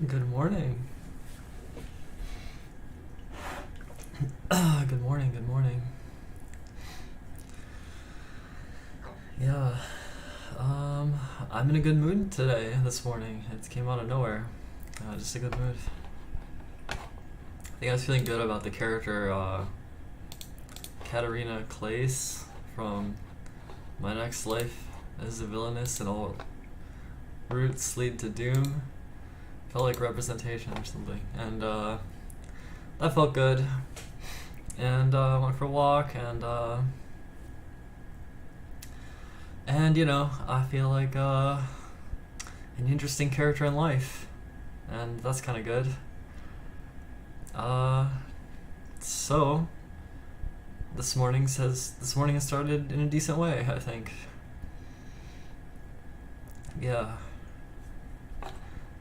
Good morning. Good morning, good morning. Yeah, I'm in a good mood today, this morning. It came out of nowhere. Just a good mood. I think I was feeling good about the character, Katarina Claes from My Next Life as a Villainess and All Roots Lead to Doom. Felt like representation or something. And, that felt good. And went for a walk, and you know, I feel like an interesting character in life, and that's kind of good. So this morning has started in a decent way, I think. Yeah,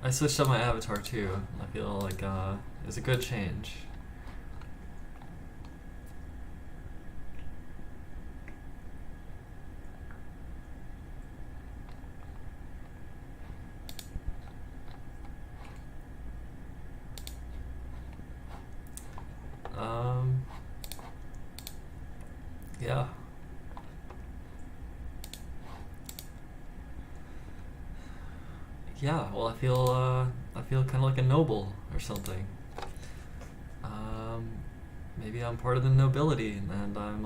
I switched up my avatar too. I feel like it was a good change. Yeah. Yeah, well, I feel kind of like a noble or something. Maybe I'm part of the nobility, and I'm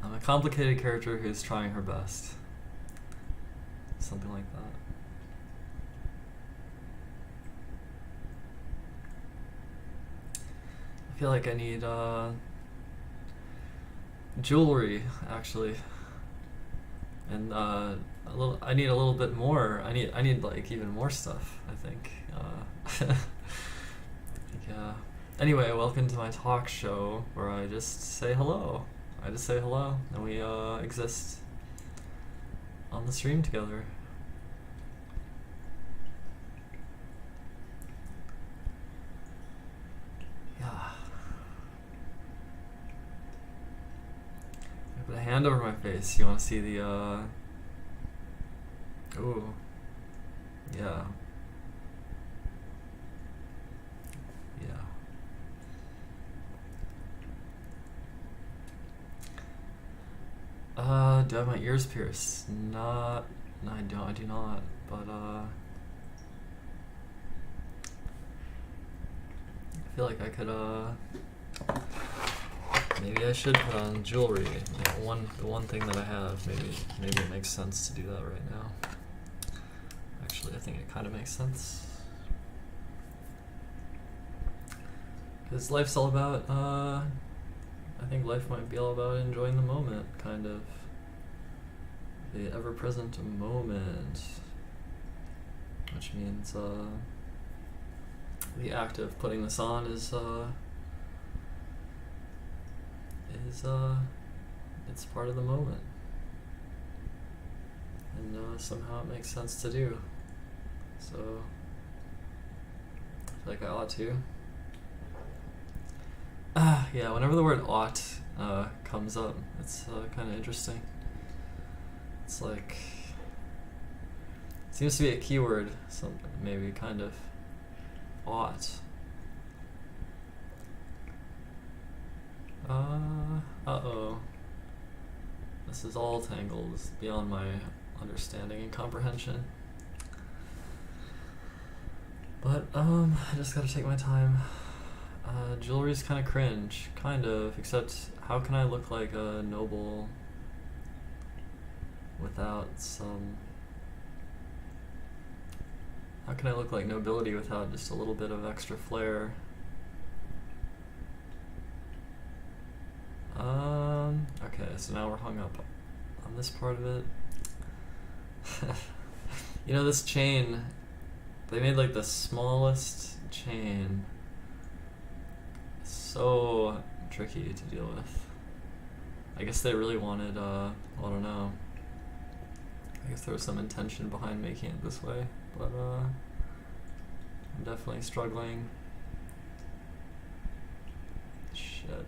I'm a complicated character who's trying her best. Something like that. I feel like I need jewelry, actually, and I need a little bit more. I need like even more stuff, I think. Yeah. Anyway, welcome to my talk show where I just say hello. And we exist on the stream together. Yeah. I put a hand over my face. You want to see the ooh. Yeah. Yeah. Do I have my ears pierced? No, I do not. But I feel like I could maybe I should put on jewelry. The one thing that I have. Maybe it makes sense to do that right now. Actually, I think it kind of makes sense. Because life's all about, I think life might be all about enjoying the moment, kind of. The ever-present moment. Which means, the act of putting this on is it's part of the moment. And, somehow it makes sense to do. So, I feel like I ought to. Yeah, whenever the word ought comes up, it's kind of interesting. It's like, it seems to be a keyword, maybe kind of ought. Uh-oh. This is all tangled. It's beyond my understanding and comprehension. But, I just gotta take my time. Jewelry's kind of cringe, kind of, except how can I look like a noble without some... How can I look like nobility without just a little bit of extra flair? Okay, so now we're hung up on this part of it. You know, this chain, they made like the smallest chain so tricky to deal with. I guess they really wanted, I don't know. I guess there was some intention behind making it this way, but I'm definitely struggling. Shit.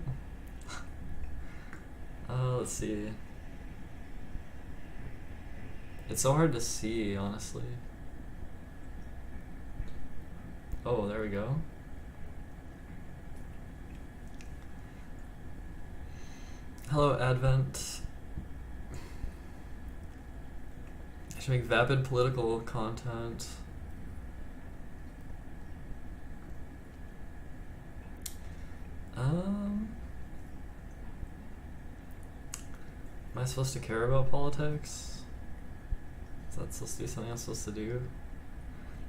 let's see. It's so hard to see, honestly. Oh, there we go. Hello, Advent. I should make vapid political content. Am I supposed to care about politics? Is that supposed to be something I'm supposed to do?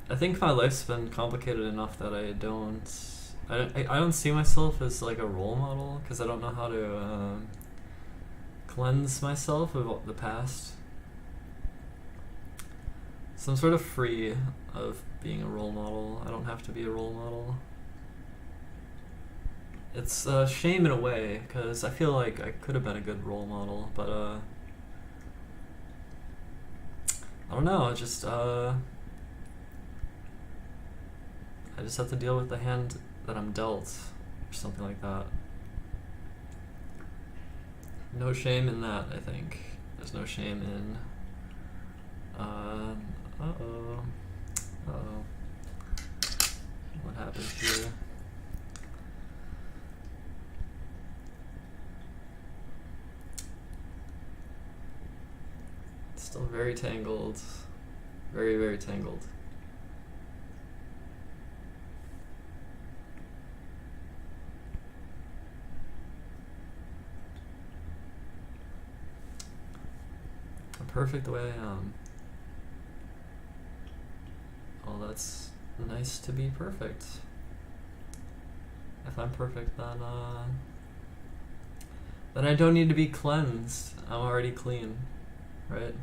I think my life's been complicated enough that I don't see myself as like a role model, because I don't know how to cleanse myself of the past. So I'm sort of free of being a role model. I don't have to be a role model. It's a shame in a way, because I feel like I could have been a good role model, but I don't know, I just have to deal with the hand that I'm dealt, or something like that. No shame in that, I think. There's no shame in what happened here? Still very tangled. Very, very tangled. I'm perfect the way I am. Oh, that's nice to be perfect. If I'm perfect, then I don't need to be cleansed. I'm already clean, right?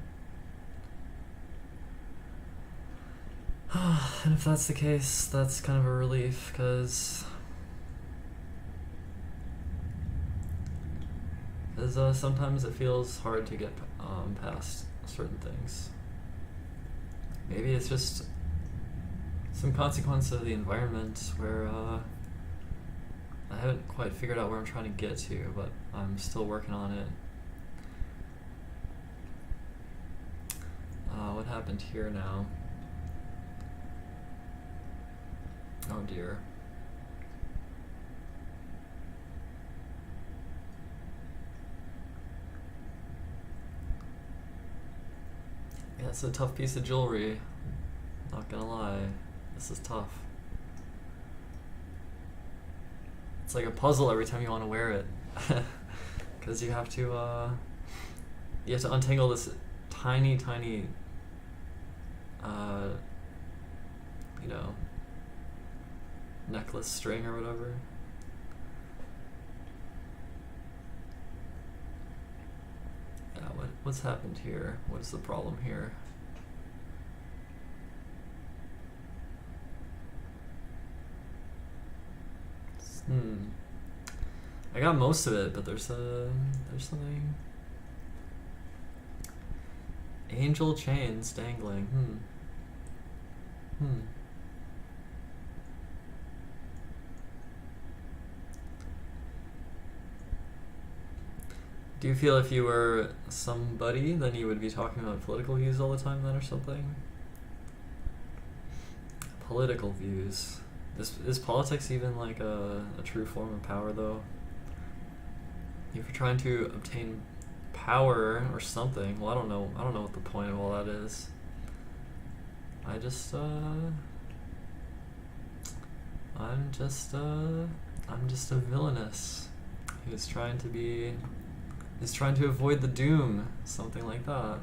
And if that's the case, that's kind of a relief, because sometimes it feels hard to get past certain things. Maybe it's just some consequence of the environment where I haven't quite figured out where I'm trying to get to, but I'm still working on it. What happened here now? Oh dear. Yeah, it's a tough piece of jewelry. Not gonna lie. This is tough. It's like a puzzle every time you want to wear it. Because you have to untangle this tiny, necklace string or whatever. Yeah, what's happened here? What is the problem here? I got most of it, but there's something. Angel chains dangling. Do you feel if you were somebody, then you would be talking about political views all the time then or something? Political views. Is politics even like a true form of power though? If you're trying to obtain power or something, well I don't know what the point of all that is. I'm just a villainous who's trying to avoid the doom, something like that.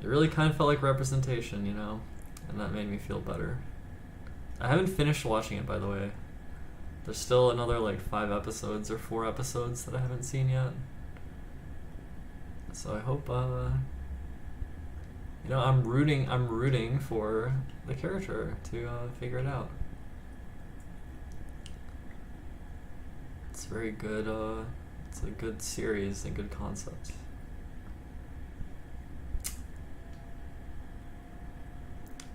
It really kind of felt like representation, and that made me feel better. I haven't finished watching it, by the way. There's still another like 5 episodes or 4 episodes that I haven't seen yet. So I hope I'm rooting for the character to figure it out. It's very good. It's a good series, a good concept.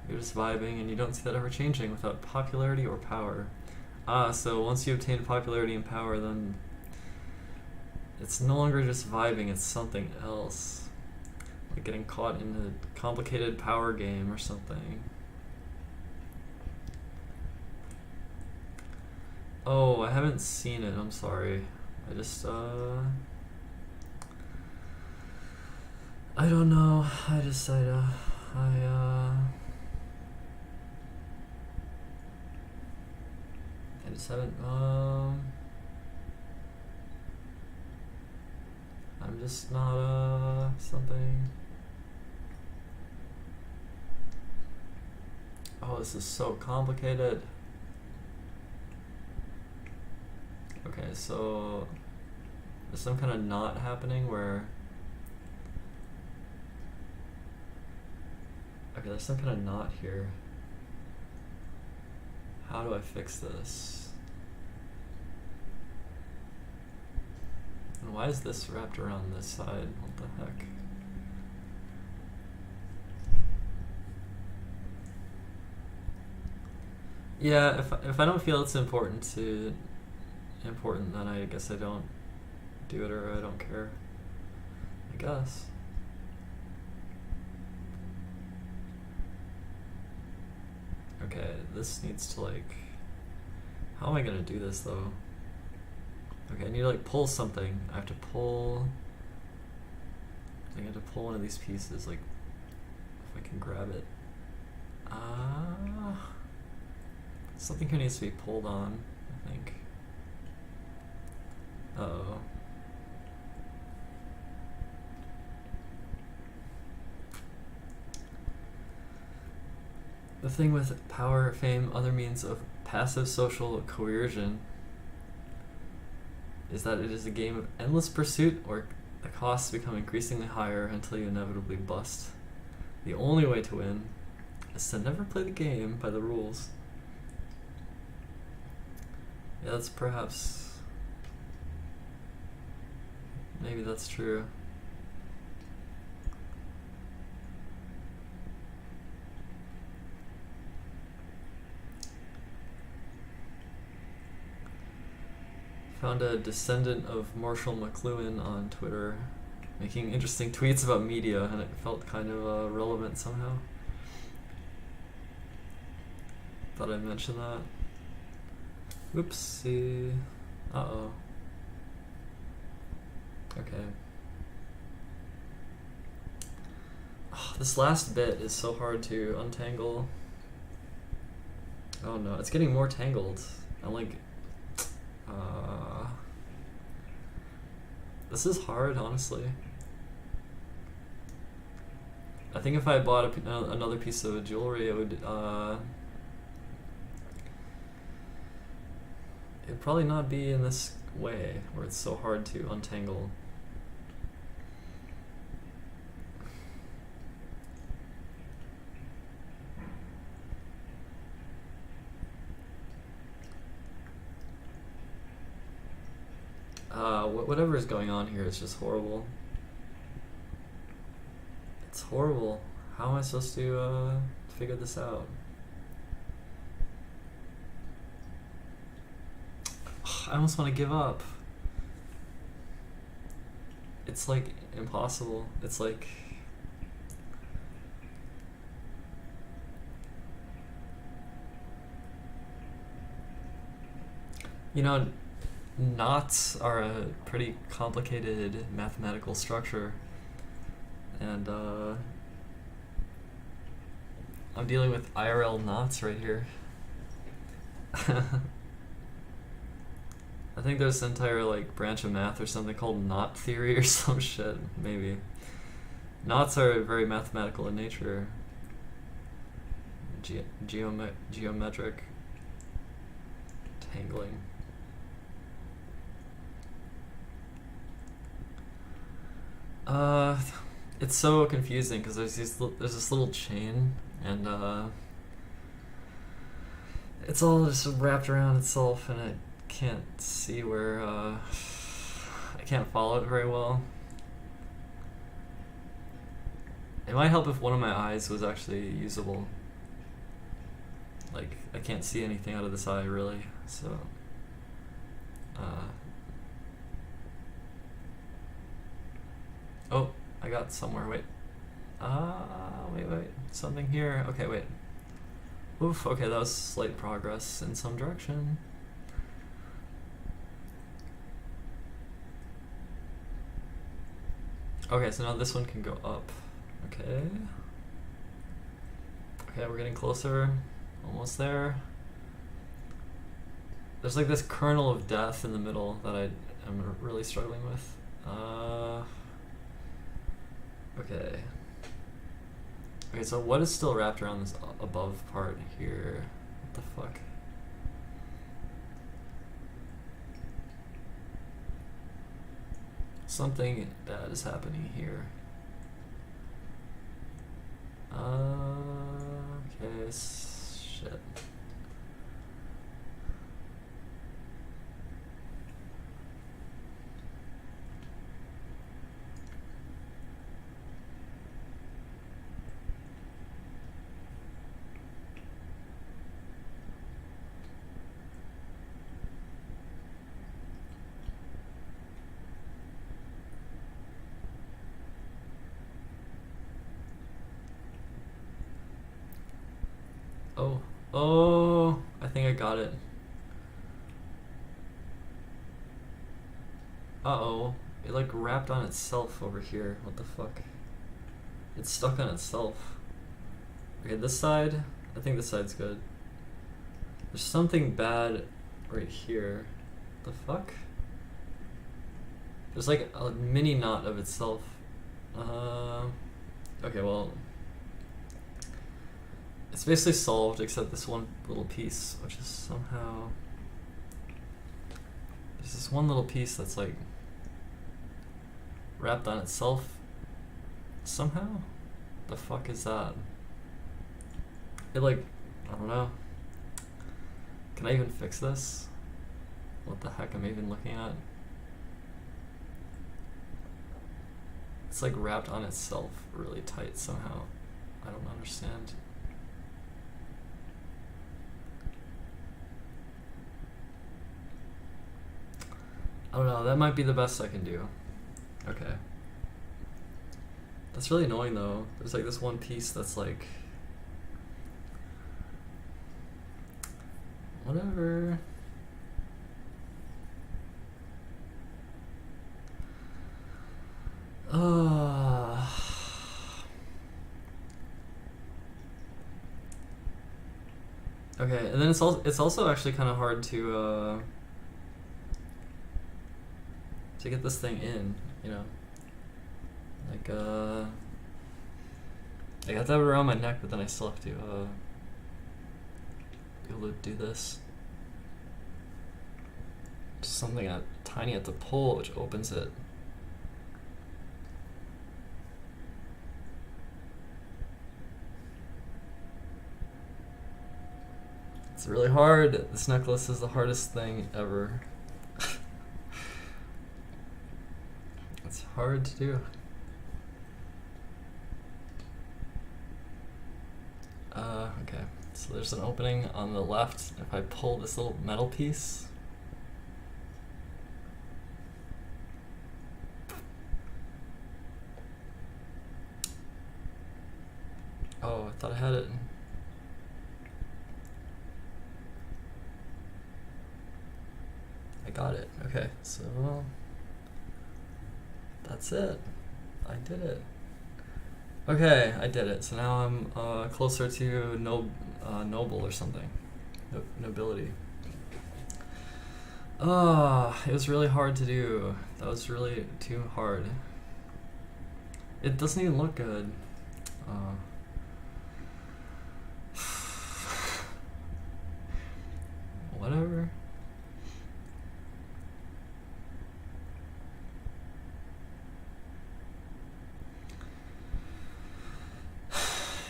You're just vibing, and you don't see that ever changing without popularity or power. So once you obtain popularity and power, then it's no longer just vibing, it's something else. Like getting caught in a complicated power game or something. Oh, I haven't seen it, I'm sorry. I just, I don't know. I just haven't, I'm just not, something. Oh, this is so complicated. Okay, so there's some kind of knot happening where... Okay, there's some kind of knot here. How do I fix this? And why is this wrapped around this side? What the heck? Yeah, if I don't feel it's important, then I guess I don't do it, or I don't care. I guess. Okay, this needs to like... How am I gonna do this though? Okay, I need to like pull something. I have to pull... I have to pull one of these pieces, like, if I can grab it. Something here needs to be pulled on, I think. Uh-oh. The thing with power, fame, other means of passive social coercion is that it is a game of endless pursuit, or the costs become increasingly higher until you inevitably bust. The only way to win is to never play the game by the rules. Yeah, that's perhaps... Maybe that's true. Found a descendant of Marshall McLuhan on Twitter making interesting tweets about media, and it felt kind of relevant somehow. Thought I'd mention that. Oopsie. Uh-oh. Okay. Oh, this last bit is so hard to untangle. Oh no, it's getting more tangled. I'm like... This is hard, honestly. I think if I bought another piece of jewelry, it would, it'd probably not be in this way, where it's so hard to untangle. Whatever is going on here is just horrible. It's horrible. How am I supposed to figure this out? I almost want to give up. It's like impossible. It's like... You know, knots are a pretty complicated mathematical structure, and I'm dealing with IRL knots right here. I think there's an entire like branch of math or something called knot theory or some shit, maybe. Knots are very mathematical in nature. Geometric tangling. It's so confusing because there's this little chain, and it's all just wrapped around itself, and I can't see where I can't follow it very well. It might help if one of my eyes was actually usable. Like, I can't see anything out of this eye really, so I got somewhere. Wait. Wait. Something here. Okay, wait. Oof, okay, that was slight progress in some direction. Okay, so now this one can go up. Okay. Okay, we're getting closer. Almost there. There's like this kernel of death in the middle that I am really struggling with. Okay. Okay, so what is still wrapped around this above part here? What the fuck? Something bad is happening here. Okay, shit. Oh, I think I got it. Uh-oh. It like wrapped on itself over here. What the fuck? It's stuck on itself. Okay, this side, I think this side's good. There's something bad right here. The fuck? There's like a mini knot of itself. Okay, well, it's basically solved except this one little piece, which is somehow... There's this one little piece that's like wrapped on itself somehow? The fuck is that? It like, I don't know. Can I even fix this? What the heck am I even looking at? It's like wrapped on itself really tight somehow. I don't understand. I don't know, that might be the best I can do. Okay. That's really annoying though. There's like this one piece that's like... Whatever. Okay, and then it's also actually kind of hard to get this thing in, you know. Like I got that around my neck, but then I still have to be able to do this. Just something tiny at the pull, which opens it. It's really hard. This necklace is the hardest thing ever. It's hard to do. Okay, so there's an opening on the left. If I pull this little metal piece, oh, I thought I had it. I got it. Okay, so that's it. I did it. Okay, I did it. So now I'm closer to noble or something. Nobility. It was really hard to do. That was really too hard. It doesn't even look good. Whatever.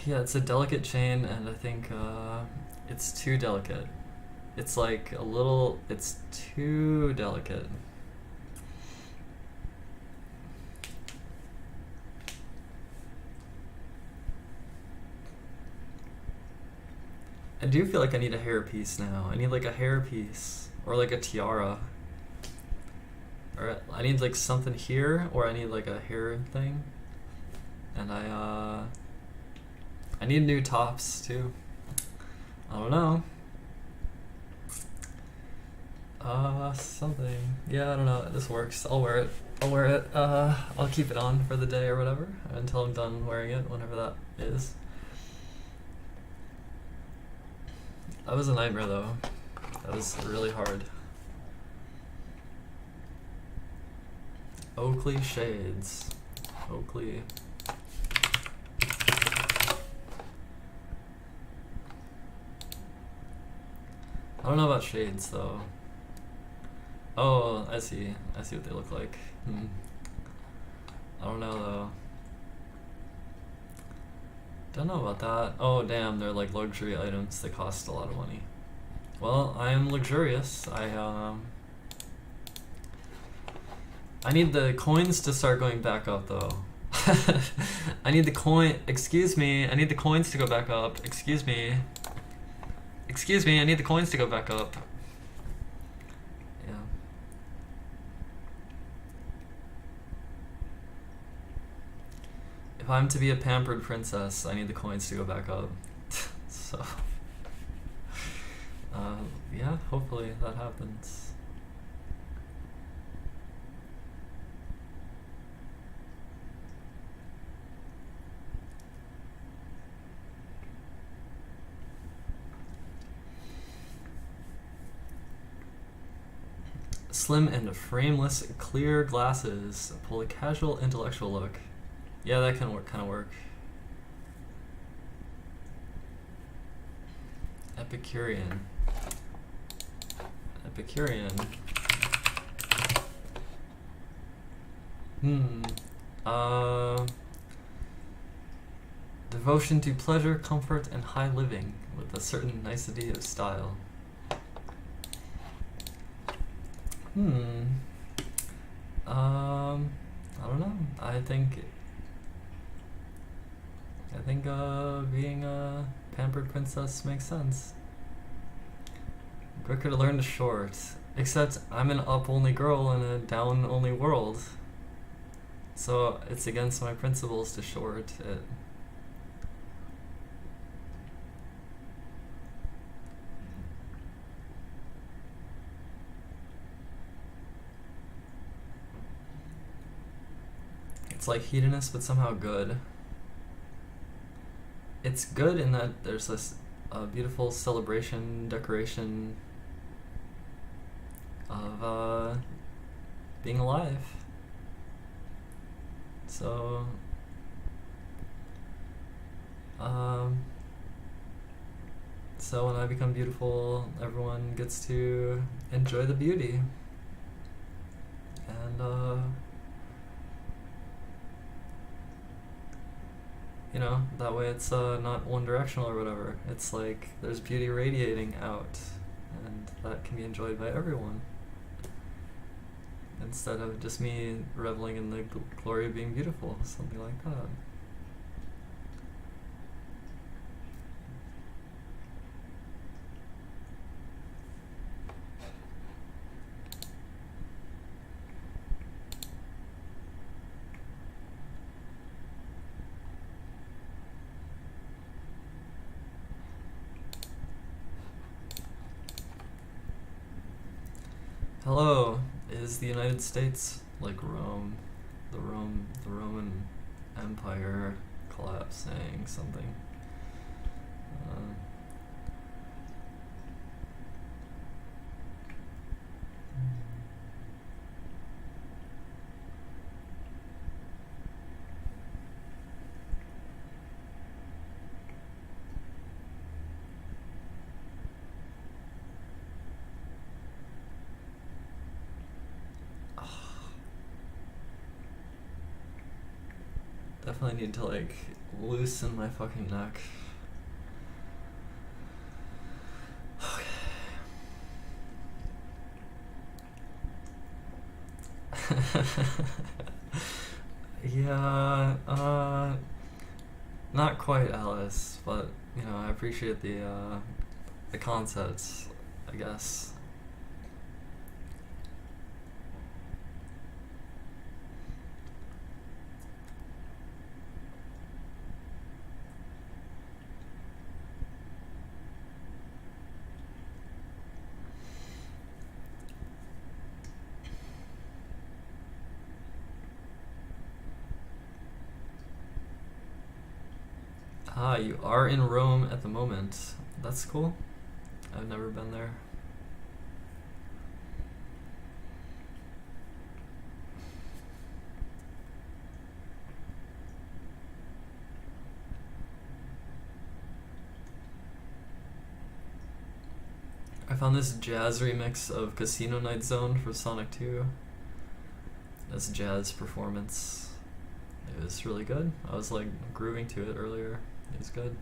Yeah, it's a delicate chain, and I think it's too delicate. It's like a little... It's too delicate. I do feel like I need a hair piece now. I need like a hair piece, or like a tiara. Or I need like something here, or I need like a hair thing. and I need new tops too. I don't know. Something. Yeah, I don't know. This works. I'll wear it. I'll keep it on for the day or whatever until I'm done wearing it, whenever that is. That was a nightmare though. That was really hard. Oakley shades. Oakley. I don't know about shades though. Oh, I see what they look like. I don't know though. Don't know about that. Oh damn, they're like luxury items. They cost a lot of money. Well, I am luxurious. I need the coins to start going back up though. I need the coin. Excuse me. I need the coins to go back up. Excuse me. I need the coins to go back up. Yeah. If I'm to be a pampered princess, I need the coins to go back up. So, yeah, hopefully that happens. Slim and frameless clear glasses pull a casual intellectual look. Yeah, that can kind of work. Epicurean. Devotion to pleasure, comfort, and high living with a certain nicety of style. I don't know. I think being a pampered princess makes sense. Quicker to learn to short. Except I'm an up-only girl in a down-only world. So it's against my principles to short it. It's like hedonist, but somehow good. It's good in that there's this beautiful celebration, decoration of being alive. So, so when I become beautiful, everyone gets to enjoy the beauty. And, you know, that way it's not one directional or whatever. It's like there's beauty radiating out, and that can be enjoyed by everyone. Instead of just me reveling in the glory of being beautiful, something like that. Hello, is the United States like Rome? The Roman Empire collapsing, something? Definitely need to like loosen my fucking neck. Okay. Yeah, not quite Alice, but you know, I appreciate the concepts, I guess. Ah, you are in Rome at the moment. That's cool. I've never been there. I found this jazz remix of Casino Night Zone for Sonic 2. This jazz performance. It was really good. I was like grooving to it earlier. It was good.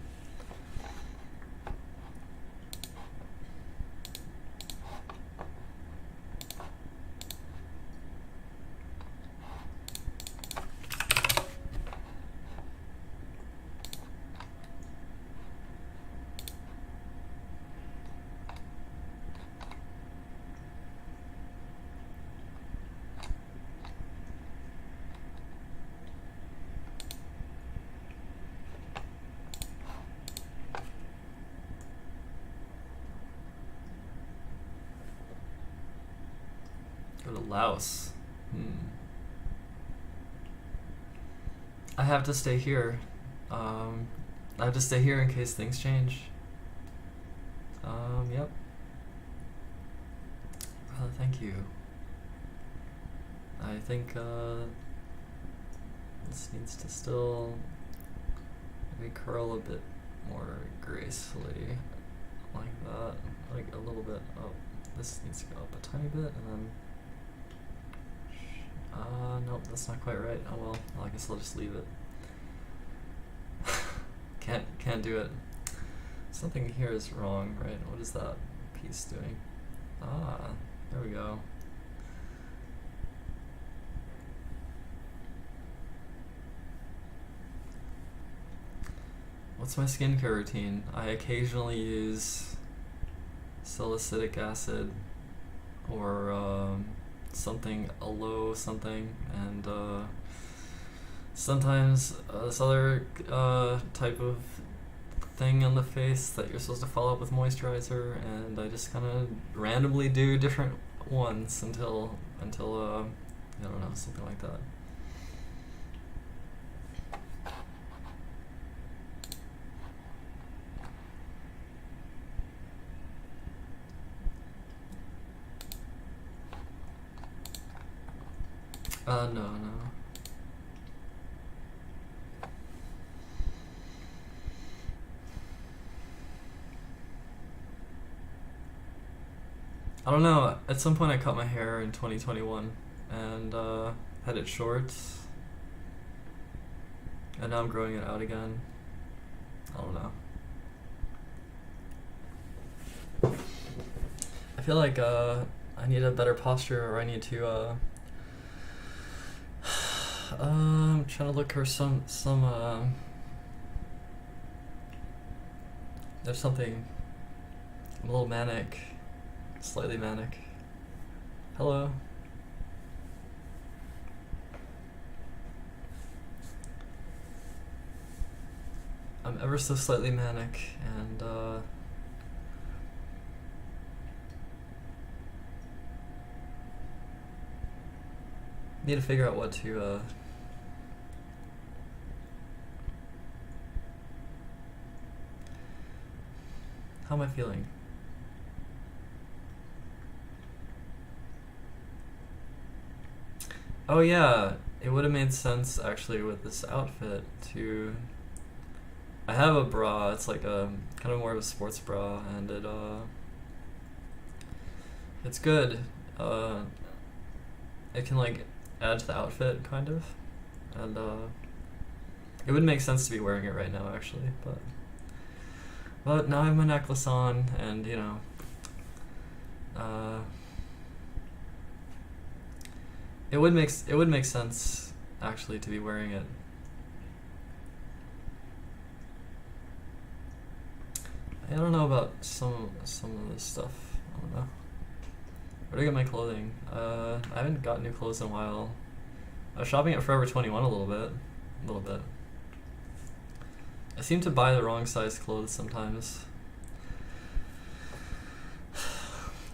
Go to Laos. I have to stay here. I have to stay here in case things change. Yep. Thank you. I think this needs to still maybe curl a bit more gracefully, like that, like a little bit up. This needs to go up a tiny bit, and then nope, that's not quite right. Oh well, I guess I'll just leave it. Can't do it. Something here is wrong, right? What is that piece doing? Ah, there we go. What's my skincare routine? I occasionally use salicylic acid or something, aloe something, and sometimes this other type of thing on the face that you're supposed to follow up with moisturizer, and I just kind of randomly do different ones until I don't know, something like that. No. I don't know, at some point I cut my hair in 2021 and had it short, and now I'm growing it out again. I don't know. I feel like I need a better posture, or I need to I'm trying to look for some there's something. I'm a little manic. Slightly manic. Hello. I'm ever so slightly manic, and need to figure out what to how am I feeling? Oh yeah, it would have made sense actually with this outfit to... I have a bra, it's like a kind of more of a sports bra, and it's good. It can like add to the outfit kind of, and it would make sense to be wearing it right now actually, but now I have my necklace on, and you know, it would make sense actually to be wearing it. I don't know about some of this stuff. I don't know. Where do I get my clothing? I haven't got new clothes in a while. I was shopping at Forever 21 a little bit. I seem to buy the wrong size clothes sometimes.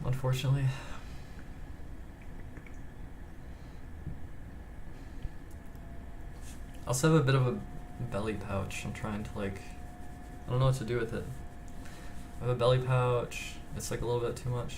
Unfortunately. I also have a bit of a belly pouch. I'm trying to like I don't know what to do with it. I have a belly pouch. It's like a little bit too much.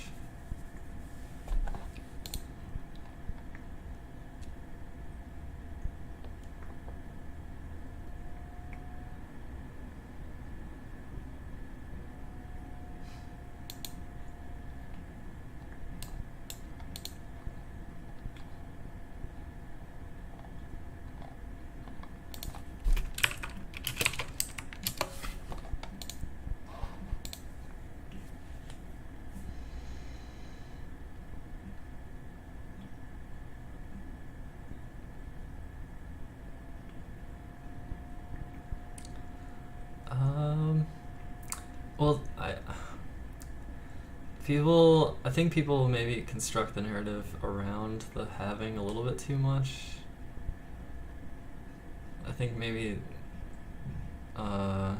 Well, I think people maybe construct the narrative around the having a little bit too much. I think maybe, well,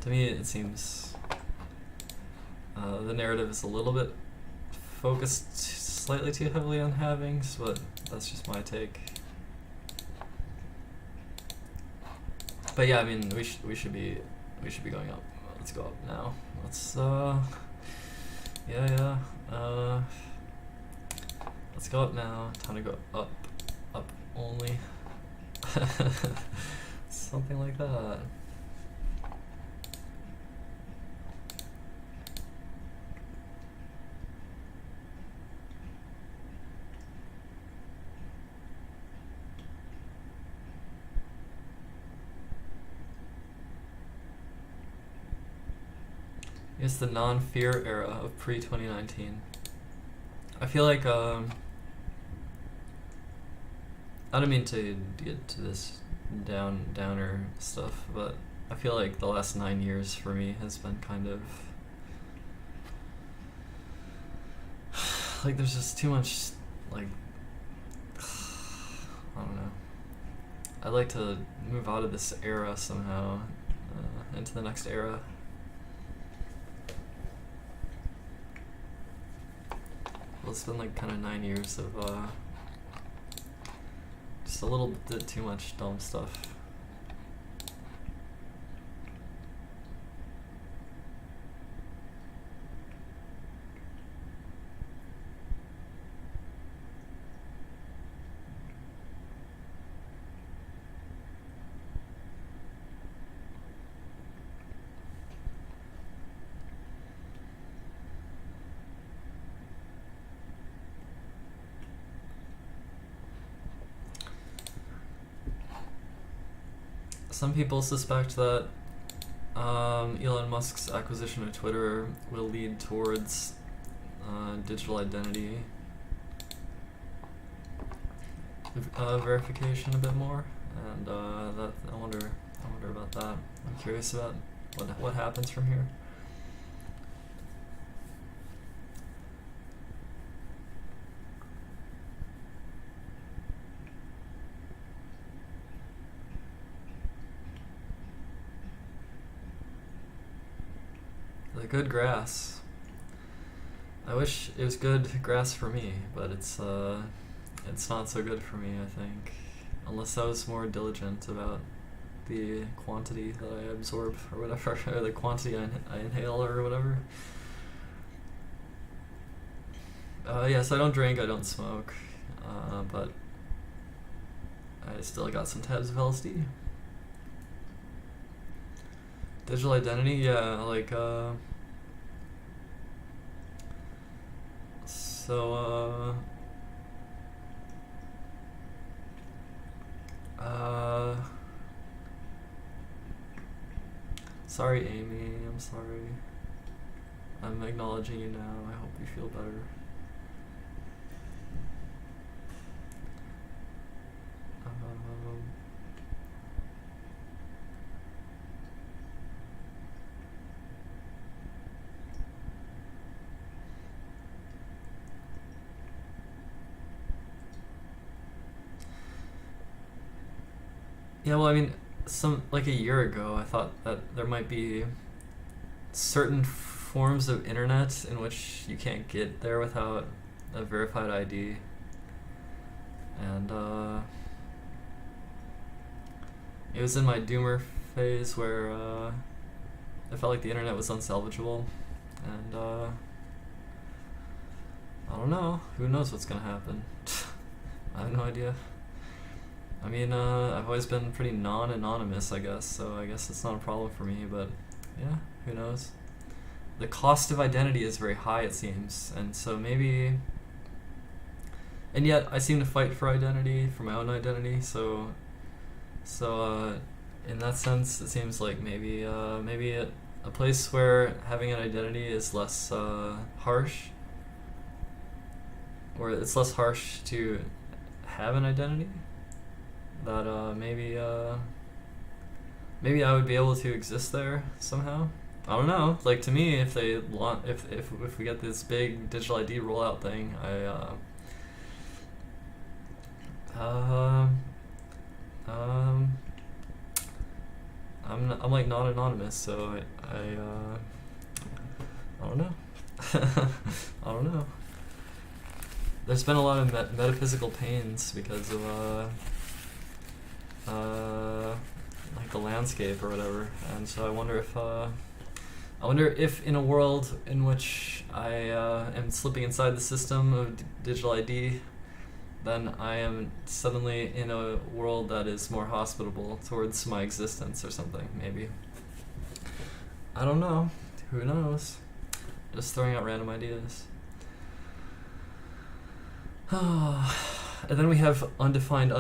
to me it seems the narrative is a little bit focused slightly too heavily on havings, but that's just my take. But yeah, I mean, we should be going up. Let's go up now. Let's let's go up now. Time to go up only. Something like that. It's the non-fear era of pre-2019. I feel like I don't mean to get to this downer stuff, but I feel like the last 9 years for me has been kind of like there's just too much, like, I don't know. I'd like to move out of this era somehow into the next era. Well, it's been like kind of 9 years of just a little bit too much dumb stuff. Some people suspect that Elon Musk's acquisition of Twitter will lead towards digital identity verification a bit more, and that I wonder about that. I'm curious about what happens from here. The good grass. I wish it was good grass for me, but it's not so good for me, I think. Unless I was more diligent about the quantity that I absorb or whatever, or the quantity I inhale or whatever. Yes, I don't drink, I don't smoke, but I still got some tabs of LSD. Digital identity, yeah, like, sorry, Amy, I'm sorry. I'm acknowledging you now, I hope you feel better. Yeah, well, I mean, like a year ago, I thought that there might be certain forms of internet in which you can't get there without a verified ID. And it was in my Doomer phase where I felt like the internet was unsalvageable, and I don't know. Who knows what's gonna happen? I have no idea. I mean, I've always been pretty non-anonymous, I guess, so I guess it's not a problem for me, but yeah, who knows? The cost of identity is very high, it seems, and so maybe... And yet, I seem to fight for identity, for my own identity, so in that sense, it seems like maybe a place where having an identity is less harsh, or it's less harsh to have an identity, that maybe I would be able to exist there somehow. I don't know. Like, to me, if they want, if we get this big digital ID rollout thing, I'm like not anonymous, so I don't know. I don't know. There's been a lot of metaphysical pains because of like the landscape or whatever, and so I wonder if in a world in which I am slipping inside the system of digital ID, then I am suddenly in a world that is more hospitable towards my existence or something, maybe. I don't know. Who knows? Just throwing out random ideas. And then we have undefined,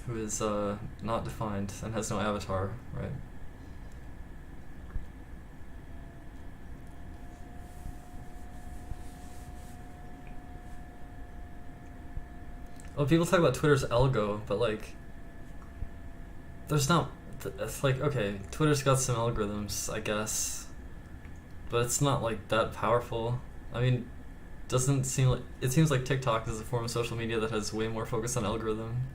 who is not defined and has no avatar, right? Well, people talk about Twitter's algo, but like, there's not. It's like, okay, Twitter's got some algorithms, I guess, but it's not like that powerful. I mean, doesn't seem like it seems like TikTok is a form of social media that has way more focus on algorithm.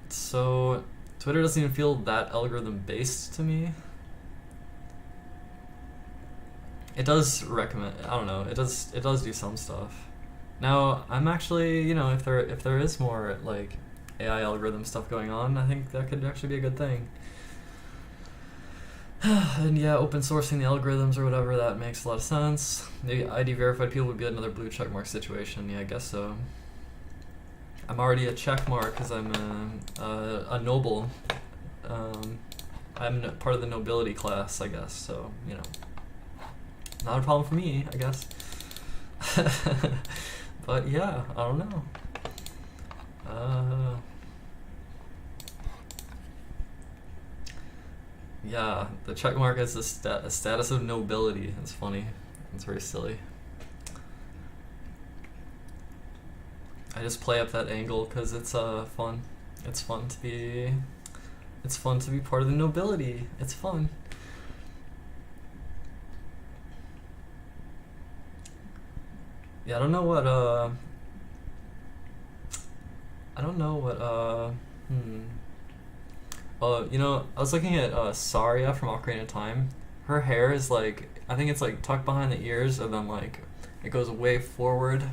So Twitter doesn't even feel that algorithm based to me. It does recommend. I don't know. It does do some stuff. Now, I'm actually, if there is more like AI algorithm stuff going on, I think that could actually be a good thing. And yeah, open sourcing the algorithms or whatever, that makes a lot of sense. Maybe ID verified people would be another blue check mark situation. Yeah, I guess so. I'm already a check mark because I'm a noble. I'm part of the nobility class, I guess. So not a problem for me, I guess. But yeah, I don't know. Yeah, the check mark is a status of nobility. It's funny. It's very silly. I just play up that angle because it's fun. It's fun to be part of the nobility. It's fun. Yeah, I don't know what I was looking at Saria from Ocarina of Time. Her hair is like, I think it's like tucked behind the ears, and then like it goes way forward.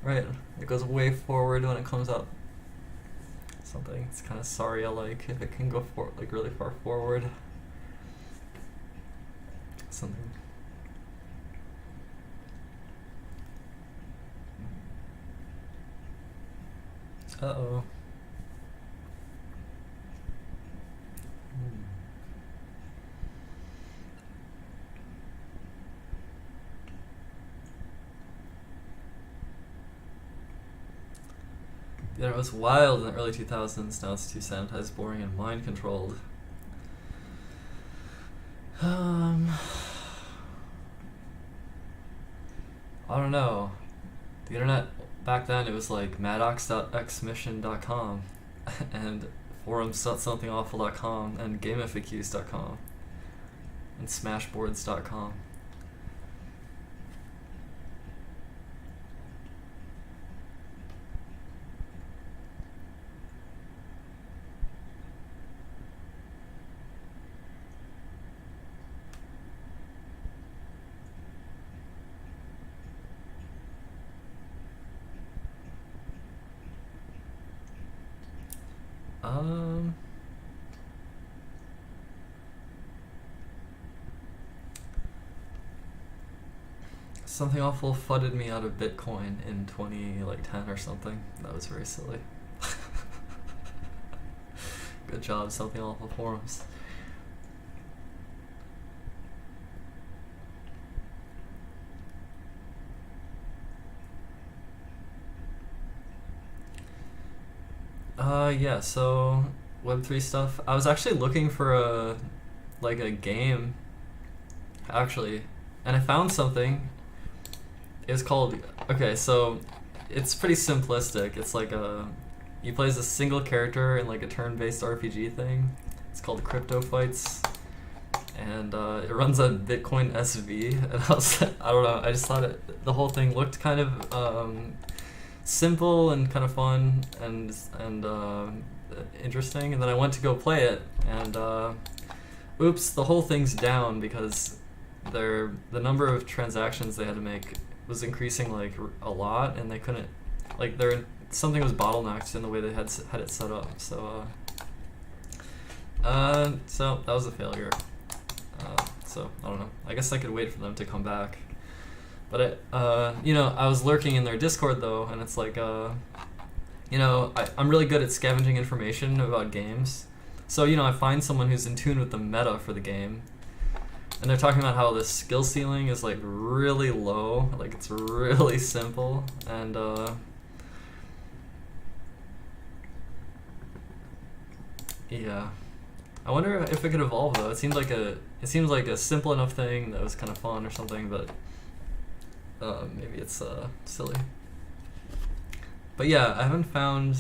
Right, it goes way forward when it comes up. Something. It's kind of Saria-like if it can go like really far forward. Something. Uh-oh. Yeah, it was wild in the early 2000s. Now it's too sanitized, boring, and mind-controlled. I don't know. The internet back then, it was like maddox.xmission.com and forums.somethingawful.com and gamefaqs.com and smashboards.com. Something awful fudded me out of Bitcoin in 2010 or something. That was very silly. Good job, Something Awful forums. Yeah, so Web3 stuff. I was actually looking for a game, actually, and I found something. It's called, okay, so it's pretty simplistic. It's like you play as a single character in like a turn-based RPG thing. It's called Crypto Fights, and it runs on Bitcoin SV. And I don't know, I just thought the whole thing looked kind of simple and kind of fun and interesting. And then I went to go play it, and oops, the whole thing's down because the number of transactions they had to make was increasing like a lot, and they couldn't, like, something was bottlenecked in the way they had it set up. So so that was a failure. So I don't know, I guess I could wait for them to come back. But I was lurking in their Discord though, and it's like I'm really good at scavenging information about games. So I find someone who's in tune with the meta for the game, and they're talking about how the skill ceiling is like really low, like it's really simple, and yeah, I wonder if it could evolve though. It seems like a simple enough thing that was kind of fun or something, but maybe it's silly. But yeah, I haven't found.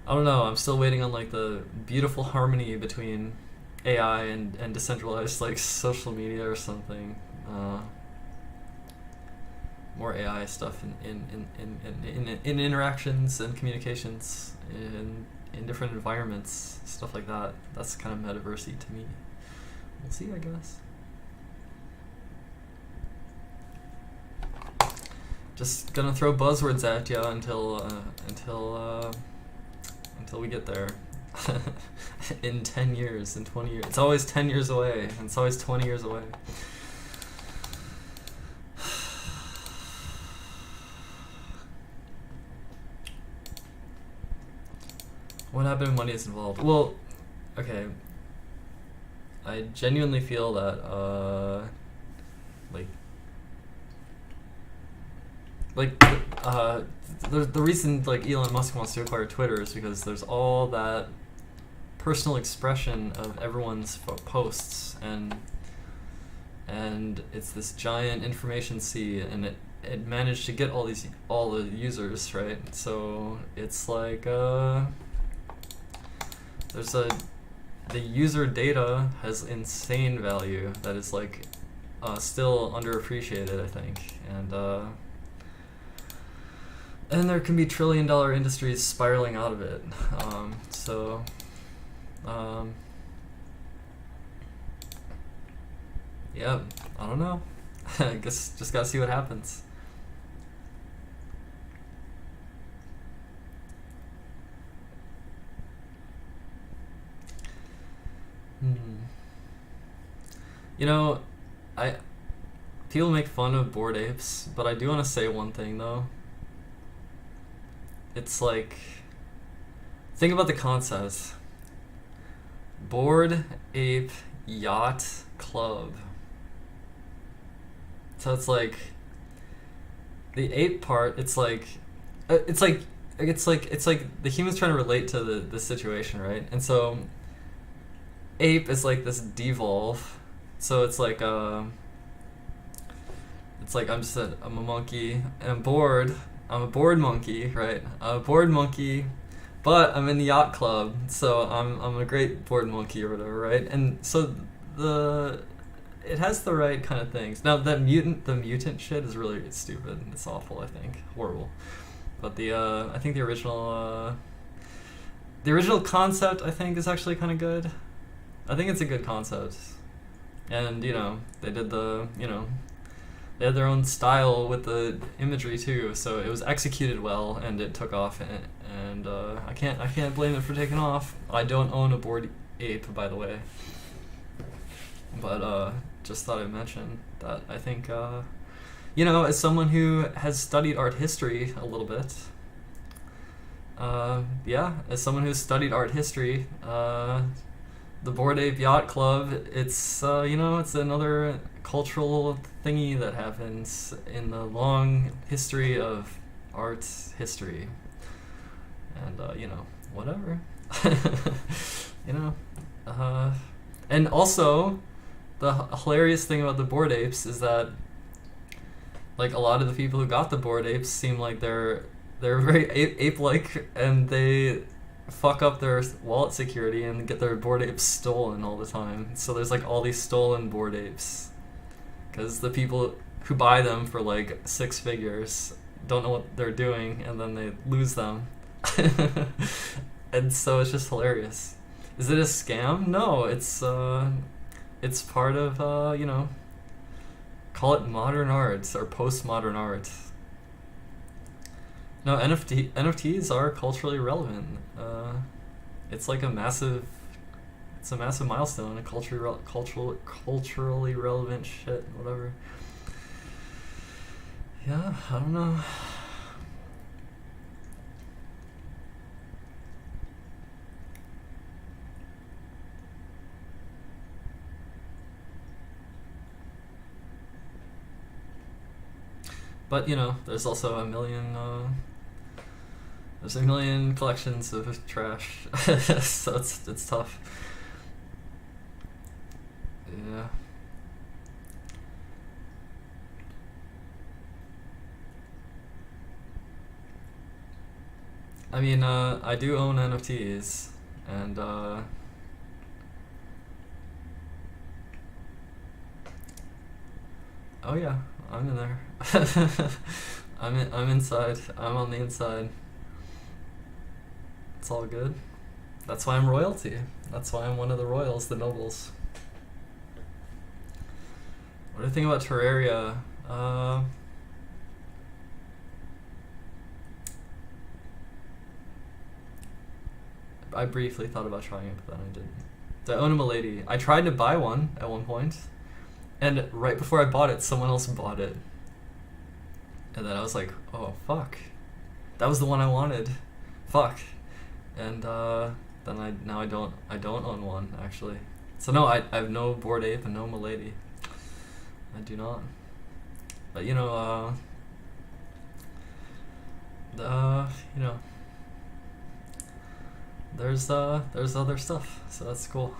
I don't know. I'm still waiting on like the beautiful harmony between AI and decentralized like social media or something. More AI stuff in interactions and communications in different environments, stuff like that. That's kind of metaversy to me. We'll see, I guess. Just gonna throw buzzwords at you until we get there. In 10 years, in 20 years. It's always 10 years away, and it's always 20 years away. What happened when money is involved? Well, okay. I genuinely feel that, the reason like Elon Musk wants to acquire Twitter is because there's all that personal expression of everyone's posts, and it's this giant information sea, and it managed to get all the users, right? So it's like the user data has insane value that is like still underappreciated, I think, and there can be trillion-dollar industries spiraling out of it. Yeah, I don't know. I guess just gotta see what happens. People make fun of Bored Apes, but I do want to say one thing though. It's like, think about the concept. Bored Ape Yacht Club. So it's like the ape part. It's like the humans trying to relate to the situation, right? And so ape is like this devolve. So it's like I'm a monkey, and I'm bored. I'm a bored monkey, right? I'm a bored monkey, but I'm in the yacht club, so I'm a great bored monkey or whatever, right? And so it has the right kind of things. Now the mutant shit is really stupid. It's awful, I think, horrible. But I think the original concept, I think, is actually kind of good. I think it's a good concept, and they did the they had their own style with the imagery too, so it was executed well and it took off, and I can't blame it for taking off. I don't own a bored ape, by the way, but just thought I'd mention that. I think as someone who has studied art history a little bit, as someone who's studied art history, the Bored Ape Yacht Club, it's it's another cultural thingy that happens in the long history of art history, and whatever. And also the hilarious thing about the Bored Apes is that, like, a lot of the people who got the Bored Apes seem like they're very ape-like, and they fuck up their wallet security and get their Bored Apes stolen all the time. So there's like all these stolen Bored Apes, because the people who buy them for like 6 figures don't know what they're doing, and then they lose them. And so it's just hilarious. Is it a scam? No, it's part of call it modern art or postmodern art. No, NFTs are culturally relevant. It's like a massive milestone, a culturally relevant shit, whatever. Yeah, I don't know. But there's also a million collections of trash, so it's tough. Yeah. I mean, I do own NFTs, and oh yeah, I'm in there. I'm inside. I'm on the inside. It's all good. That's why I'm royalty. That's why I'm one of the royals, the nobles. What do you think about Terraria? I briefly thought about trying it, but then I didn't. Do I own a Milady? I tried to buy one at one point, and right before I bought it, someone else bought it. And then I was like, oh, fuck. That was the one I wanted. Fuck. And then I don't own one, actually. So no, I have no Bored Ape and no Milady. I do not. But there's other stuff, so that's cool.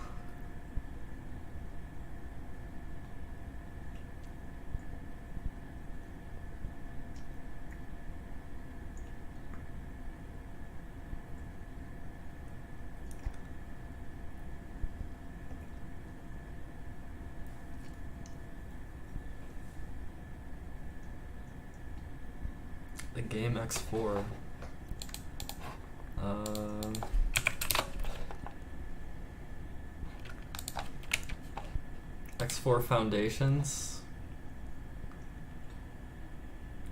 The game X4. X4 Foundations.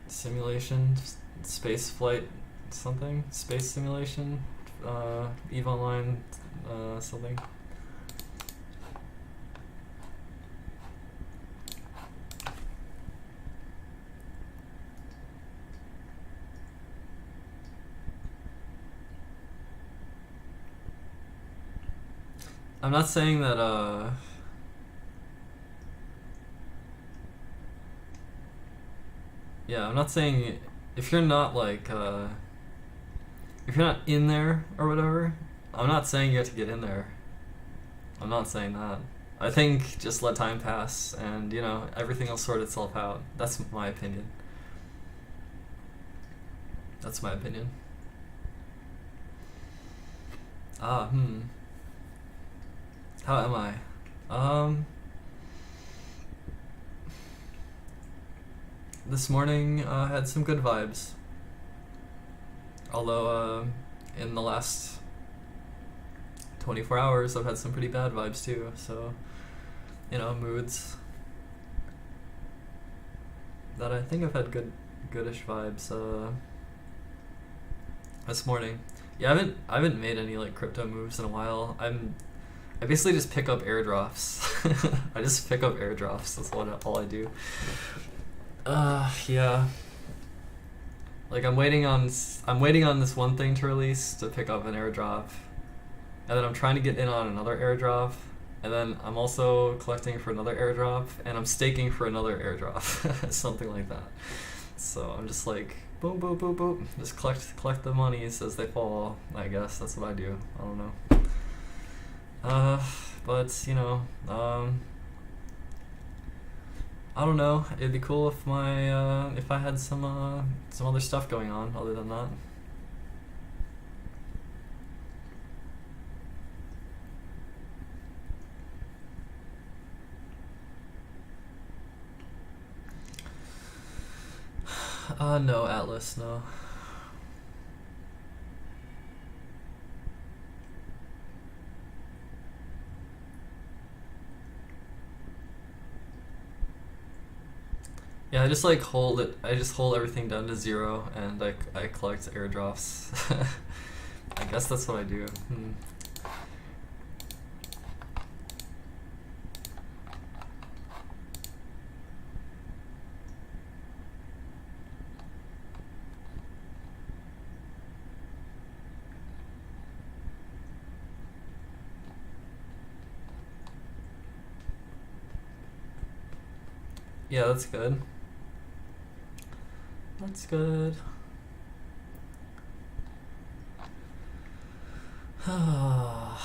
Simulation, space flight, something? Space simulation? EVE Online, something. I'm not saying that, yeah, I'm not saying if you're not like, if you're not in there or whatever, I'm not saying you have to get in there. I'm not saying that. I think just let time pass and, everything will sort itself out. That's my opinion. That's my opinion. How am I? This morning had some good vibes. Although in the last 24 hours I've had some pretty bad vibes too, so moods. that I think I've had goodish vibes this morning. Yeah, I haven't made any like crypto moves in a while. I basically just pick up airdrops. I just pick up airdrops. That's all I do. Yeah. Like I'm waiting on this one thing to release to pick up an airdrop, and then I'm trying to get in on another airdrop, and then I'm also collecting for another airdrop, and I'm staking for another airdrop, something like that. So I'm just like boom, boom, boom, boom, just collect the monies as they fall. I guess that's what I do. I don't know. But you know, I don't know. It'd be cool if if I had some other stuff going on other than that. No, Atlas, no. Yeah, I just like hold it. I just hold everything down to 0, and I collect airdrops. I guess that's what I do. Yeah, that's good. That's good. I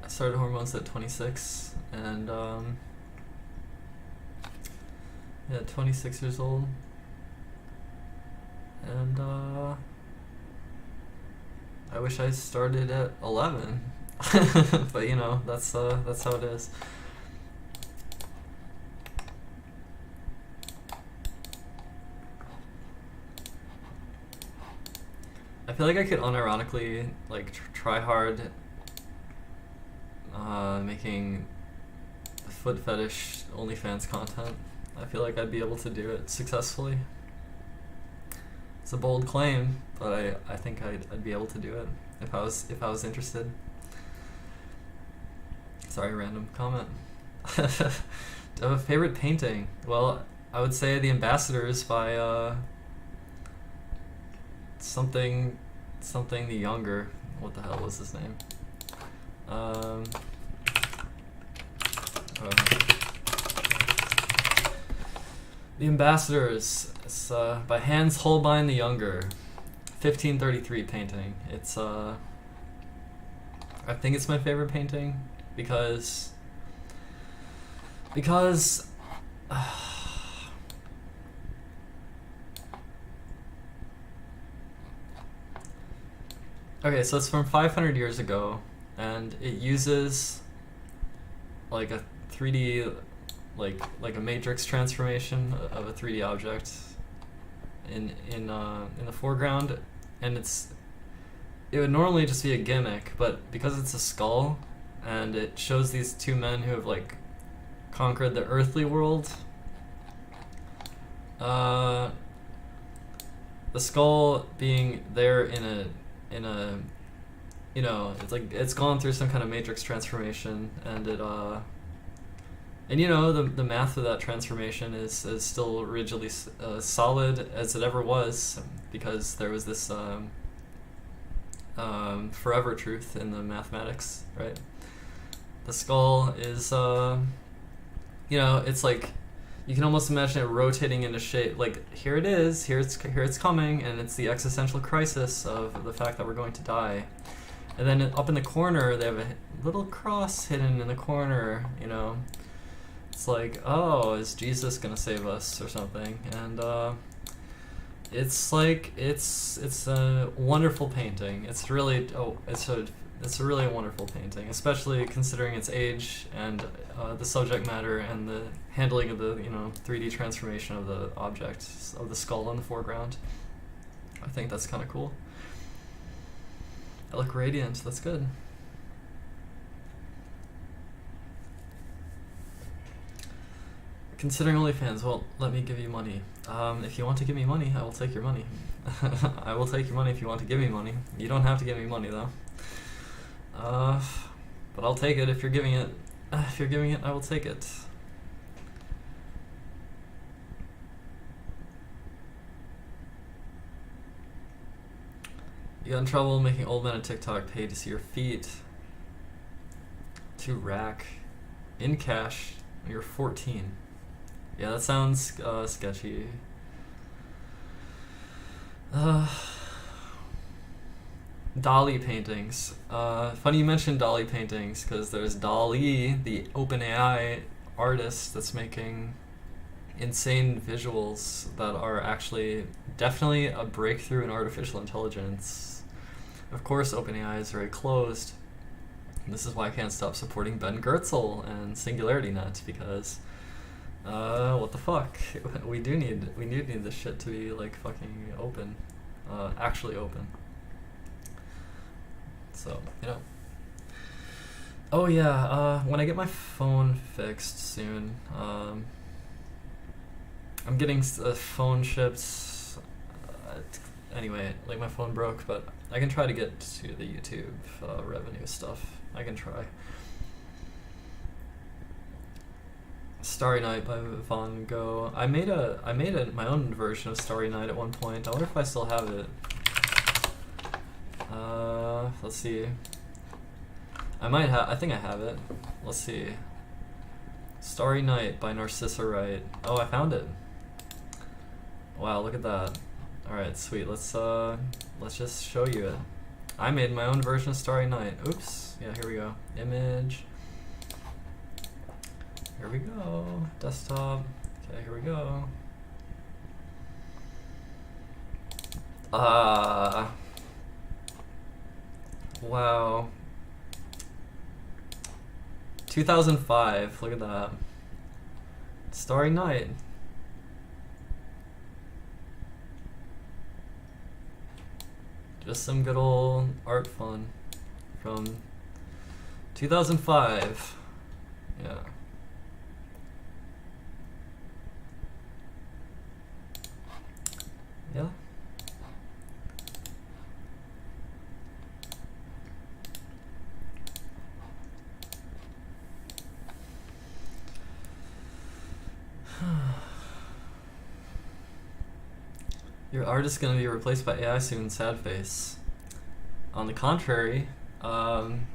started hormones at 26, and yeah, 26 years old, and I wish I started at 11, but you know, that's how it is. I feel like I could unironically like try hard making foot fetish OnlyFans content. I feel like I'd be able to do it successfully. It's a bold claim, but I think I'd be able to do it if I was interested. Sorry, random comment. Do I have a favorite painting? Well, I would say The Ambassadors by something the Younger. What the hell was his name? The Ambassadors. It's by Hans Holbein the Younger, 1533 painting. It's I think it's my favorite painting because okay, so it's from 500 years ago, and it uses like a 3D like a matrix transformation of a 3D object in the foreground, and it would normally just be a gimmick, but because it's a skull and it shows these two men who have like conquered the earthly world, the skull being there in a you know, it's like it's gone through some kind of matrix transformation, and it and you know, the math of that transformation is still rigidly solid as it ever was, because there was this forever truth in the mathematics, right? The skull is, you know, it's like you can almost imagine it rotating into shape. Like here it is, here it's coming, and it's the existential crisis of the fact that we're going to die. And then up in the corner, they have a little cross hidden in the corner, you know. It's like, oh, is Jesus gonna save us or something? And it's like it's a wonderful painting. It's really it's a really wonderful painting, especially considering its age and the subject matter and the handling of the 3D transformation of the object of the skull in the foreground. I think that's kind of cool. I look radiant. That's good. Considering OnlyFans, well, let me give you money. If you want to give me money, I will take your money. I will take your money if you want to give me money. You don't have to give me money, though. But I'll take it if you're giving it. If you're giving it, I will take it. You got in trouble making old men on TikTok pay to see your feet. To rack. In cash. You're 14. Yeah, that sounds sketchy. Dolly paintings. Funny you mentioned Dolly paintings, because there's Dolly, the OpenAI artist that's making insane visuals that are actually definitely a breakthrough in artificial intelligence. Of course, OpenAI is very closed. This is why I can't stop supporting Ben Goertzel and Singularity Net, because what the fuck? We do need this shit to be like fucking open, actually open. So, you know. Oh yeah, when I get my phone fixed soon, I'm getting a phone shipped. Anyway, like my phone broke, but I can try to get to the YouTube revenue stuff. I can try. Starry Night by Van Gogh. I made my own version of Starry Night at one point. I wonder if I still have it. Let's see. I think I have it. Let's see. Starry Night by Narcissa Wright. Oh, I found it. Wow, look at that. Alright, sweet. Let's just show you it. I made my own version of Starry Night. Oops. Yeah, here we go. Image. Here we go. Desktop. Okay, here we go. Wow. 2005. Look at that. Starry Night. Just some good old art fun from 2005. Yeah. Yeah. Your art is going to be replaced by AI soon, sad face. On the contrary, I'm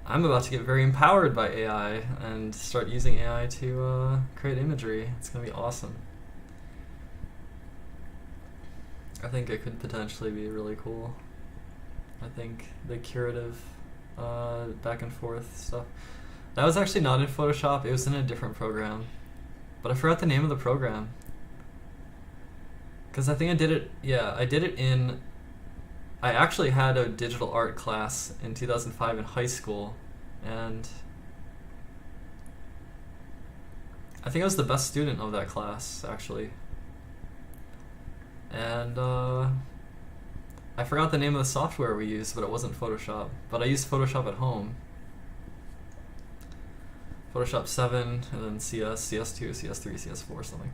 about to get very empowered by AI and start using AI to create imagery. It's going to be awesome. I think it could potentially be really cool. I think the curative back and forth stuff. That was actually not in Photoshop, it was in a different program. But I forgot the name of the program. Because I think I did it, yeah, I did it in, I actually had a digital art class in 2005 in high school, and I think I was the best student of that class, actually. And I forgot the name of the software we used, but it wasn't Photoshop. But I used Photoshop at home. Photoshop 7, and then CS, CS2, CS3, CS4, something.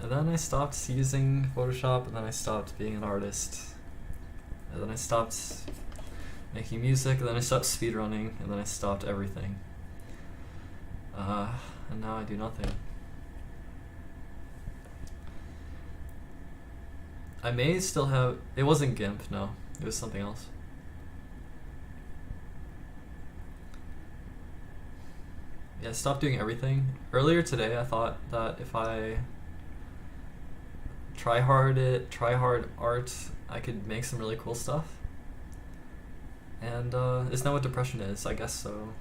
And then I stopped using Photoshop, and then I stopped being an artist. And then I stopped making music, and then I stopped speedrunning, and then I stopped everything. And now I do nothing. I may still have... It wasn't GIMP, no. It was something else. Yeah, I stopped doing everything. Earlier today, I thought that if I try hard art, I could make some really cool stuff. And isn't that what depression is? I guess so.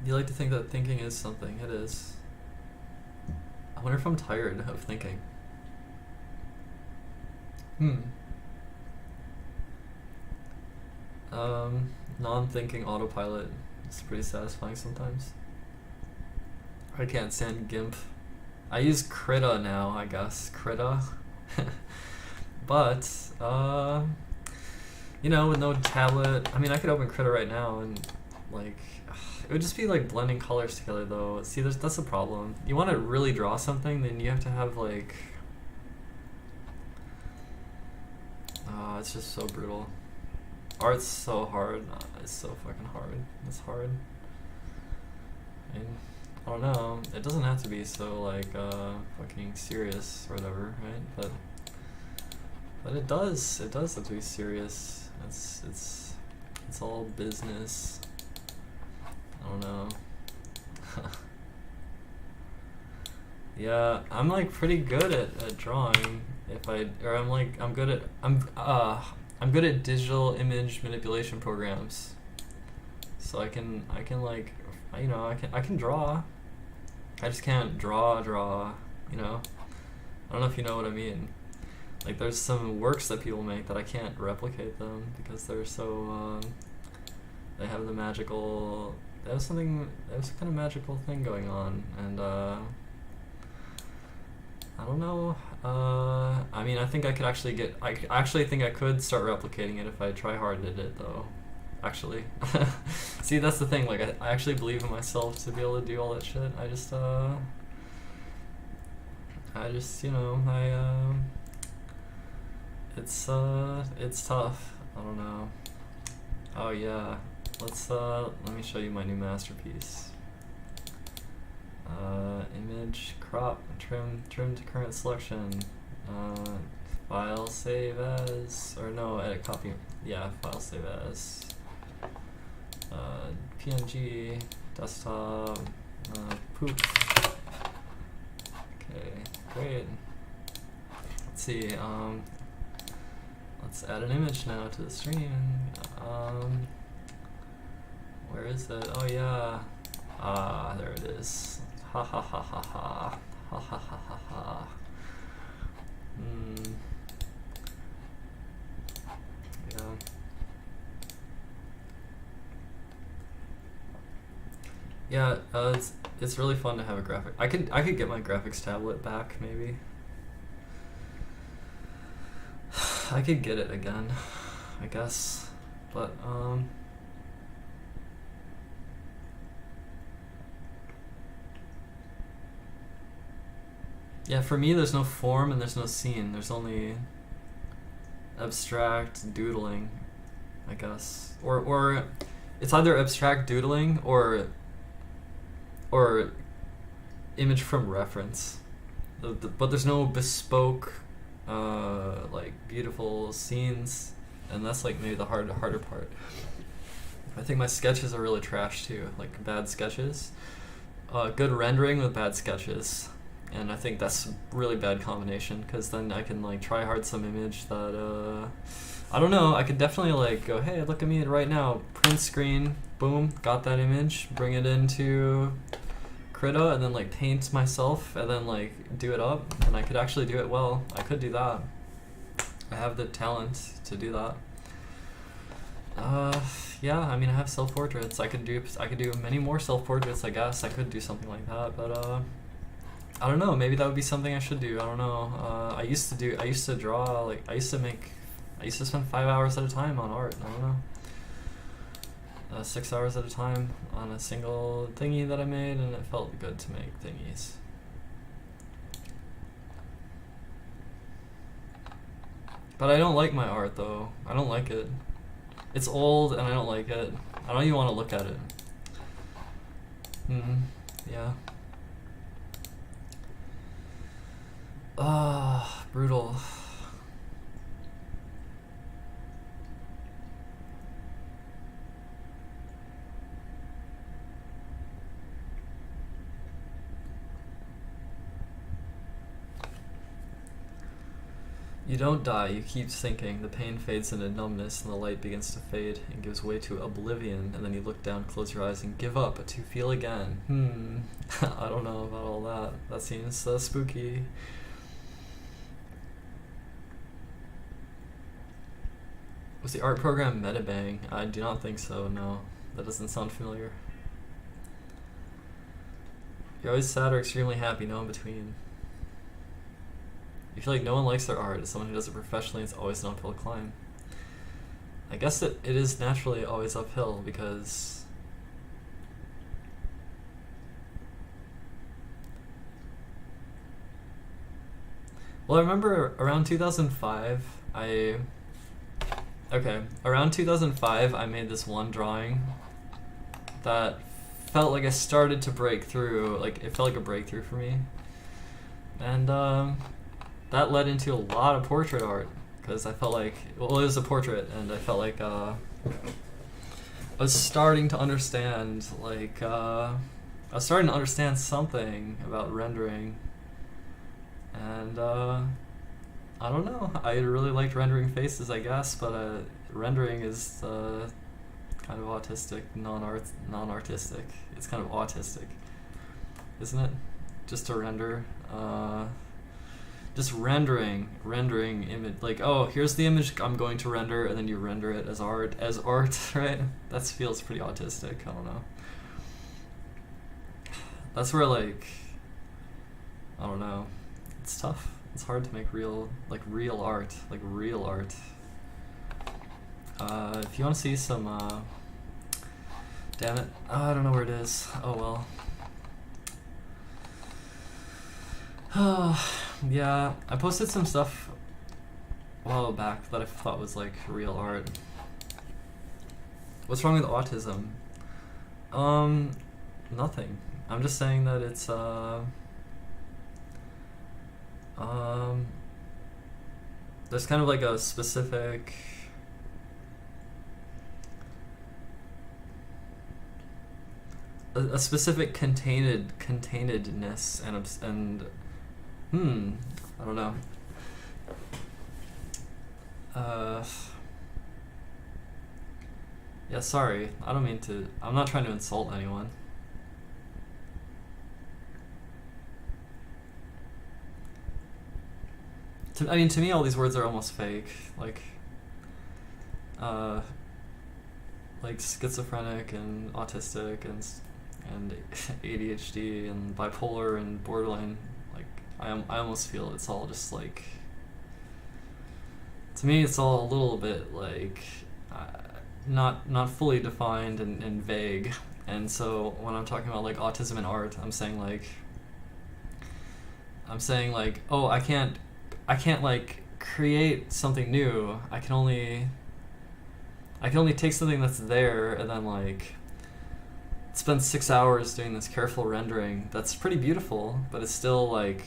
You like to think that thinking is something. It is. I wonder if I'm tired of thinking. Non-thinking autopilot is pretty satisfying sometimes. I can't stand GIMP. I use Krita now, I guess. Krita. But, you know, with no tablet, I mean, I could open Krita right now and, like, it would just be like blending colors together, though. See, that's a problem. You want to really draw something, then you have to have, like, it's just so brutal. Art's so hard. It's so fucking hard. It's hard. I mean, I don't know. It doesn't have to be so, like, fucking serious or whatever, right? But it does. It does have to be serious. It's all business. I don't know. Yeah, I'm like pretty good at drawing. I'm good at digital image manipulation programs. So I can like, you know, I can draw. I just can't draw, you know. I don't know if you know what I mean. Like, there's some works that people make that I can't replicate them because they're so they have the magical, there's a kind of magical thing going on, and I don't know. I mean, I think I could actually I actually think I could start replicating it if I try hard at it, though. Actually. See, that's the thing. Like, I actually believe in myself to be able to do all that shit. I just, you know, it's tough. I don't know. Oh, yeah. Let me show you my new masterpiece. Image, crop, trim to current selection. File, save as, or no, edit, copy. Yeah, file, save as. PNG, desktop, poop. Okay, great. Let's see, let's add an image now to the stream. Where is it? Oh yeah. There it is. Ha ha ha ha ha. Ha ha ha ha ha. Yeah. Yeah, it's really fun to have a graphic. I could get my graphics tablet back, maybe. I could get it again, I guess. But yeah, for me there's no form and there's no scene. There's only abstract doodling, I guess. Or it's either abstract doodling or image from reference. But there's no bespoke like beautiful scenes, and that's like maybe the harder part. I think my sketches are really trash too, like bad sketches. Good rendering with bad sketches. And I think that's a really bad combination, because then I can like try hard some image that I don't know, I could definitely like go, hey, look at me right now, print screen, boom, got that image, bring it into Krita, and then like paint myself, and then like do it up, and I could actually do it well. I could do that. I have the talent to do that. Yeah, I mean, I have self-portraits. I could do many more self-portraits, I guess. I could do something like that, but I don't know, maybe that would be something I should do. I don't know. I used to draw, like, I used to spend 5 hours at a time on art. I don't know. 6 hours at a time on a single thingy that I made, and it felt good to make thingies. But I don't like my art, though. I don't like it. It's old, and I don't like it. I don't even want to look at it. Yeah. Brutal. You don't die, you keep sinking. The pain fades into numbness, and the light begins to fade and gives way to oblivion, and then you look down, close your eyes, and give up to feel again. I don't know about all that. That seems spooky. Was the art program Metabang? I do not think so, no. That doesn't sound familiar. You're always sad or extremely happy, no in between. You feel like no one likes their art. As someone who does it professionally, it's always an uphill climb. I guess that it is naturally always uphill because well, I remember around 2005, around 2005 I made this one drawing that felt like I started to break through, like it felt like a breakthrough for me. And that led into a lot of portrait art because I felt like, well, it was a portrait and I felt like I was starting to understand, like, I was starting to understand something about rendering. And I don't know, I really liked rendering faces, I guess, but rendering is kind of autistic, non-artistic. It's kind of autistic, isn't it? Just to render, just rendering image, like, oh, here's the image I'm going to render, and then you render it as art, right? That feels pretty autistic, I don't know. That's where, like, I don't know. It's tough. It's hard to make real art. If you want to see some, damn it, I don't know where it is. Oh well. Yeah, I posted some stuff a while back that I thought was like real art. What's wrong with autism? Nothing. I'm just saying that it's there's kind of like a specific containedness and I don't know. Yeah, sorry. I don't mean to. I'm not trying to insult anyone. I mean, to me, all these words are almost fake. Like schizophrenic and autistic and ADHD and bipolar and borderline. Like, I almost feel it's all just like. To me, it's all a little bit like not fully defined and vague. And so when I'm talking about like autism and art, I'm saying like, oh, I can't like create something new. I can only take something that's there and then like spend 6 hours doing this careful rendering that's pretty beautiful, but it's still like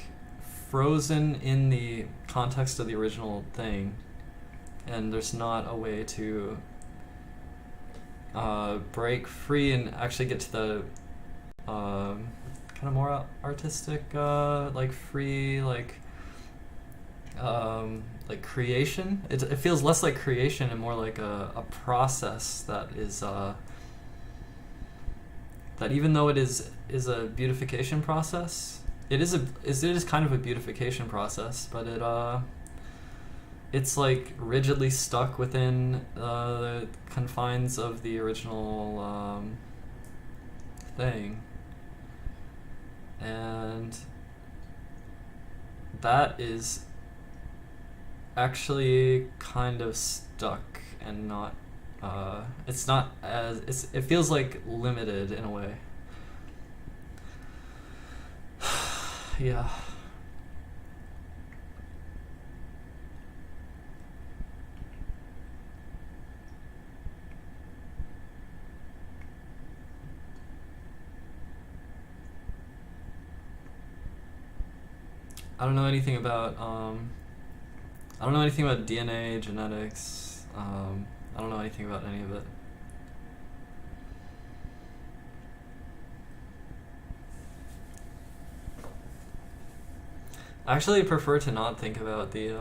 frozen in the context of the original thing, and there's not a way to break free and actually get to the kind of more artistic, like free, like creation. It feels less like creation and more like a process that is that even though it is a beautification process, it is kind of a beautification process, but it's like rigidly stuck within the confines of the original thing, and that is actually kind of stuck and not it's not as it feels like limited in a way. Yeah. I don't know anything about DNA, genetics. I don't know anything about any of it. I actually prefer to not think about the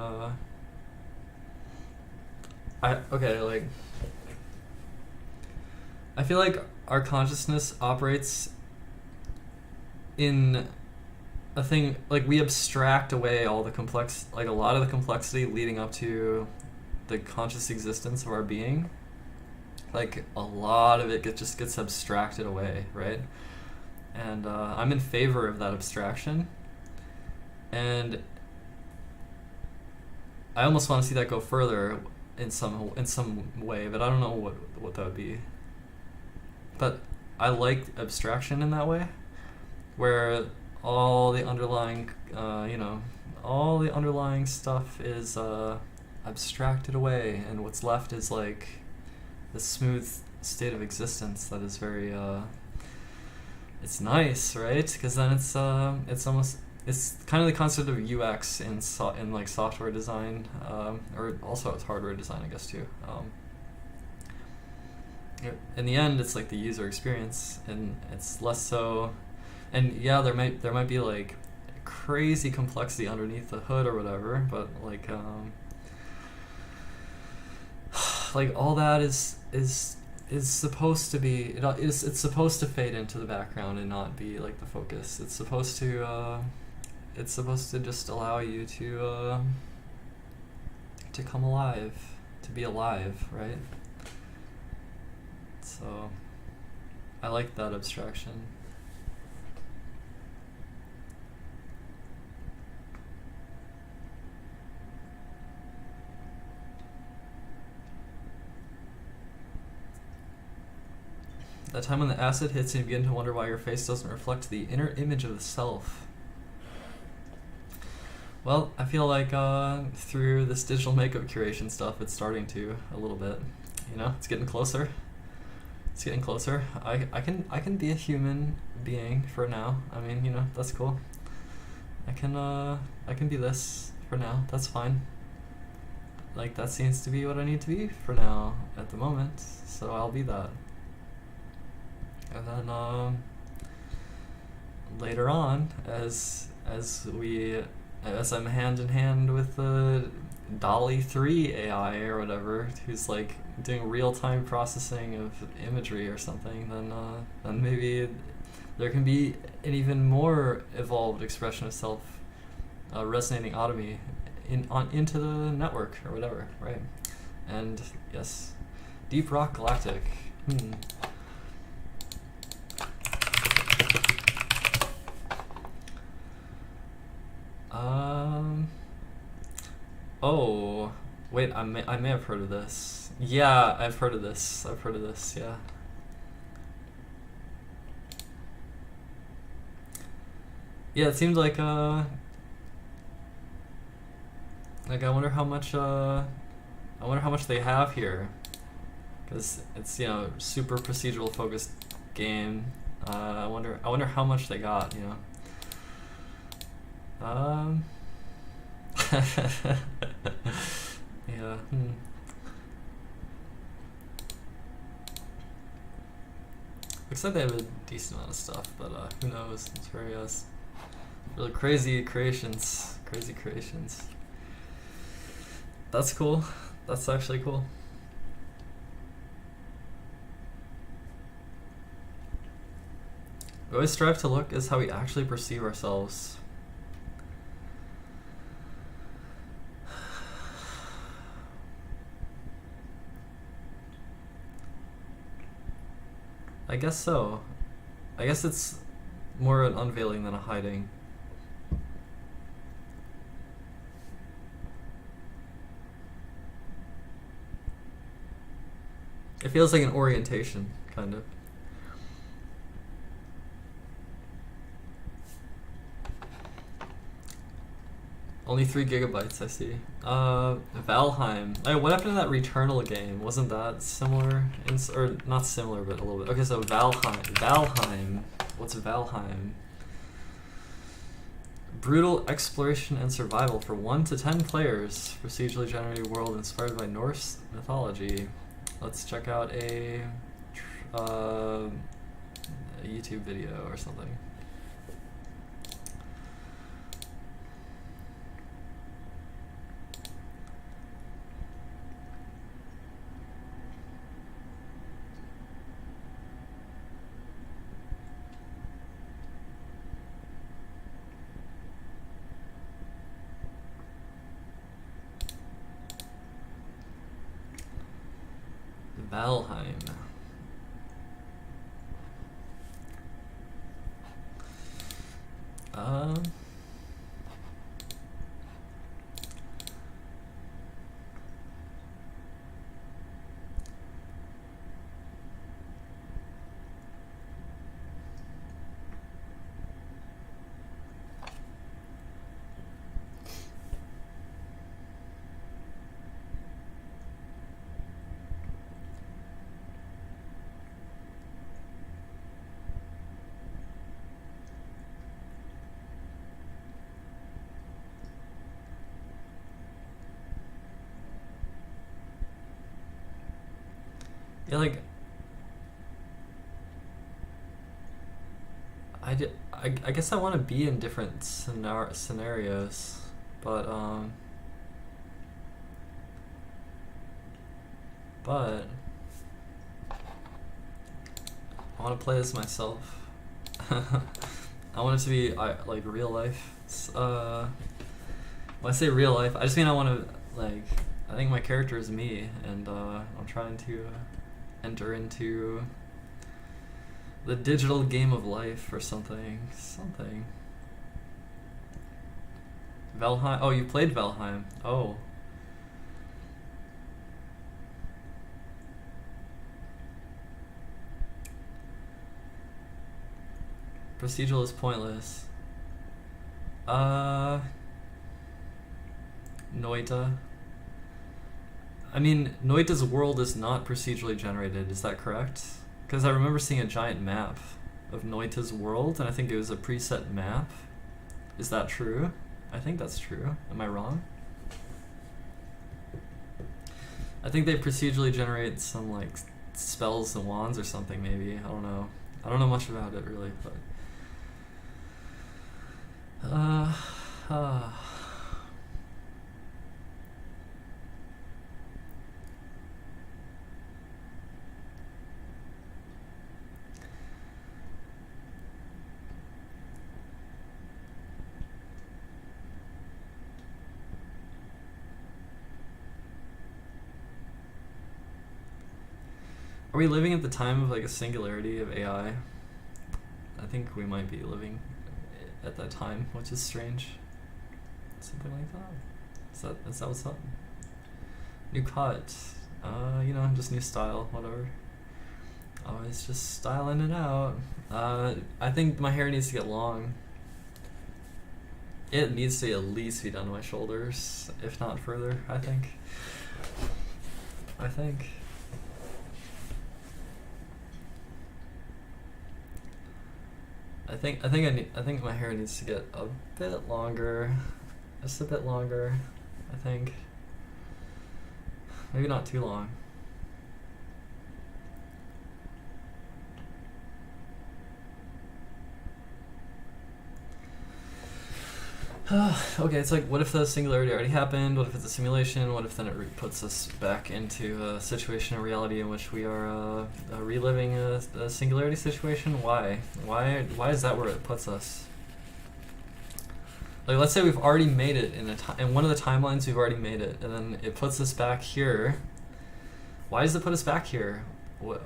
like I feel like our consciousness operates in a thing, like we abstract away all the a lot of the complexity leading up to the conscious existence of our being, like a lot of it just gets abstracted away, right? And I'm in favor of that abstraction, and I almost want to see that go further in some way, but I don't know what that would be. But I like abstraction in that way, where all the underlying, all the underlying stuff is abstracted away, and what's left is like the smooth state of existence that is very, it's nice, right? Because then it's kind of the concept of UX in like software design, or also it's hardware design, I guess too. In the end, it's like the user experience, and it's less so. And yeah, there might be like crazy complexity underneath the hood or whatever, but like like all that is supposed to be, it's supposed to fade into the background and not be like the focus. It's supposed to just allow you to come alive, to be alive, right? So I like that abstraction. That time when the acid hits and you begin to wonder why your face doesn't reflect the inner image of the self. Well, I feel like through this digital makeup curation stuff, it's starting to a little bit. You know, it's getting closer. It's getting closer. I can be a human being for now. I mean, you know, that's cool. I can be this for now. That's fine. Like, that seems to be what I need to be for now at the moment. So I'll be that. And then later on, as I'm hand in hand with the DALL-E 3 AI or whatever, who's like doing real-time processing of imagery or something, then maybe there can be an even more evolved expression of self resonating out of me into the network or whatever, right? And yes, Deep Rock Galactic. Oh, wait, I may have heard of this. Yeah, I've heard of this, yeah. Yeah, it seemed like I wonder how much they have here, because it's, you know, super procedural focused game. I wonder how much they got, you know. Yeah. Looks like they have a decent amount of stuff, but who knows? It's very really crazy creations. That's cool. That's actually cool. We always strive to look as how we actually perceive ourselves. I guess so. I guess it's more an unveiling than a hiding. It feels like an orientation, kind of. Only 3 gigabytes, I see. Valheim. Oh, what happened to that Returnal game? Wasn't that similar? Or not similar, but a little bit. Okay, so Valheim. What's Valheim? Brutal exploration and survival for 1 to 10 players. Procedurally generated world inspired by Norse mythology. Let's check out a YouTube video or something. Valheim. Yeah, like I guess I want to be in different scenarios, but I want to play as myself. I want it to be like real life. When I say real life, I just mean I want to like. I think my character is me, and I'm trying to enter into the digital game of life or something. Valheim. Oh, you played Valheim. Oh. Procedural is pointless. Noita. I mean, Noita's world is not procedurally generated, is that correct? Because I remember seeing a giant map of Noita's world, and I think it was a preset map. Is that true? I think that's true. Am I wrong? I think they procedurally generate some, like, spells and wands or something, maybe. I don't know. I don't know much about it, really, but... Are we living at the time of like a singularity of AI? I think we might be living at that time, which is strange. Something like that. Is that what's up? New cut. You know, just new style, whatever. Always just styling it out. I think my hair needs to get long. It needs to at least be down to my shoulders, if not further, I think. I think my hair needs to get a bit longer. Just a bit longer, I think. Maybe not too long. Okay, it's like, what if the singularity already happened? What if it's a simulation? What if then it puts us back into a situation of reality in which we are reliving a singularity situation? Why? Why is that where it puts us? Like, let's say we've already made it in one of the timelines. We've already made it, and then it puts us back here. Why does it put us back here? What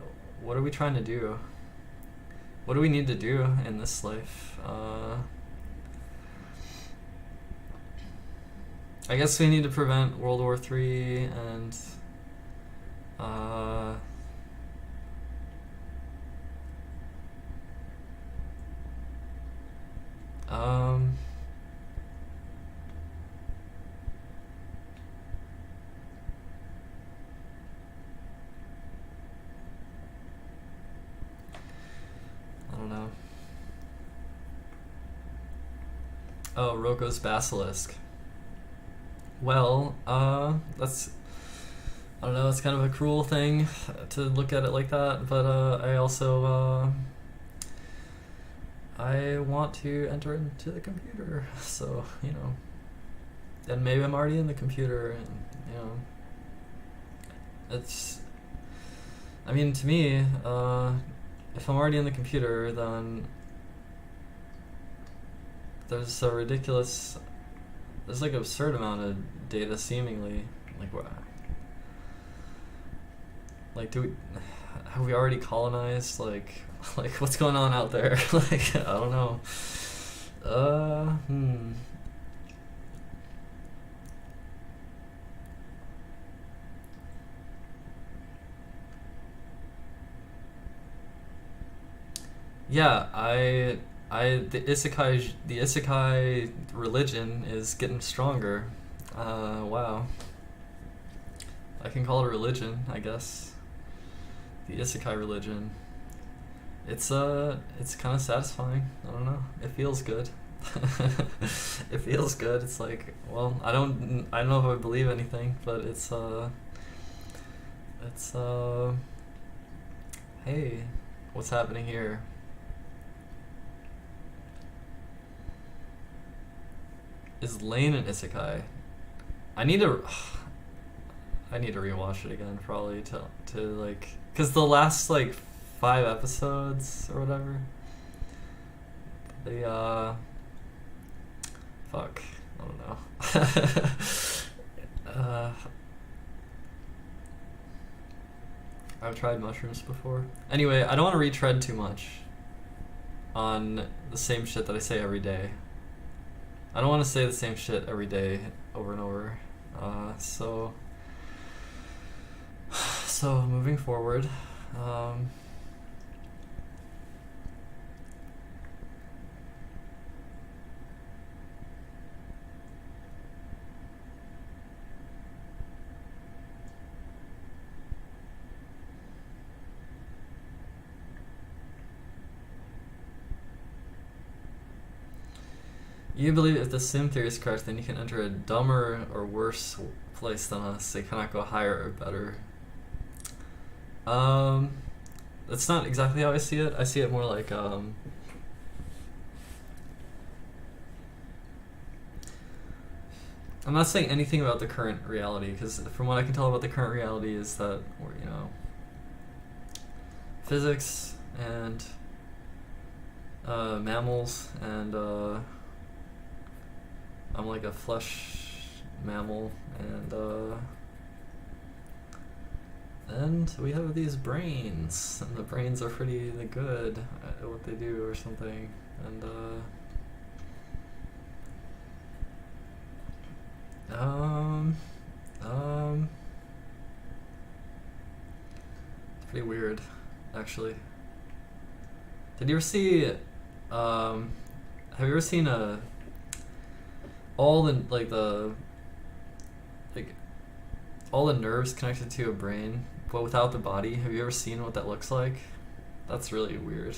are we trying to do? What do we need to do in this life? I guess we need to prevent World War III and I don't know. Oh, Roko's Basilisk. Well, that's, I don't know, it's kind of a cruel thing to look at it like that, but I also, I want to enter into the computer, so, you know, and maybe I'm already in the computer, and, you know, it's, I mean, to me, if I'm already in the computer, then there's a ridiculous... There's like absurd amount of data seemingly, like what? Like, have we already colonized? Like what's going on out there? Like, I don't know. Yeah, the Isekai religion is getting stronger. Wow. I can call it a religion, I guess. The Isekai religion. It's kind of satisfying. I don't know. It feels good. It feels good. It's like, well, I don't know if I believe anything, but it's hey, what's happening here? Is Lane an Isekai? I need to rewatch it again, probably to like, cause the last like 5 episodes or whatever, they fuck, I don't know. I've tried mushrooms before. Anyway, I don't want to retread too much on the same shit that I say every day. I don't want to say the same shit every day over and over. So moving forward, you believe if the sim theory is correct, then you can enter a dumber or worse place than us. They cannot go higher or better. That's not exactly how I see it. I see it more like I'm not saying anything about the current reality, because from what I can tell about the current reality is that we're, physics and mammals, and I'm like a flesh mammal, and we have these brains, and the brains are pretty good at what they do or something, and it's pretty weird, actually. Did you ever see have you ever seen all the nerves connected to a brain but without the body? Have you ever seen what that looks like? That's really weird.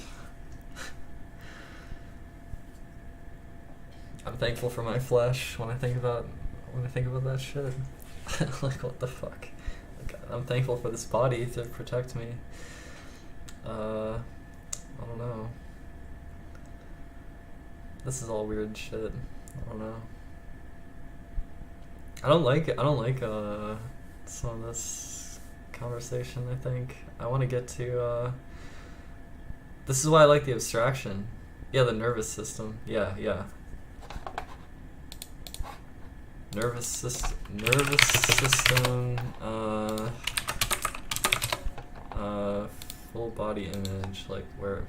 I'm thankful for my flesh when I think about that shit. Like, what the fuck? Like, I'm thankful for this body to protect me. I don't know. This is all weird shit. I don't know. I don't like some of this conversation, I think. I want to get to this is why I like the abstraction. Yeah, the nervous system. Yeah. Nervous system, full body image, like where?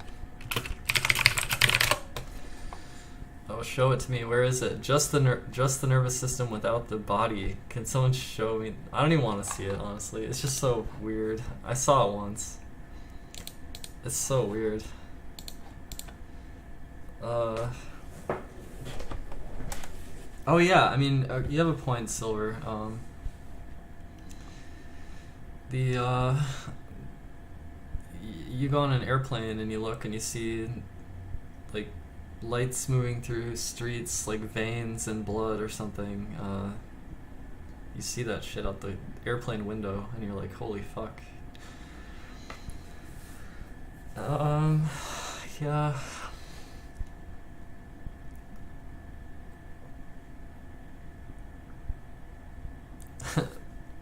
Oh, show it to me. Where is it? Just the nervous system without the body. Can someone show me? I don't even want to see it, honestly. It's just so weird. I saw it once. It's so weird. Oh yeah, I mean, you have a point, Silver. You go on an airplane and you look and you see, like, lights moving through streets, like veins and blood or something. You see that shit out the airplane window and you're like, holy fuck. Yeah.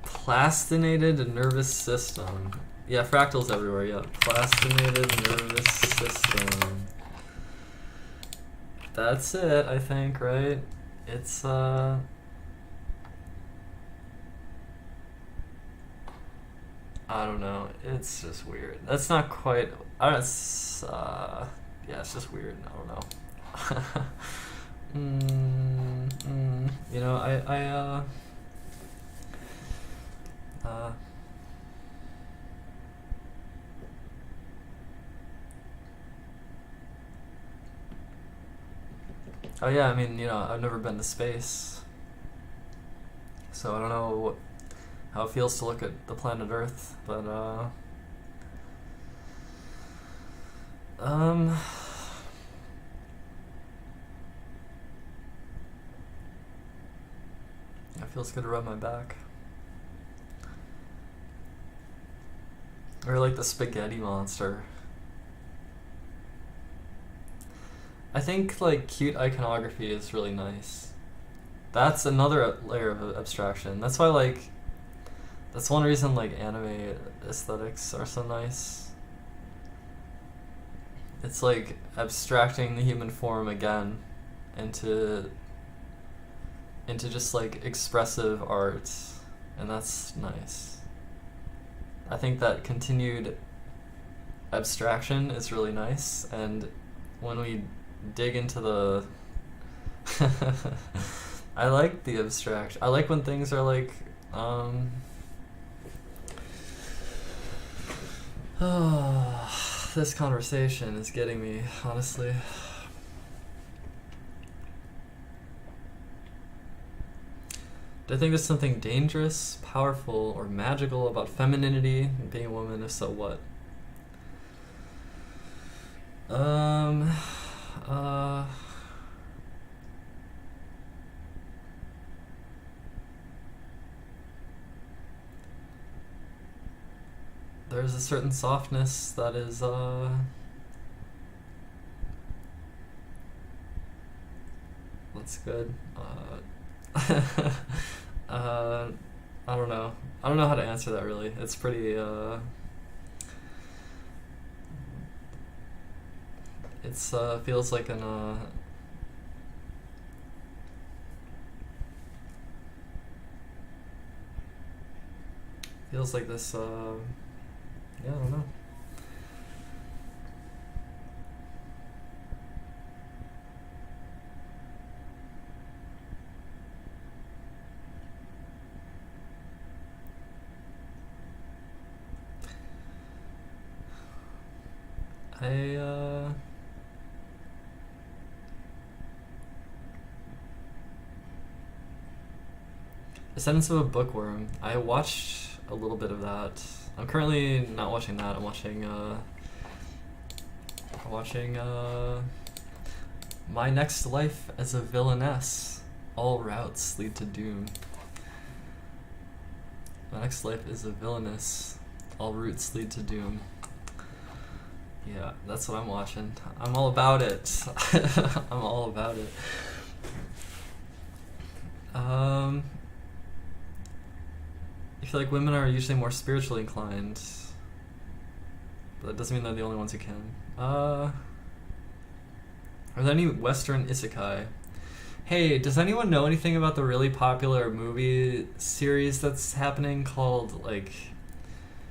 Plastinated nervous system. Yeah, fractals everywhere, yeah. Plastinated nervous system. That's it, I think, right? It's, I don't know. It's just weird. That's not quite. I don't. It's, yeah, it's just weird. I don't know. You know, uh, oh yeah, I mean, you know, I've never been to space, so I don't know how it feels to look at the planet Earth, but um, it feels good to rub my back. Or like the spaghetti monster. I think like cute iconography is really nice. That's another layer of abstraction. That's why like that's one reason like anime aesthetics are so nice. It's like abstracting the human form again into just like expressive art, and that's nice. I think that continued abstraction is really nice, and when we dig into the I like the abstraction. I like when things are like this conversation is getting me, honestly. Do I think there's something dangerous, powerful, or magical about femininity and being a woman? If so, what? There's a certain softness that is, that's good. I don't know. I don't know how to answer that really. It's pretty, it's, feels like an, feels like this, yeah, I don't know. Descendants of a Bookworm. I watched a little bit of that. I'm currently not watching that. I'm watching My Next Life as a Villainess. All routes lead to doom. My next life is a villainess. All routes lead to doom. Yeah, that's what I'm watching. I'm all about it. I'm all about it. I feel like women are usually more spiritually inclined, but that doesn't mean they're the only ones who can. Are there any Western Isekai? Hey, does anyone know anything about the really popular movie series that's happening called, like,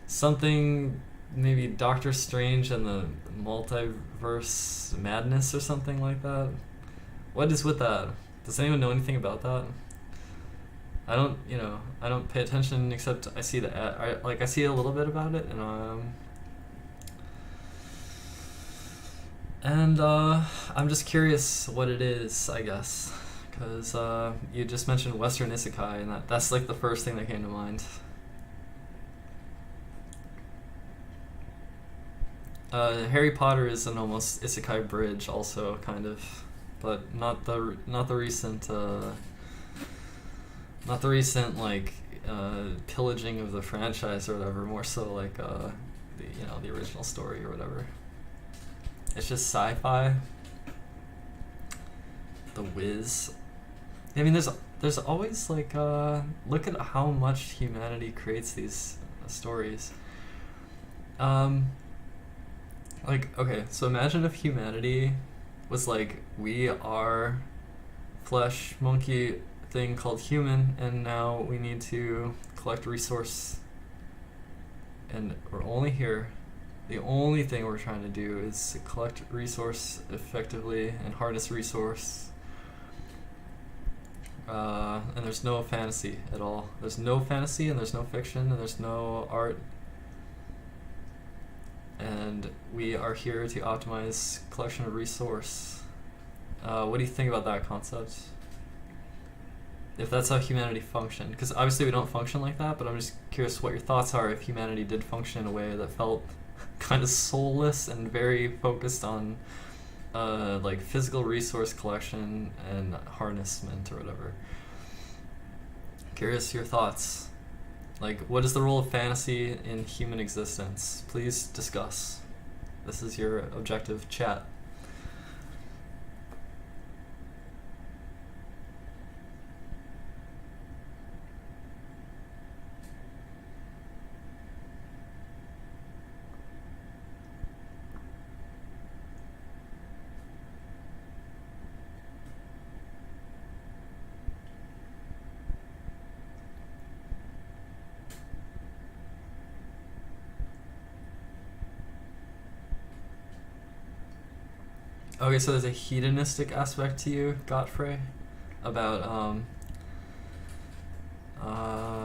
something, maybe Doctor Strange and the Multiverse Madness or something like that? What is with that? Does anyone know anything about that? I don't pay attention except I see the ad. I see a little bit about it, and I'm just curious what it is, I guess, because you just mentioned Western Isekai, and that's like the first thing that came to mind. Harry Potter is an almost Isekai bridge, also kind of, but not the recent. Not the recent like pillaging of the franchise or whatever. More so like the original story or whatever. It's just sci-fi. The Wiz. I mean, there's always like look at how much humanity creates these stories. Like, okay, so imagine if humanity was like, we are flesh monkey thing called human, and now we need to collect resource and we're only here. The only thing we're trying to do is to collect resource effectively and harness resource. And there's no fantasy at all. There's no fantasy, and there's no fiction, and there's no art. And we are here to optimize collection of resource. What do you think about that concept? If that's how humanity functioned, because obviously we don't function like that, but I'm just curious what your thoughts are if humanity did function in a way that felt kind of soulless and very focused on like physical resource collection and harnessment or whatever. Curious your thoughts. Like, what is the role of fantasy in human existence? Please discuss. This is your objective chat. Okay, so there's a hedonistic aspect to you, Godfrey, about well,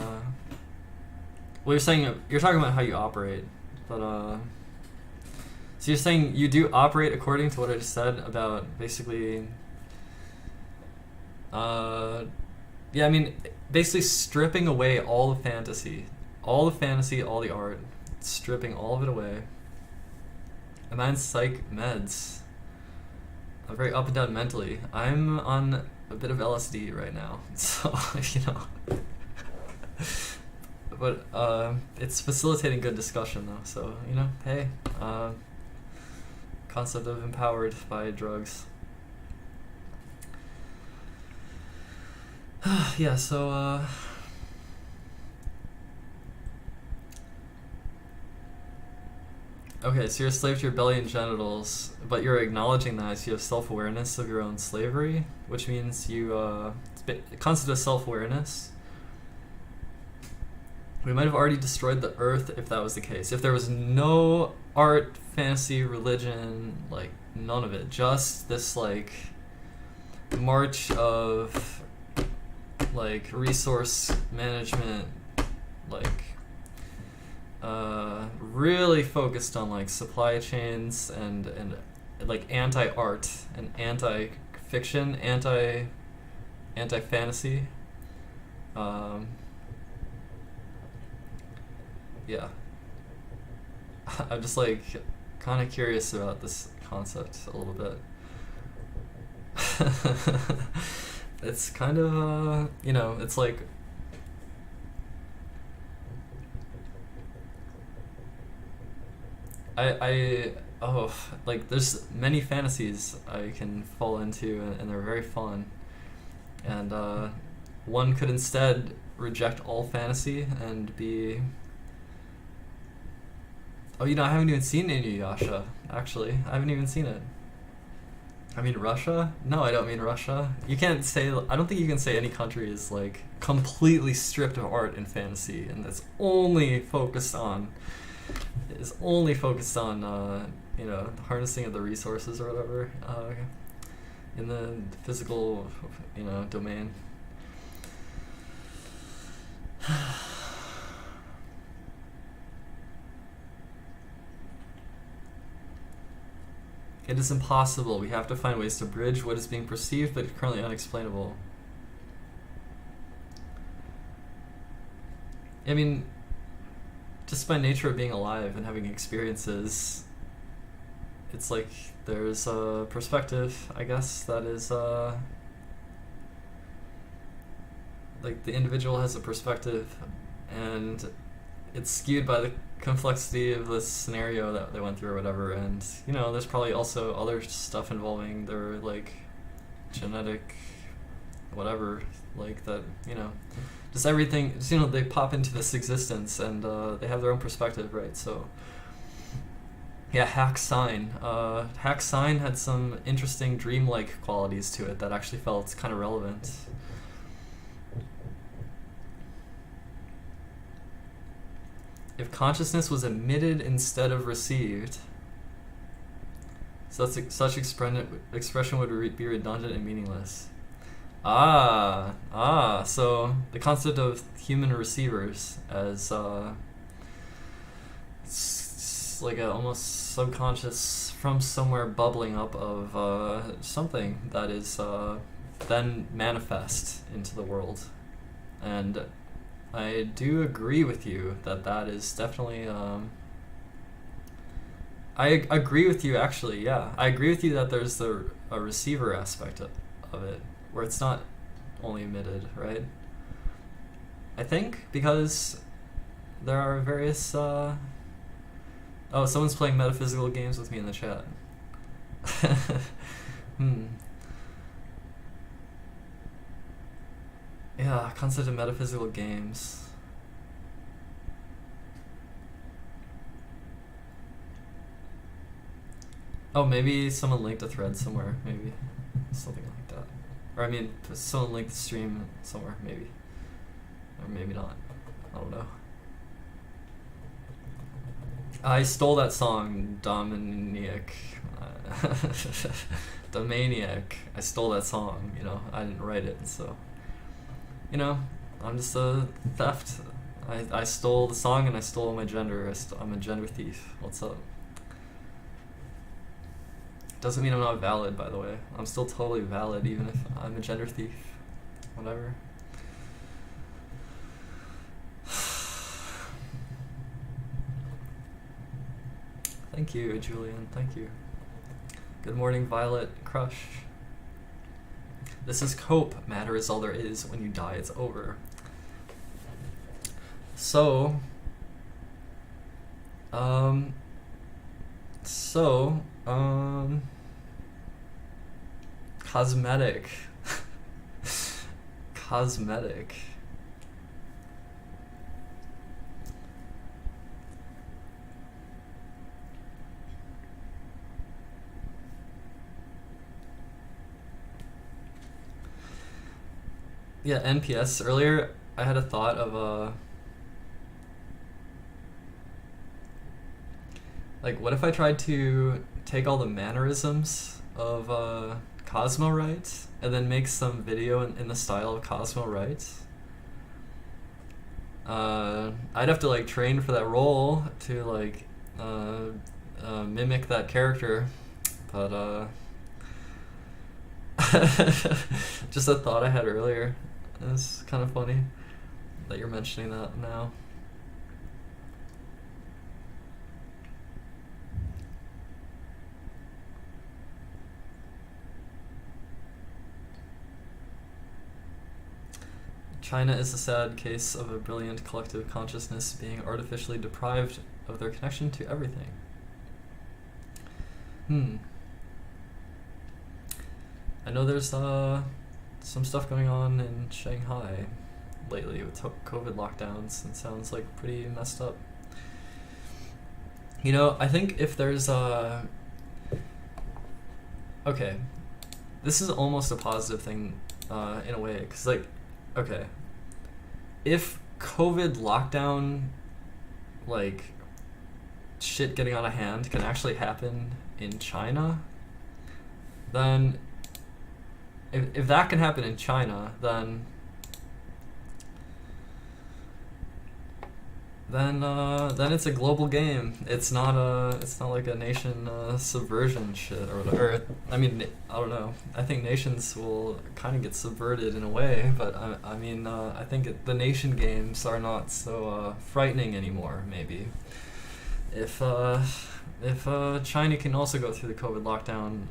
you're saying you're talking about how you operate, but so you're saying you do operate according to what I just said about basically yeah, I mean basically stripping away all the fantasy, all the art, stripping all of it away. And then psych meds. I'm very up and down mentally. I'm on a bit of LSD right now, so you know. But it's facilitating good discussion though, so you know, hey, concept of empowered by drugs. Yeah, so okay, so you're a slave to your belly and genitals, but you're acknowledging that so you have self-awareness of your own slavery, which means you, concept of self-awareness. We might have already destroyed the earth if that was the case. If there was no art, fantasy, religion, like, none of it. Just this, like, march of, like, resource management, like, really focused on like supply chains and like anti-art and anti-fiction, anti-fantasy. Yeah. I'm just like kind of curious about this concept a little bit. It's kind of you know, it's like like there's many fantasies I can fall into and they're very fun, and one could instead reject all fantasy and be you know, I haven't even seen Inuyasha, actually. I haven't even seen it. I mean Russia? No, I don't mean Russia. You can't say, I don't think you can say any country is like completely stripped of art and fantasy and that's only focused on you know, the harnessing of the resources or whatever in the physical, you know, domain. It is impossible. We have to find ways to bridge what is being perceived but currently unexplainable. I mean, just by nature of being alive and having experiences, it's like there's a perspective, I guess, that is like the individual has a perspective and it's skewed by the complexity of the scenario that they went through or whatever, and you know, there's probably also other stuff involving their like genetic whatever, like that, you know, just everything, just, you know, they pop into this existence and they have their own perspective, right? So yeah, Hack Sign had some interesting dreamlike qualities to it that actually felt kind of relevant. if consciousness was emitted instead of received, such expression would be redundant and meaningless. So the concept of human receivers as like a almost subconscious from somewhere bubbling up of something that is then manifest into the world. And I do agree with you that is definitely I agree with you, actually. Yeah, I agree with you that there's a receiver aspect of it where it's not only emitted, right? I think because there are various oh, someone's playing metaphysical games with me in the chat. Yeah, concept of metaphysical games. Oh, maybe someone linked a thread somewhere, maybe. Something like that. Or I mean, someone linked the stream somewhere, maybe. Or maybe not. I don't know. I stole that song, Dominic. Domaniac. I stole that song, you know. I didn't write it, so... You know, I'm just a theft. I stole the song and I stole my gender. I'm a gender thief. What's up? Doesn't mean I'm not valid, by the way. I'm still totally valid, even if I'm a gender thief. Whatever. Thank you, Julian. Thank you. Good morning, Violet Crush. This is cope. Matter is all there is. When you die, it's over. So, cosmetic. Cosmetic. Yeah, NPS. Earlier, I had a thought of like, what if I tried to take all the mannerisms of Cosmo Right and then make some video in the style of Cosmo Right? I'd have to like train for that role to like mimic that character, but just a thought I had earlier. It's kind of funny that you're mentioning that now. China is a sad case of a brilliant collective consciousness being artificially deprived of their connection to everything. I know there's some stuff going on in Shanghai lately with COVID lockdowns, and sounds like pretty messed up. You know, I think if there's okay, this is almost a positive thing in a way, because like, okay, if COVID lockdown, like, shit getting out of hand can actually happen in China, then if that can happen in China, then it's a global game. It's not like a nation subversion shit or whatever. I mean, I don't know. I think nations will kind of get subverted in a way, but I mean, I think the nation games are not so frightening anymore. Maybe if China can also go through the COVID lockdown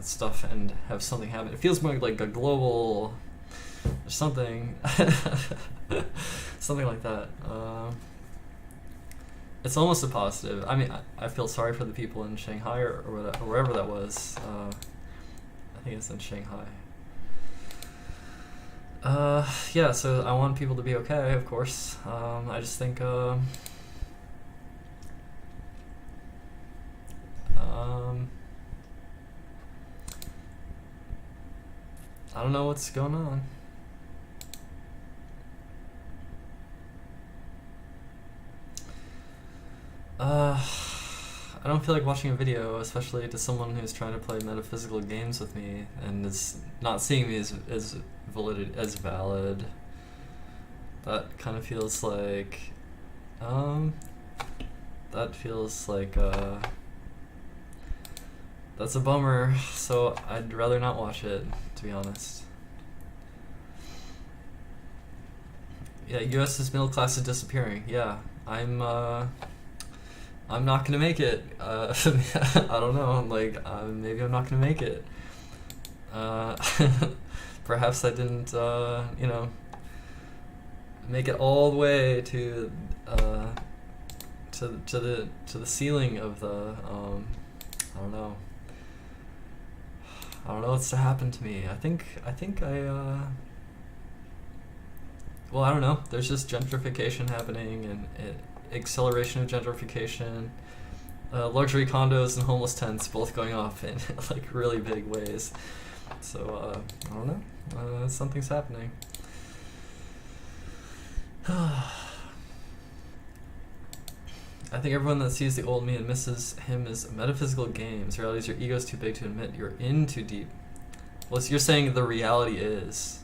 stuff and have something happen, it feels more like a global or something, something like that. It's almost a positive. I mean, I feel sorry for the people in Shanghai or wherever that was. I think it's in Shanghai. Yeah, so I want people to be okay, of course. I just think I don't know what's going on. I don't feel like watching a video, especially to someone who's trying to play metaphysical games with me and is not seeing me as valid. That kind of feels like, that's a bummer. So I'd rather not watch it, to be honest. Yeah, U.S.'s middle class is disappearing. Yeah, I'm not gonna make it. I don't know. Like, maybe I'm not gonna make it. Perhaps I didn't, make it all the way to the ceiling of the. I don't know. I don't know what's to happen to me. I think well, I don't know. There's just gentrification happening and acceleration of gentrification. Luxury condos and homeless tents both going off in like really big ways. So I don't know. Something's happening. I think everyone that sees the old me and misses him is metaphysical games. Reality is your ego's too big to admit you're in too deep. Well, so you're saying the reality is.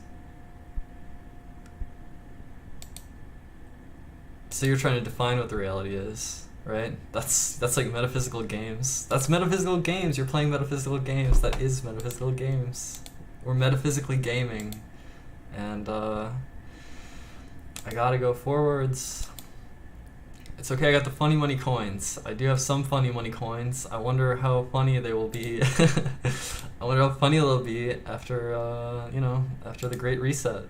So you're trying to define what the reality is, right? That's like metaphysical games. That's metaphysical games. You're playing metaphysical games. That is metaphysical games. We're metaphysically gaming. And I gotta go forwards. It's okay, I got the funny money coins. I do have some funny money coins. I wonder how funny they will be. I wonder how funny they'll be after, after the Great Reset.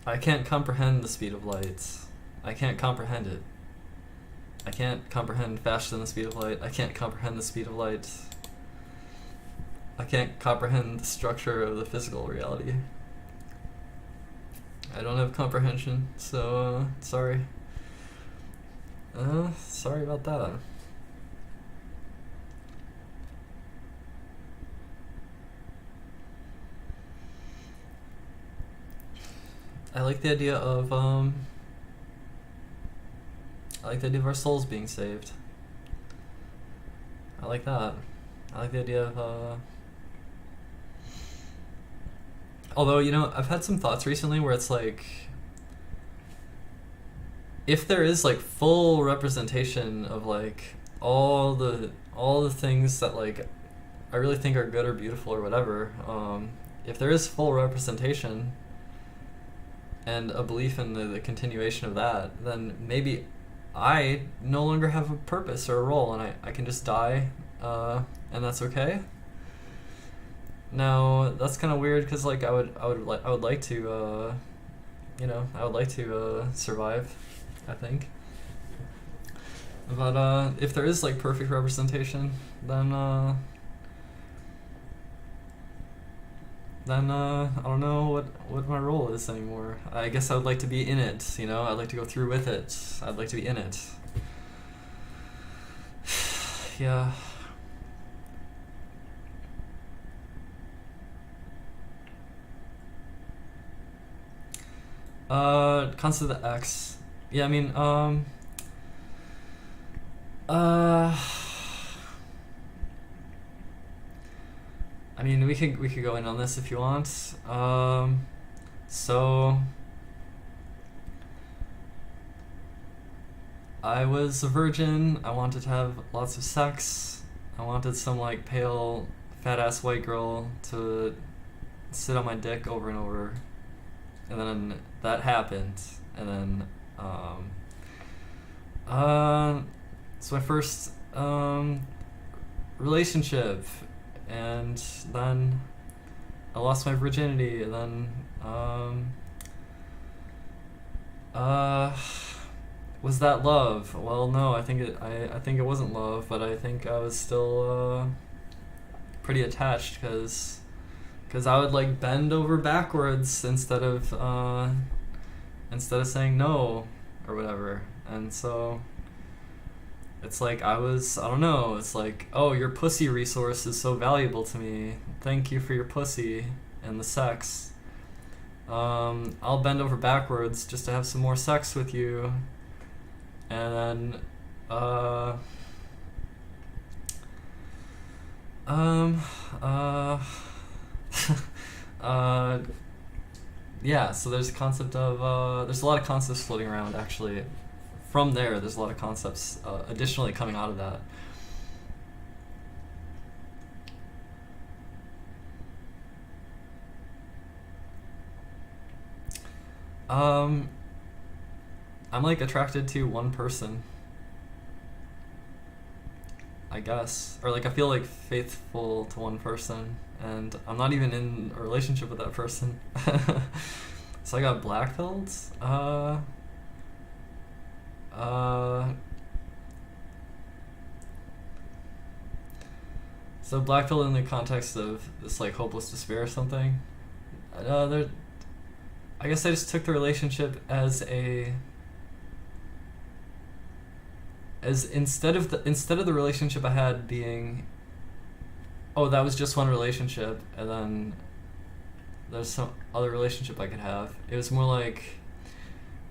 I can't comprehend the speed of light. I can't comprehend it. I can't comprehend faster than the speed of light. I can't comprehend the speed of light. I can't comprehend the structure of the physical reality. I don't have comprehension, so sorry. Sorry about that. I like the idea of our souls being saved. I like that. I like the idea of although, I've had some thoughts recently where it's like, if there is like full representation of like all the things that like I really think are good or beautiful or whatever, if there is full representation and a belief in the continuation of that, then maybe I no longer have a purpose or a role, and I can just die, and that's okay. Now that's kind of weird because like I would like to, I would like to survive, I think. But if there is like perfect representation, then I don't know what my role is anymore. I guess I would like to be in it, I'd like to go through with it. I'd like to be in it. Yeah. Constant of the X. Yeah, I mean, we could go in on this if you want. So I was a virgin. I wanted to have lots of sex. I wanted some like pale, fat ass white girl to sit on my dick over and over. And then that happened. And then it's my first relationship. And then I lost my virginity, and then was that love? Well, no, I think it wasn't love, but I think I was still pretty attached because I would like bend over backwards instead of saying no or whatever, and so it's like I don't know, it's like, oh, your pussy resource is so valuable to me. Thank you for your pussy and the sex. I'll bend over backwards just to have some more sex with you. And then, yeah, so there's a concept of, there's a lot of concepts floating around, actually. From there's a lot of concepts additionally coming out of that. I'm like attracted to one person, I guess. Or like I feel like faithful to one person, and I'm not even in a relationship with that person. So I got black belts. So black pill in the context of this like hopeless despair or something. I guess I just took the relationship as instead of the relationship I had being, oh, that was just one relationship, and then there's some other relationship I could have. It was more like,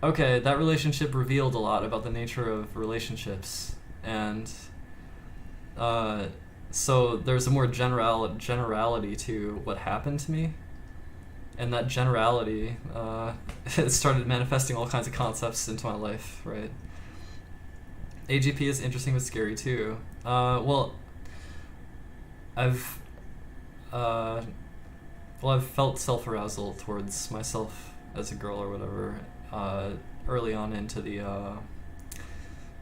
okay, that relationship revealed a lot about the nature of relationships, and so there's a more generality to what happened to me, and that generality it started manifesting all kinds of concepts into my life, right? AGP is interesting but scary too. Well, I've felt self-arousal towards myself as a girl or whatever early on into the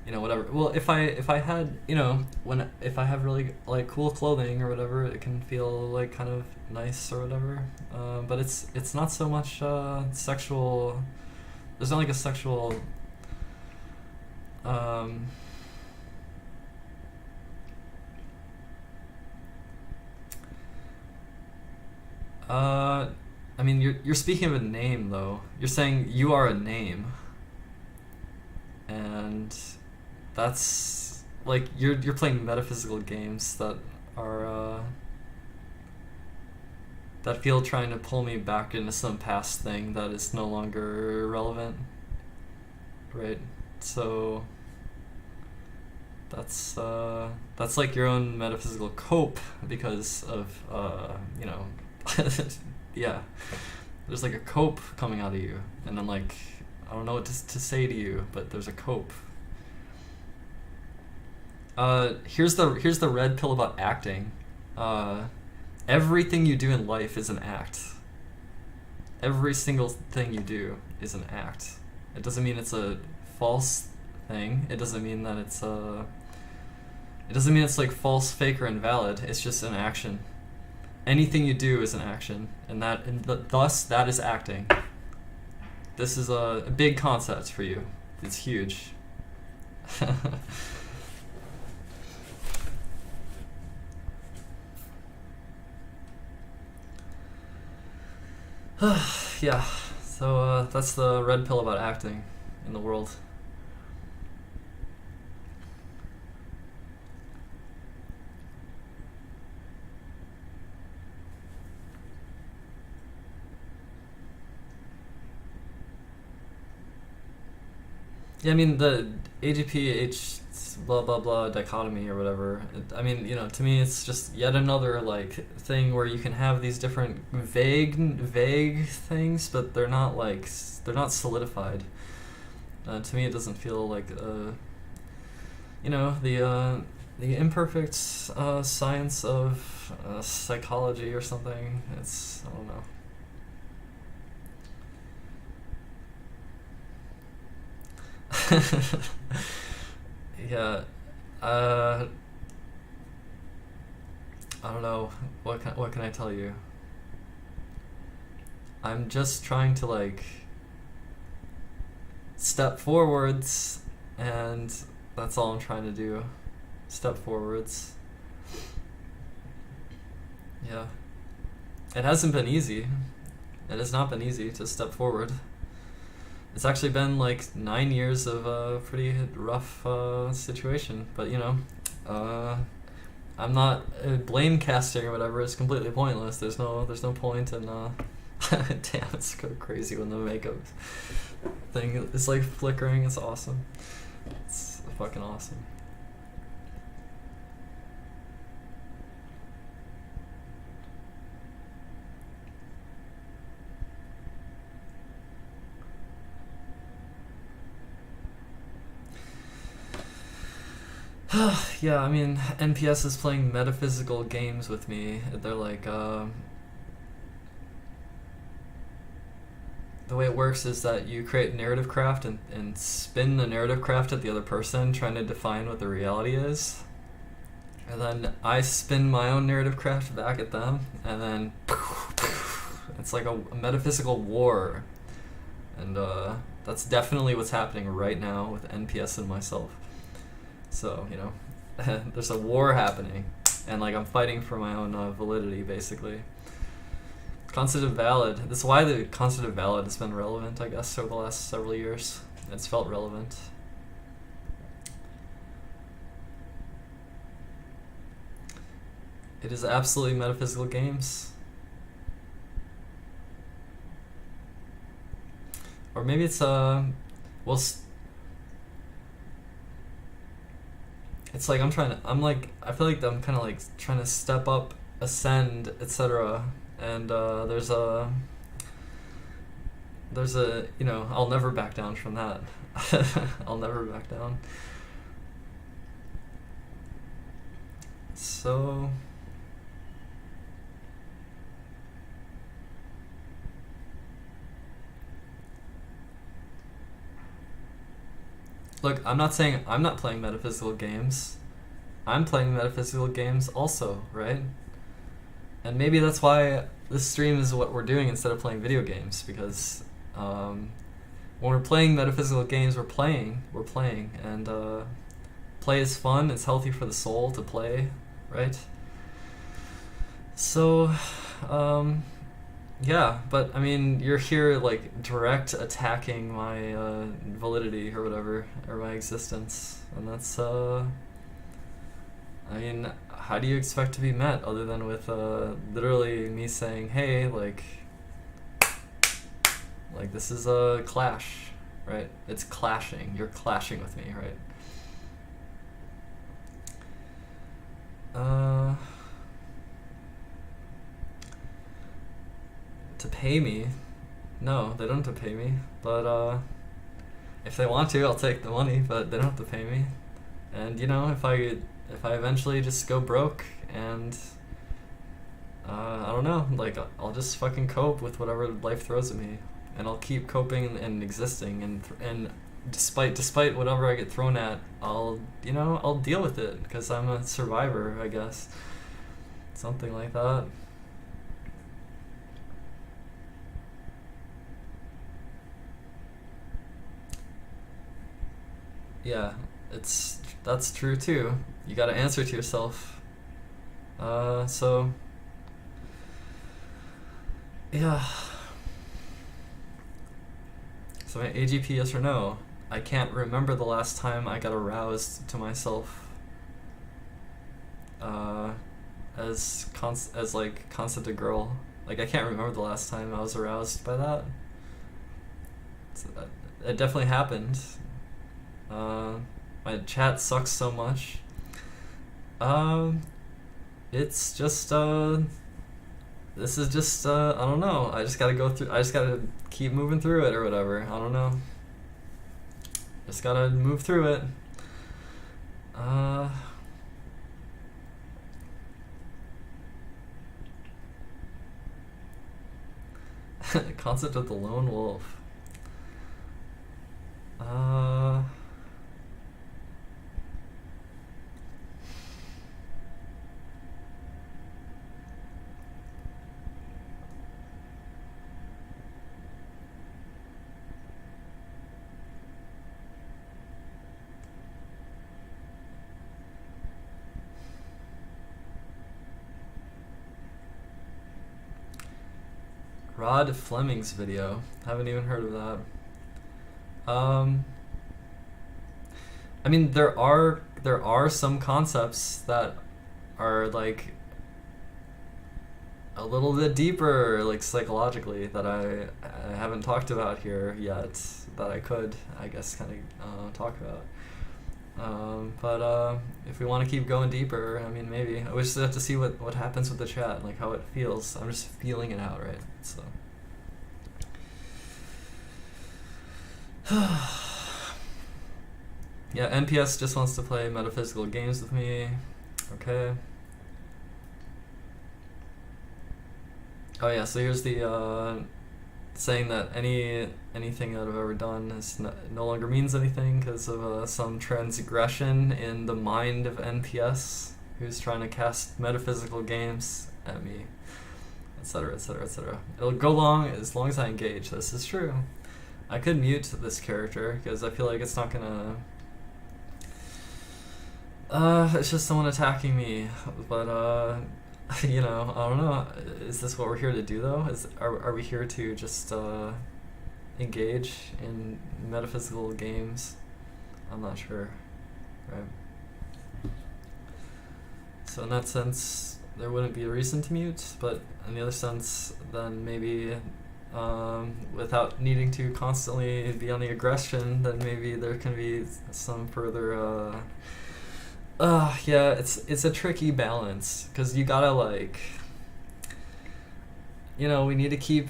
whatever. Well, if I had, if I have really like cool clothing or whatever, it can feel like kind of nice or whatever. But it's not so much sexual. There's not like a sexual I mean, you're speaking of a name though. You're saying you are a name, and that's like you're playing metaphysical games that are that feel trying to pull me back into some past thing that is no longer relevant, right? So that's like your own metaphysical cope because of yeah, there's like a cope coming out of you, and then like I don't know what to say to you, but there's a cope. Here's the red pill about acting. Everything you do in life is an act. Every single thing you do is an act. It doesn't mean it's a false thing. It doesn't mean that it's like false, fake, or invalid. It's just an action. Anything you do is an action, and thus that is acting. This is a big concept for you. It's huge. Yeah, so that's the red pill about acting in the world. Yeah, I mean, the AGP-H blah blah blah dichotomy or whatever, I mean, to me it's just yet another like thing where you can have these different vague things, but they're not solidified. To me it doesn't feel like the imperfect science of psychology or something. It's, I don't know. Yeah, I don't know. What can I tell you? I'm just trying to like step forwards, and that's all I'm trying to do. Step forwards. Yeah. It hasn't been easy. It has not been easy to step forward. it's actually been like 9 years of a pretty rough situation. But you know, I'm not blame casting or whatever. It's completely pointless. There's no point in. Damn, it's so crazy when the makeup thing is like flickering. It's awesome. It's fucking awesome. Yeah, I mean, NPS is playing metaphysical games with me. They're like, the way it works is that you create narrative craft and spin the narrative craft at the other person, trying to define what the reality is. And then I spin my own narrative craft back at them, and then it's like a metaphysical war. And that's definitely what's happening right now with NPS and myself. So, you know, there's a war happening, and like I'm fighting for my own validity, basically. Concept of valid. This is why the concept of valid has been relevant, I guess, over the last several years. It's felt relevant. It is absolutely metaphysical games. Or maybe it's well, it's like I feel like I'm kind of like trying to step up, ascend, etc. And there's a you know, I'll never back down from that. I'll never back down. So look, I'm not saying I'm not playing metaphysical games. I'm playing metaphysical games also, right? And maybe that's why this stream is what we're doing instead of playing video games, because when we're playing metaphysical games, we're playing, and play is fun. It's healthy for the soul to play, right? So, yeah, but I mean, you're here like direct attacking my validity or whatever, or my existence, and that's I mean, how do you expect to be met other than with literally me saying, hey, like this is a clash, right? It's clashing. You're clashing with me, right? To pay me? No, they don't have to pay me. But if they want to, I'll take the money. But they don't have to pay me. And you know, if I eventually just go broke and I don't know, like I'll just fucking cope with whatever life throws at me, and I'll keep coping and existing, and despite whatever I get thrown at, I'll deal with it because I'm a survivor, I guess, something like that. Yeah, that's true too. You gotta answer to yourself. So yeah. So my AGP, yes or no? I can't remember the last time I got aroused to myself. As like concept of girl. Like I can't remember the last time I was aroused by that. It definitely happened. My chat sucks so much. It's just this is just I don't know. I just gotta keep moving through it or whatever. I don't know. Just gotta move through it. The concept of the lone wolf. Rod Fleming's video. Haven't even heard of that. Um, I mean, there are some concepts that are like a little bit deeper, like psychologically, that I haven't talked about here yet, that I could, I guess, kind of talk about. But if we want to keep going deeper, I mean, maybe. We just have to see what happens with the chat, like how it feels. I'm just feeling it out, right? So. Yeah, NPS just wants to play metaphysical games with me. Okay. Oh yeah, so here's the saying that anything that I've ever done is no longer means anything because of some transgression in the mind of NPS, who's trying to cast metaphysical games at me, etc., etc., etc. It'll go long as I engage. This is true. I could mute this character because I feel like it's not gonna. It's just someone attacking me, but you know, I don't know. Is this what we're here to do, though? Are we here to just engage in metaphysical games? I'm not sure, right? So in that sense, there wouldn't be a reason to mute, but in the other sense, then maybe without needing to constantly be on the aggression, then maybe there can be some further yeah, it's a tricky balance because you gotta, like, you know, we need to keep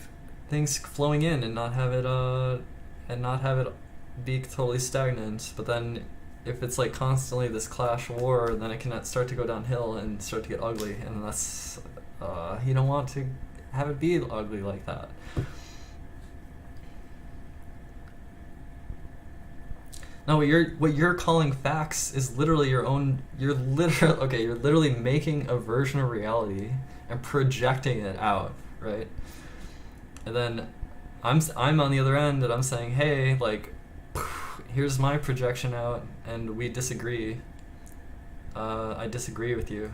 things flowing in and not have it be totally stagnant. But then if it's like constantly this clash war, then it can start to go downhill and start to get ugly, and that's you don't want to have it be ugly like that. No, what you're calling facts is literally your own. You're literally making a version of reality and projecting it out, right? And then I'm on the other end, and I'm saying, hey, like, here's my projection out, and we disagree. I disagree with you.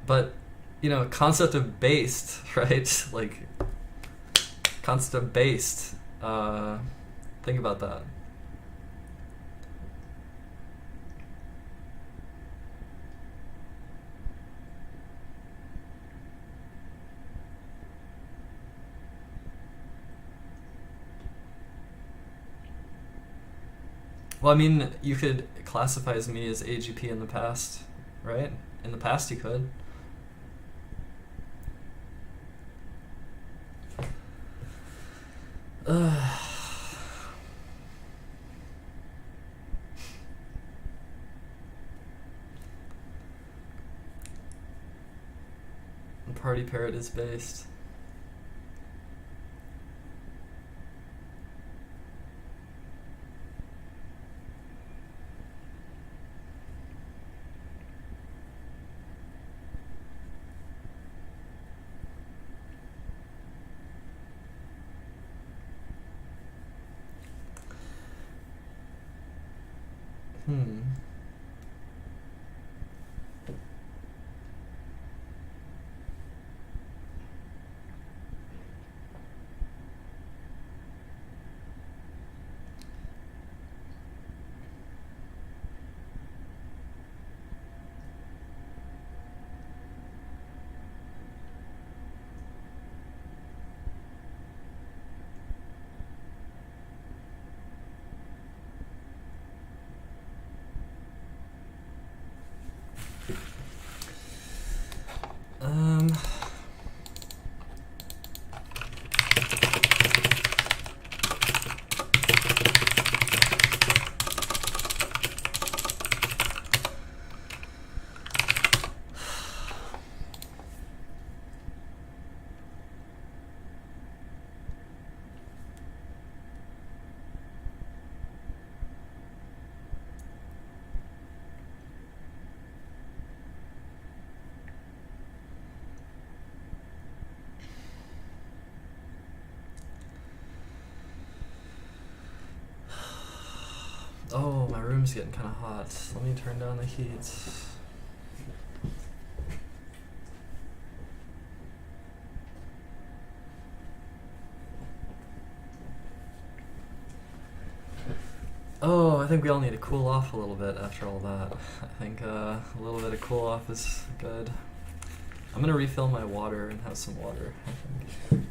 But, you know, concept of based, right? Like. Concept of based. Think about that. Well, I mean, you could classify as me as AGP in the past, right? In the past you could. Party Parrot is based. Oh, my room's getting kind of hot. Let me turn down the heat. I think we all need to cool off a little bit after all that. I think a little bit of cool off is good. I'm gonna refill my water and have some water, I think.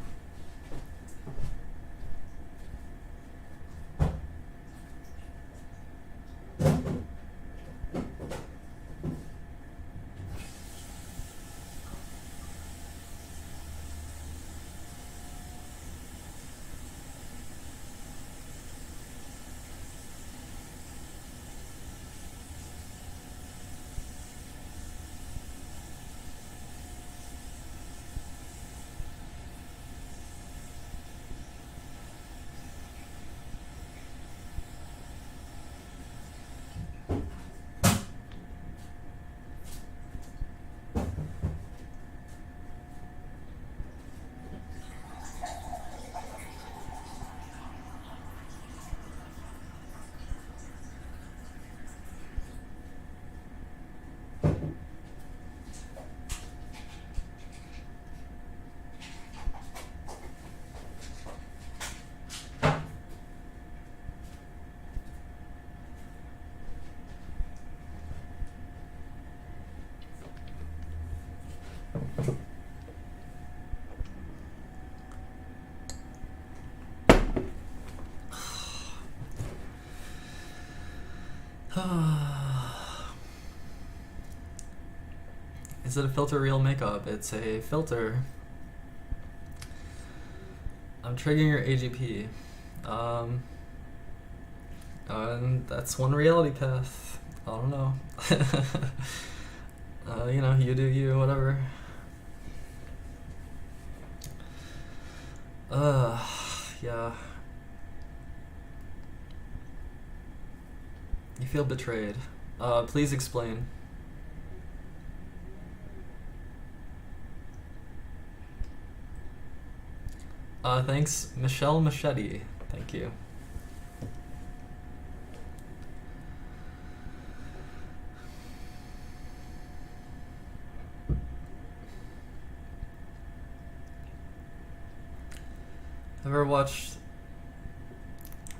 Is it a filter real makeup? It's a filter. I'm triggering your AGP. And that's one reality path. I don't know. You know, you do you, whatever. Yeah. You feel betrayed. Please explain. Thanks, Michelle Machete. Thank you. Ever watched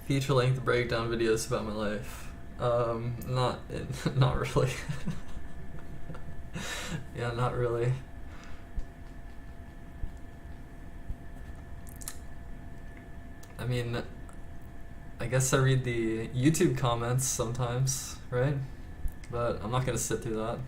feature-length breakdown videos about my life? Not really. Yeah, not really. I mean, I guess I read the YouTube comments sometimes, right? But I'm not gonna sit through that.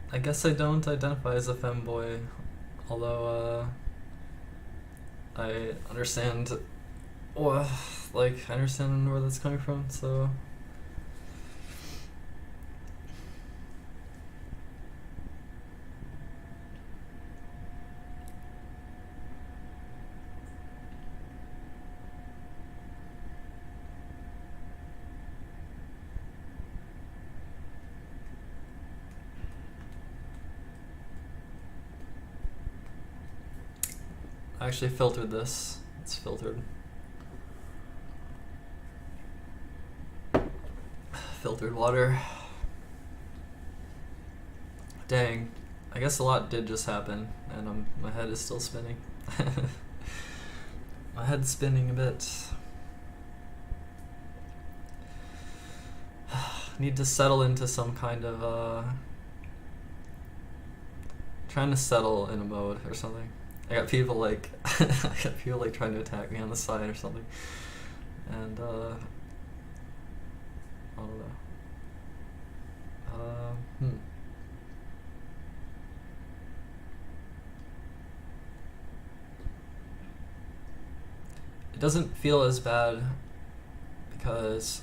I guess I don't identify as a femboy, although I understand, I understand where that's coming from. So I actually filtered this. It's filtered. Filtered water. Dang. I guess a lot did just happen, and my head is still spinning. My head's spinning a bit. Need to settle into some kind of, trying to settle in a mode or something. I got people like trying to attack me on the side or something, and I don't know. it doesn't feel as bad because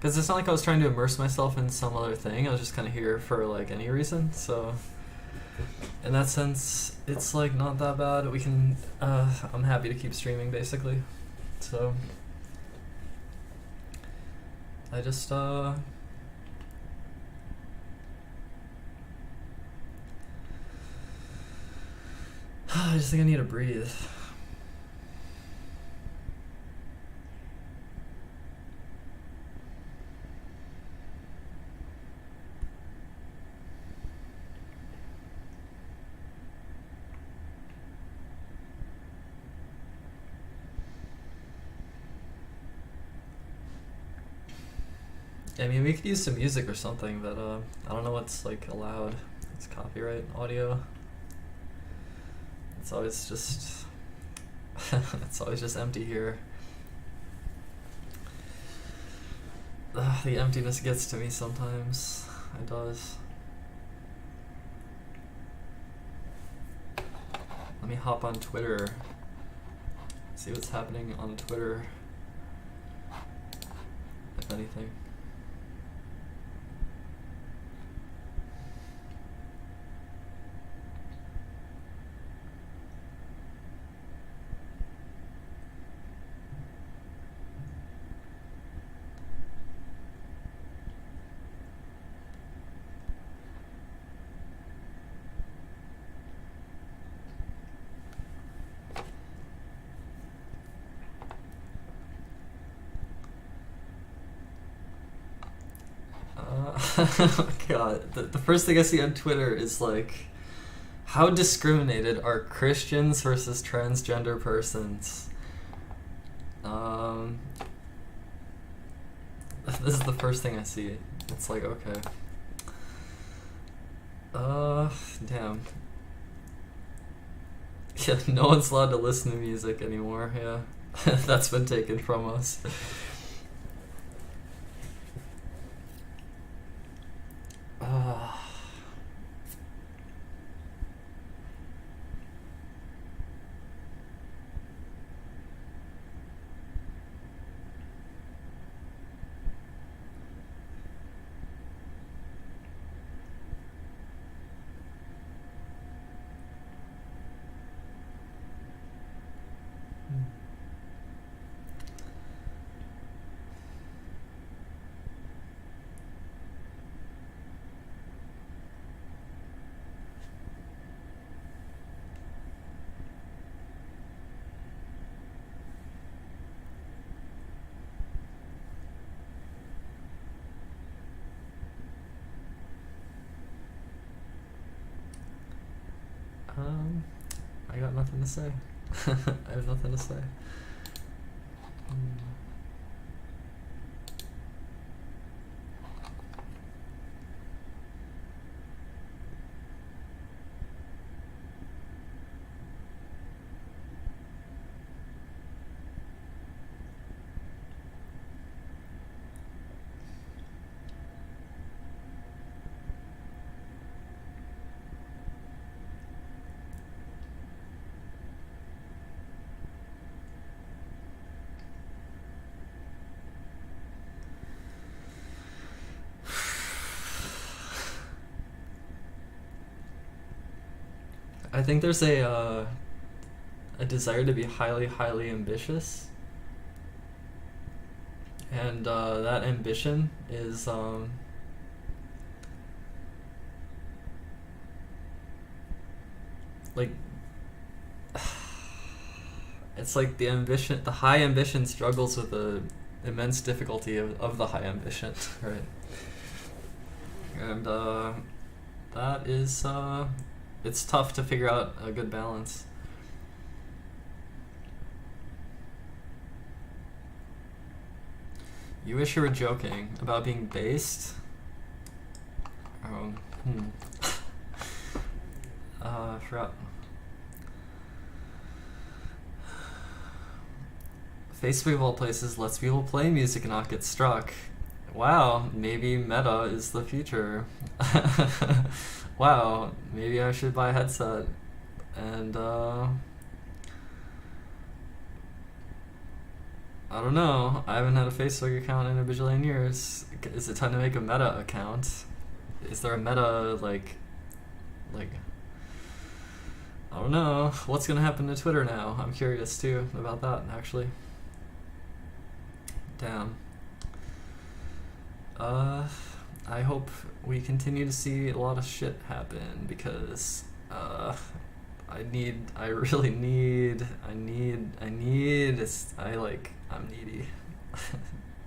it's not like I was trying to immerse myself in some other thing. I was just kind of here for like any reason. So in that sense, it's like not that bad. We can. I'm happy to keep streaming basically. So I just I just think I need to breathe. I mean, we could use some music or something, but I don't know what's like allowed. It's copyright audio. It's always just it's always just empty here. The emptiness gets to me sometimes. It does. Let me hop on Twitter. See what's happening on Twitter. If anything. God, the first thing I see on Twitter is like, how discriminated are Christians versus transgender persons? This is the first thing I see. It's like, okay. Damn. Yeah, no one's allowed to listen to music anymore, yeah. That's been taken from us. I got nothing to say. I have nothing to say. I think there's a desire to be highly, highly ambitious, and that ambition is like it's like the high ambition struggles with the immense difficulty of the high ambition, right? And that is it's tough to figure out a good balance. You wish you were joking about being based? I forgot. Facebook of all places lets people play music and not get struck. Wow, maybe meta is the future. Wow, maybe I should buy a headset. And I don't know. I haven't had a Facebook account in a bajillion years. Is it time to make a Meta account? Is there a Meta, like, I don't know. What's gonna happen to Twitter now? I'm curious too about that, actually. Damn. I hope we continue to see a lot of shit happen, because I'm needy.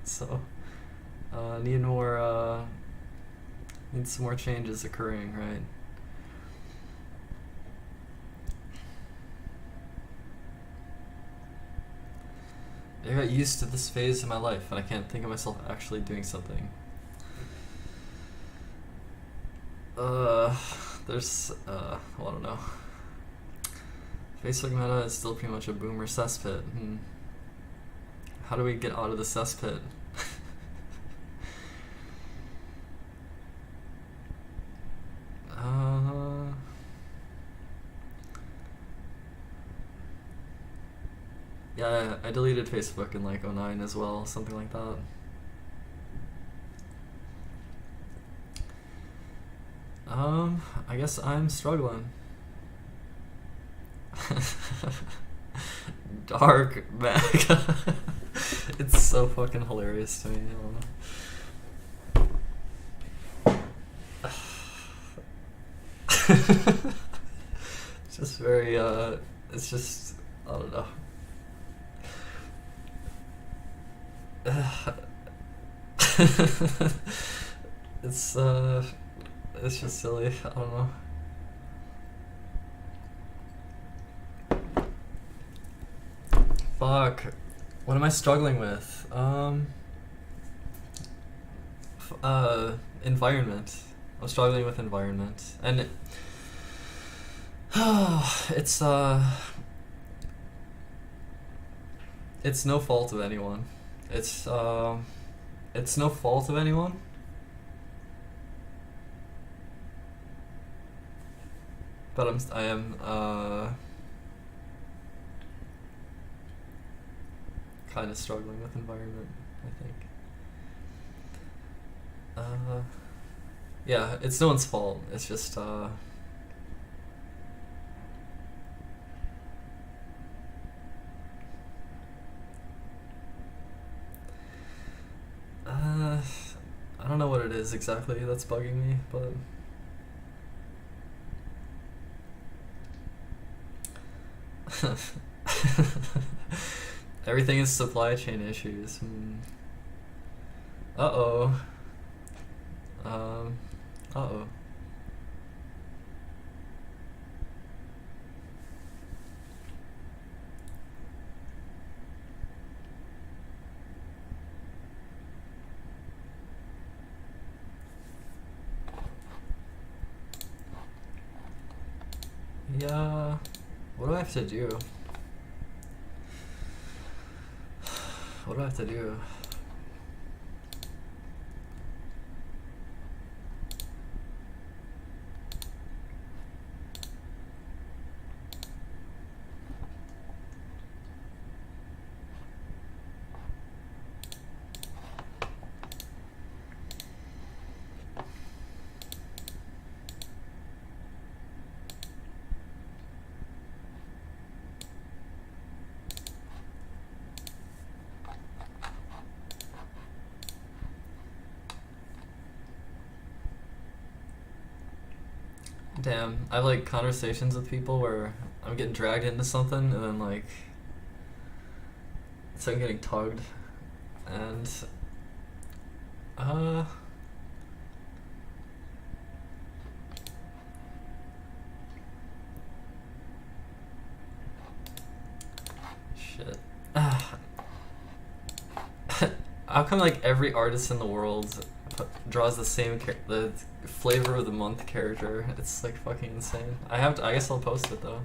So need some more changes occurring, right? I got used to this phase in my life, and I can't think of myself actually doing something. There's, well, I don't know. Facebook Meta is still pretty much a boomer cesspit. How do we get out of the cesspit? Yeah, I deleted Facebook in like 2009 as well, something like that. I guess I'm struggling. Dark Mac. It's so fucking hilarious to me. I don't know. It's just very, it's just, I don't know. It's just silly. I don't know. Fuck. What am I struggling with? Environment. I'm struggling with environment, and it's no fault of anyone. It's no fault of anyone. But I am kind of struggling with environment, I think. Yeah, it's no one's fault. It's just I don't know what it is exactly that's bugging me, but everything is supply chain issues. Uh-oh. Uh-oh. Yeah. What do I have to do? What do I have to do? Damn, I have like conversations with people where I'm getting dragged into something and then like so I'm getting tugged and shit. How come like every artist in the world draws the same the flavor of the month character? It's like fucking insane. I guess I'll post it though.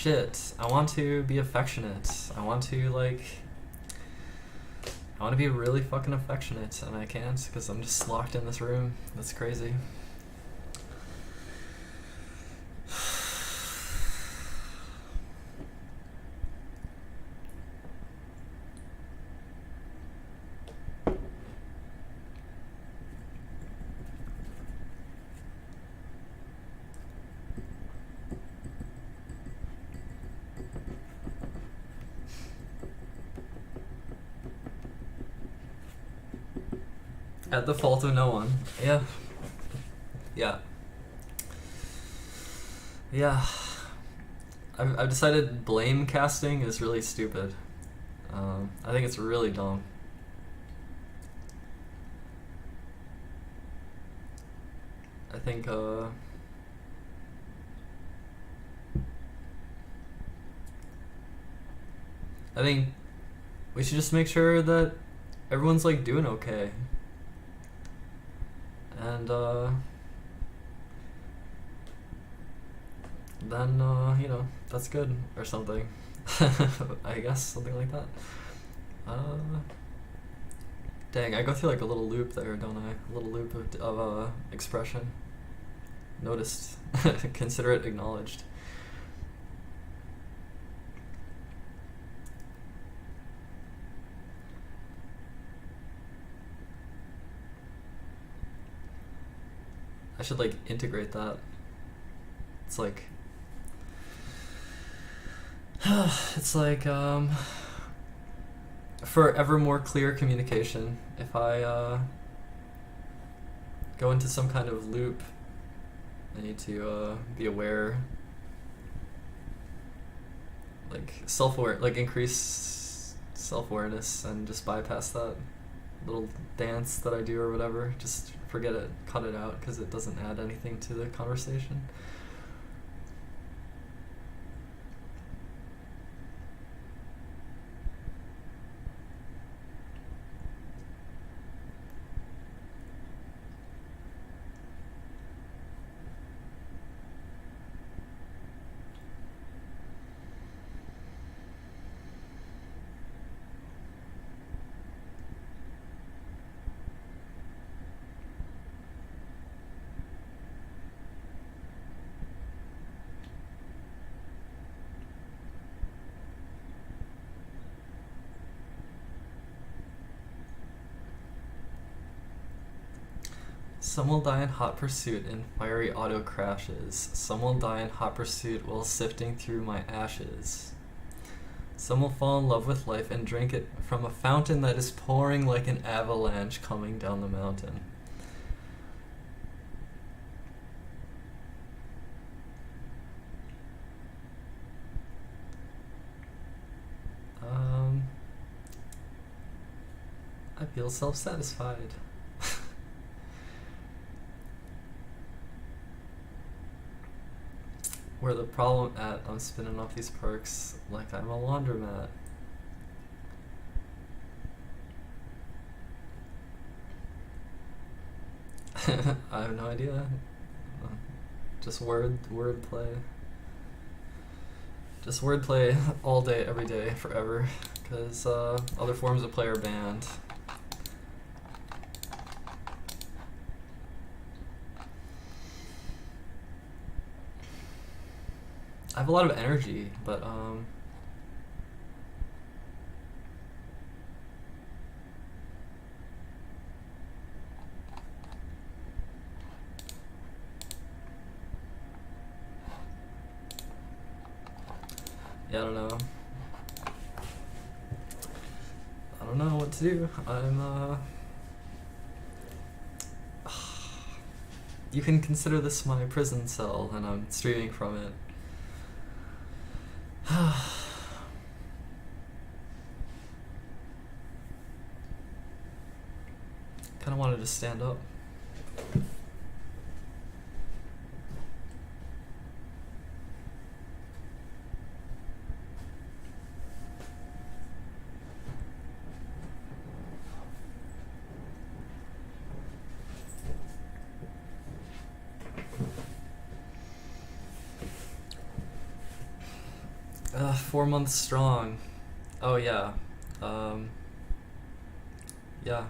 shit, I want to be affectionate. I want to be really fucking affectionate, and I can't because I'm just locked in this room. That's crazy. At the fault of no one. Yeah. Yeah. Yeah. I've decided blame casting is really stupid. I think it's really dumb. I think we should just make sure that everyone's like doing okay. And then you know, that's good or something. I guess something like that. Dang, I go through like a little loop there, don't I? A little loop of expression. Noticed. Consider it acknowledged. I should like integrate that. It's like for ever more clear communication, if I go into some kind of loop, I need to be aware, like self-aware, like increase self-awareness, and just bypass that little dance that I do or whatever. Just forget it, cut it out, because it doesn't add anything to the conversation. Some will die in hot pursuit in fiery auto crashes. Some will die in hot pursuit while sifting through my ashes. Some will fall in love with life and drink it from a fountain that is pouring like an avalanche coming down the mountain. I feel self-satisfied. Where the problem at, I'm spinning off these perks like I'm a laundromat. I have no idea. Just wordplay. Just wordplay all day, every day, forever. Because other forms of play are banned. I have a lot of energy, but yeah, I don't know. I don't know what to do. You can consider this my prison cell, and I'm streaming from it. Kind of wanted to stand up. 4 months strong. Oh yeah. Yeah.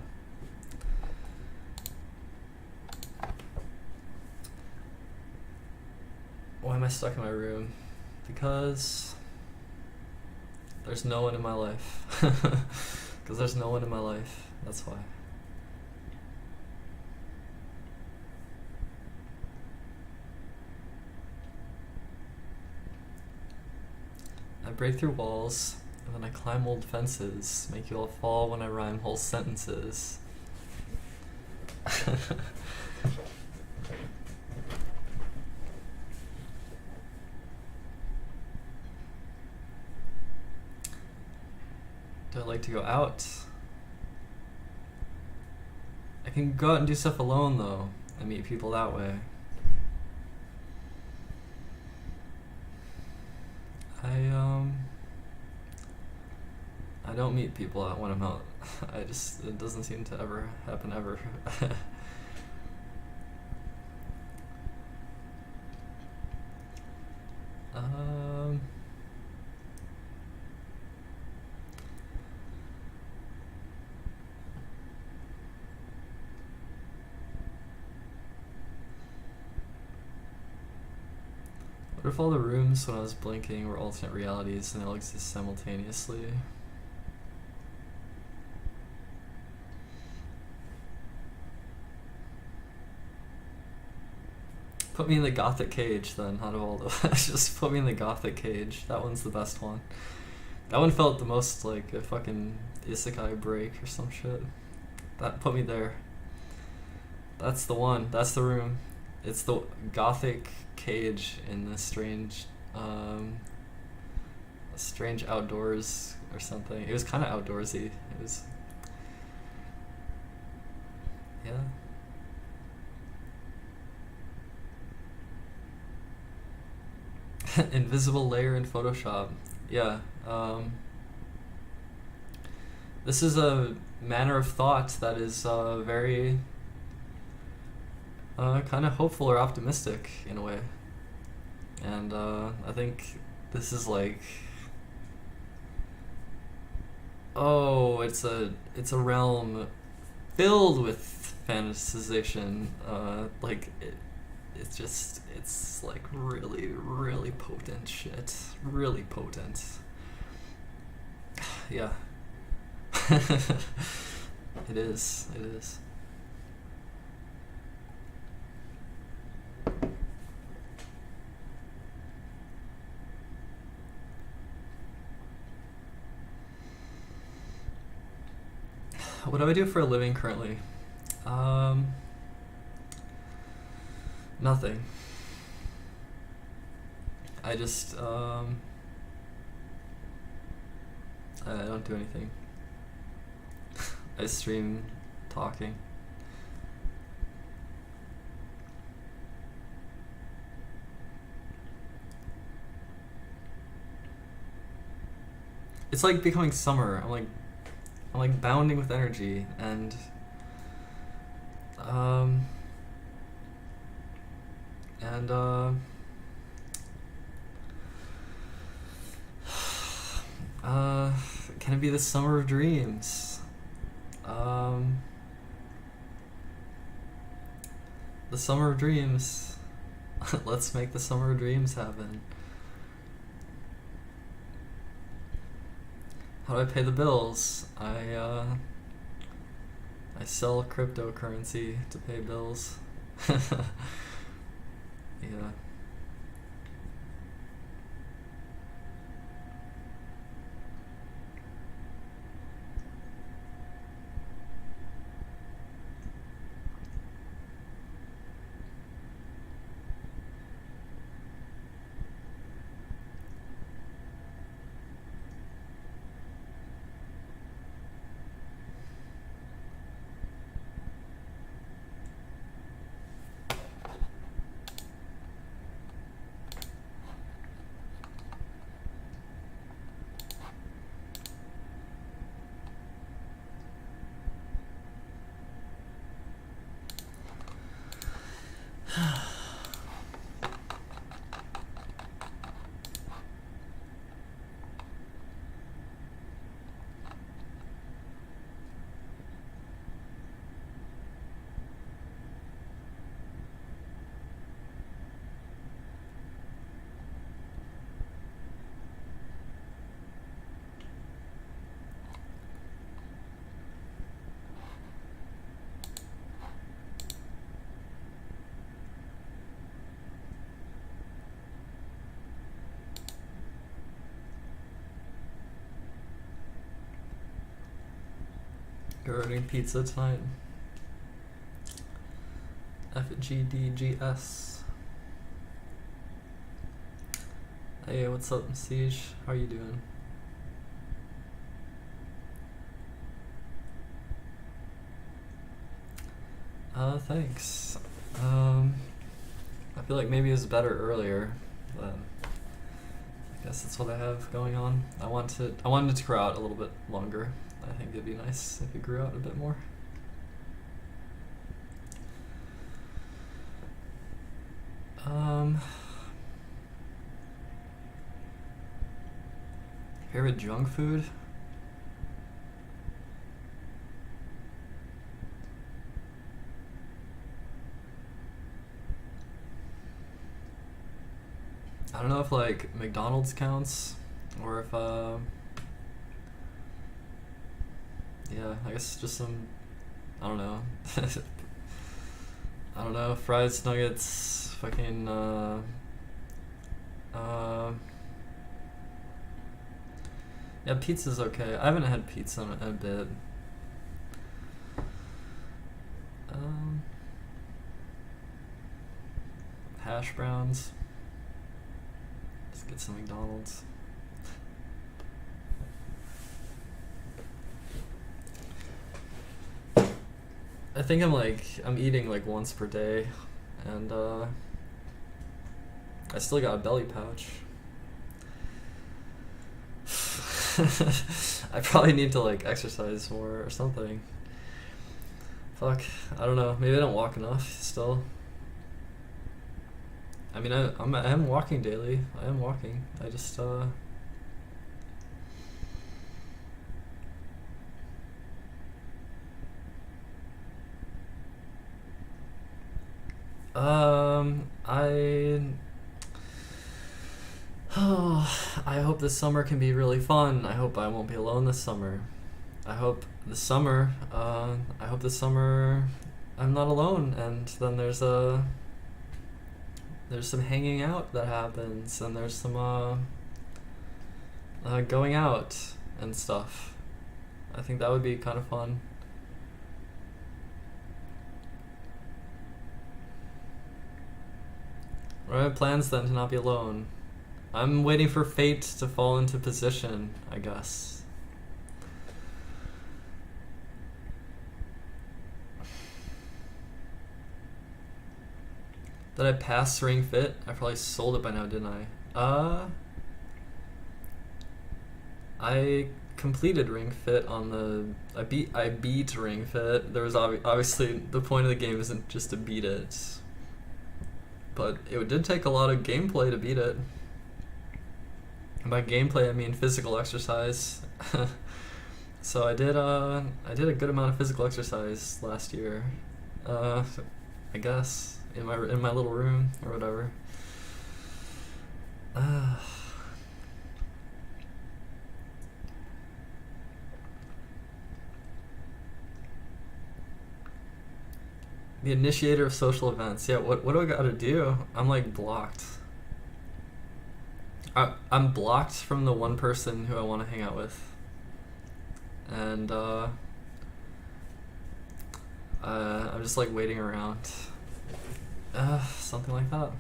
Why am I stuck in my room? Because there's no one in my life. Because there's no one in my life. That's why. I break through walls, and then I climb old fences, make you all fall when I rhyme whole sentences. Do I like to go out? I can go out and do stuff alone, though, and meet people that way. I don't meet people out when I'm out. It doesn't seem to ever happen ever. What if all the rooms when I was blinking were alternate realities and they all exist simultaneously? Put me in the gothic cage then, out of all the just put me in the gothic cage. That one's the best one. That one felt the most like a fucking Isekai break or some shit. That put me there. That's the one. That's the room. It's the gothic cage in the strange outdoors or something. It was kind of outdoorsy. It was, yeah. Invisible layer in Photoshop. Yeah. This is a manner of thought that is very kind of hopeful or optimistic in a way. And I think this is like, it's a realm filled with fantasization. It's like really, really potent shit. Really potent. Yeah. It is. What do I do for a living currently? Nothing. I just, I don't do anything. I stream talking. It's like becoming summer. I'm like bounding with energy and can it be the summer of dreams? The summer of dreams. Let's make the summer of dreams happen. How do I pay the bills? I sell cryptocurrency to pay bills. Yeah. You're ordering pizza tonight. FGDGS. Hey, what's up, Siege? How are you doing? Thanks. I feel like maybe it was better earlier, but I guess that's what I have going on. I wanted it to grow out a little bit longer. I think it'd be nice if it grew out a bit more. Favorite junk food? I don't know if like McDonald's counts, or if yeah, I guess just some, I don't know. I don't know, fries, nuggets, fucking yeah, pizza's okay. I haven't had pizza in a bit. Hash browns. Let's get some McDonald's. I think I'm eating like once per day, and I still got a belly pouch. I probably need to like exercise more or something. Fuck, I don't know. Maybe I don't walk enough still. I mean, I am walking daily. I am walking. I just I hope this summer can be really fun. I hope I won't be alone this summer. I hope this summer I'm not alone, and then there's some hanging out that happens, and there's some going out and stuff. I think that would be kind of fun. What are my plans then to not be alone? I'm waiting for fate to fall into position, I guess. Did I pass Ring Fit? I probably sold it by now, didn't I? I completed Ring Fit on the... I beat Ring Fit. There was obviously... The point of the game isn't just to beat it. But it did take a lot of gameplay to beat it. And by gameplay, I mean physical exercise. So I did a good amount of physical exercise last year. I guess in my little room or whatever. The initiator of social events. Yeah, what do I gotta do? I'm like blocked. I'm blocked from the one person who I want to hang out with. And I'm just like waiting around. Something like that.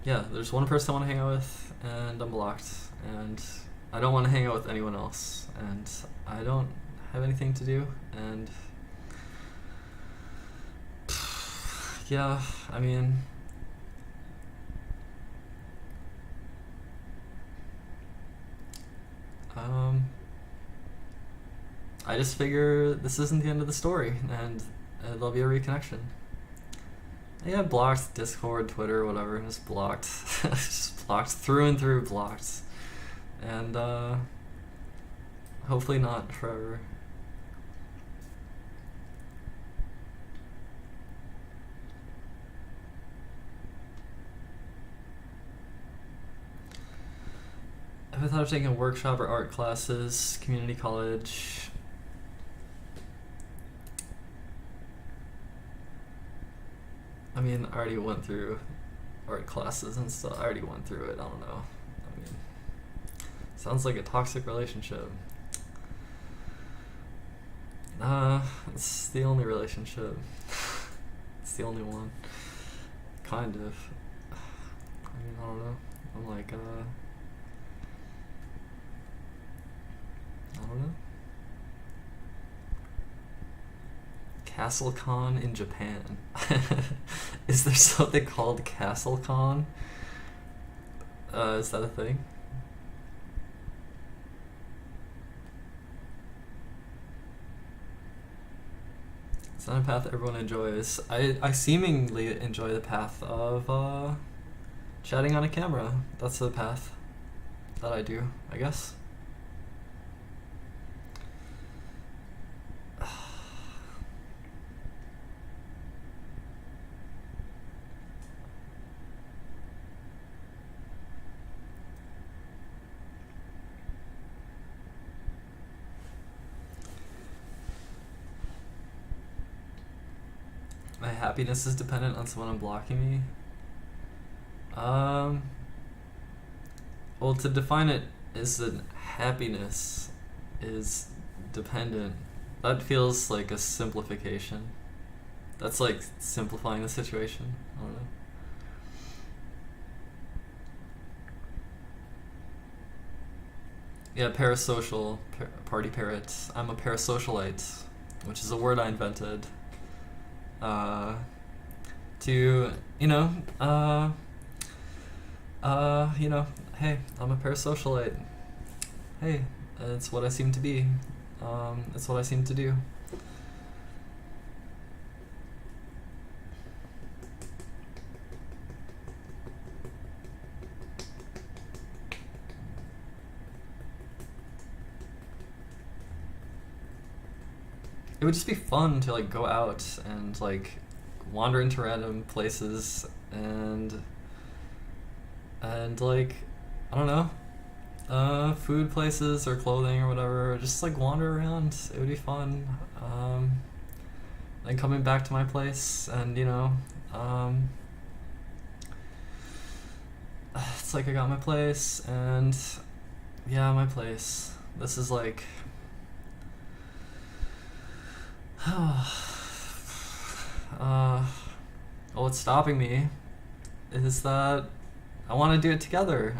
Yeah, there's one person I want to hang out with, and I'm blocked. And I don't want to hang out with anyone else. And I don't have anything to do. And yeah, I mean... I just figure this isn't the end of the story, and there'll be a reconnection. Yeah, blocked Discord, Twitter, whatever, just blocked. Just blocked, through and through blocked. And hopefully not forever. I thought of taking a workshop or art classes, community college. I mean, I already went through art classes and stuff. I already went through it. I don't know. I mean, sounds like a toxic relationship. It's the only relationship. It's the only one. Kind of. I mean, I don't know. I'm like, I don't know. CastleCon in Japan. Is there something called CastleCon? Is that a thing? It's not a path everyone enjoys. I seemingly enjoy the path of chatting on a camera. That's the path that I do, I guess. My happiness is dependent on someone unblocking me. Well, to define it is that happiness is dependent. That feels like a simplification. That's like simplifying the situation. I don't know. Yeah, parasocial, party parrot. I'm a parasocialite, which is a word I invented. To, hey, I'm a parasocialite. Hey, it's what I seem to be. It's what I seem to do. It would just be fun to like go out and like wander into random places and like, I don't know, food places or clothing or whatever, or just like wander around. It would be fun. Then coming back to my place and it's like I got my place and yeah, my place. This is like what's stopping me is that I want to do it together.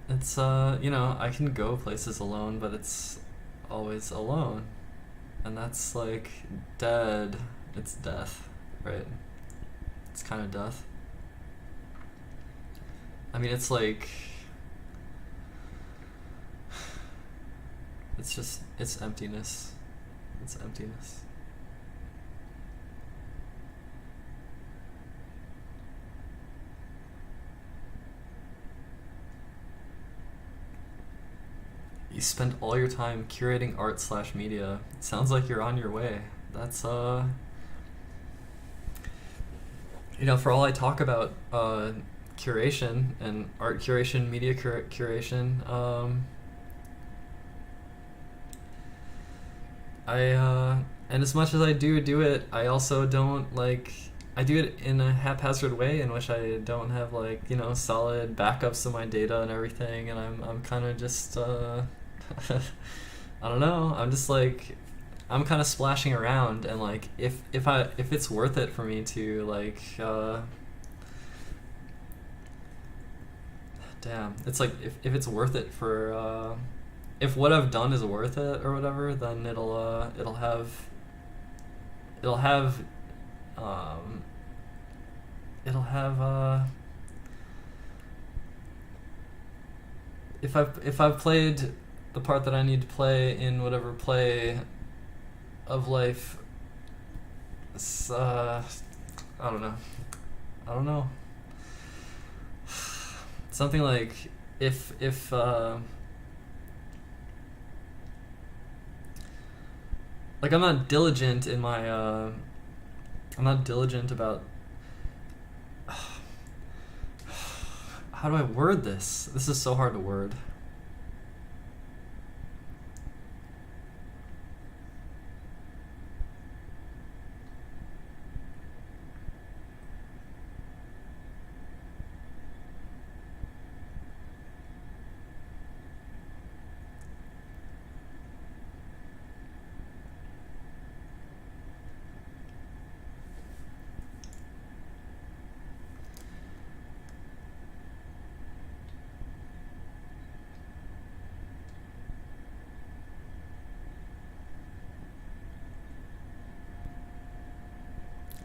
It's, I can go places alone, but it's always alone. And that's, like, dead. It's death, right? It's kind of death. I mean, it's like... It's emptiness. It's emptiness. You spend all your time curating art/media. It sounds like you're on your way. That's, for all I talk about curation and art curation, media curation, and as much as I do it, I also don't, like, I do it in a haphazard way in which I don't have, like, solid backups of my data and everything, and I'm kind of just, I don't know. I'm just like, I'm kind of splashing around, and like, if it's worth it for me to like, damn, it's like if it's worth it for, if what I've done is worth it or whatever, then it'll have, if I've played the part that I need to play in whatever play of life, I don't know. Something like if like I'm not diligent in my I'm not diligent about how do I word this? This is so hard to word.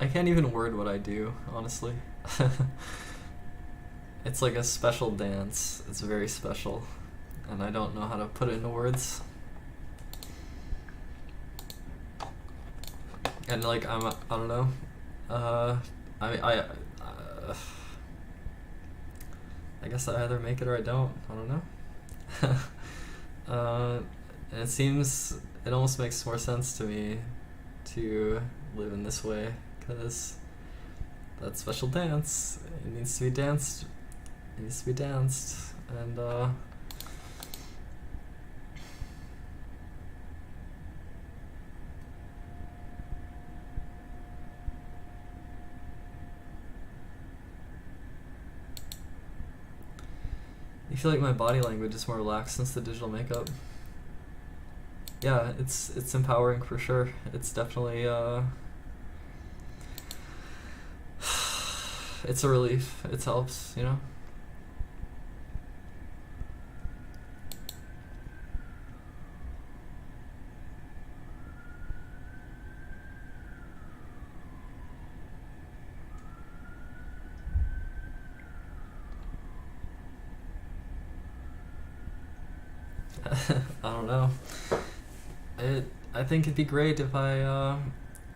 I can't even word what I do, honestly. It's like a special dance. It's very special, and I don't know how to put it into words. And like I don't know. I guess I either make it or I don't. I don't know. And it almost makes more sense to me to live in this way, because that special dance, it needs to be danced. It needs to be danced, and I feel like my body language is more relaxed since the digital makeup. Yeah, it's empowering for sure. It's definitely it's a relief. It helps, you know. I don't know. I think it'd be great if I,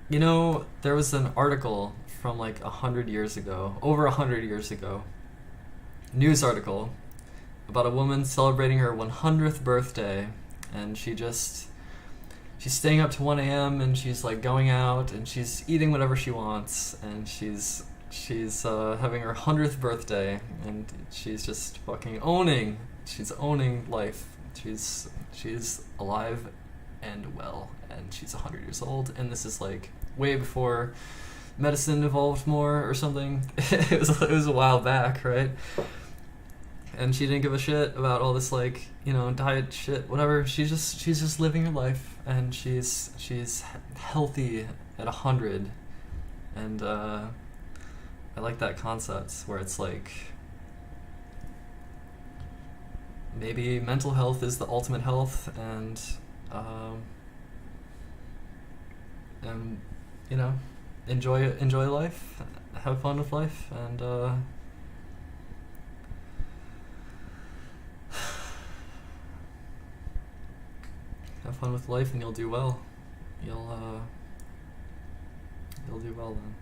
you know, there was an article from like 100 years ago, over 100 years ago, news article about a woman celebrating her 100th birthday, and she's staying up to 1 a.m. and she's like going out and she's eating whatever she wants, and she's having her 100th birthday, and she's just fucking owning life. She's alive and well, and she's 100 years old, and this is like way before medicine evolved more or something. it was a while back, right? And she didn't give a shit about all this, like, you know, diet shit, whatever. She's just living her life, and she's healthy at 100, and I like that concept where it's like, maybe mental health is the ultimate health, and you know, enjoy life, have fun with life, and have fun with life, and you'll do well. You'll do well then.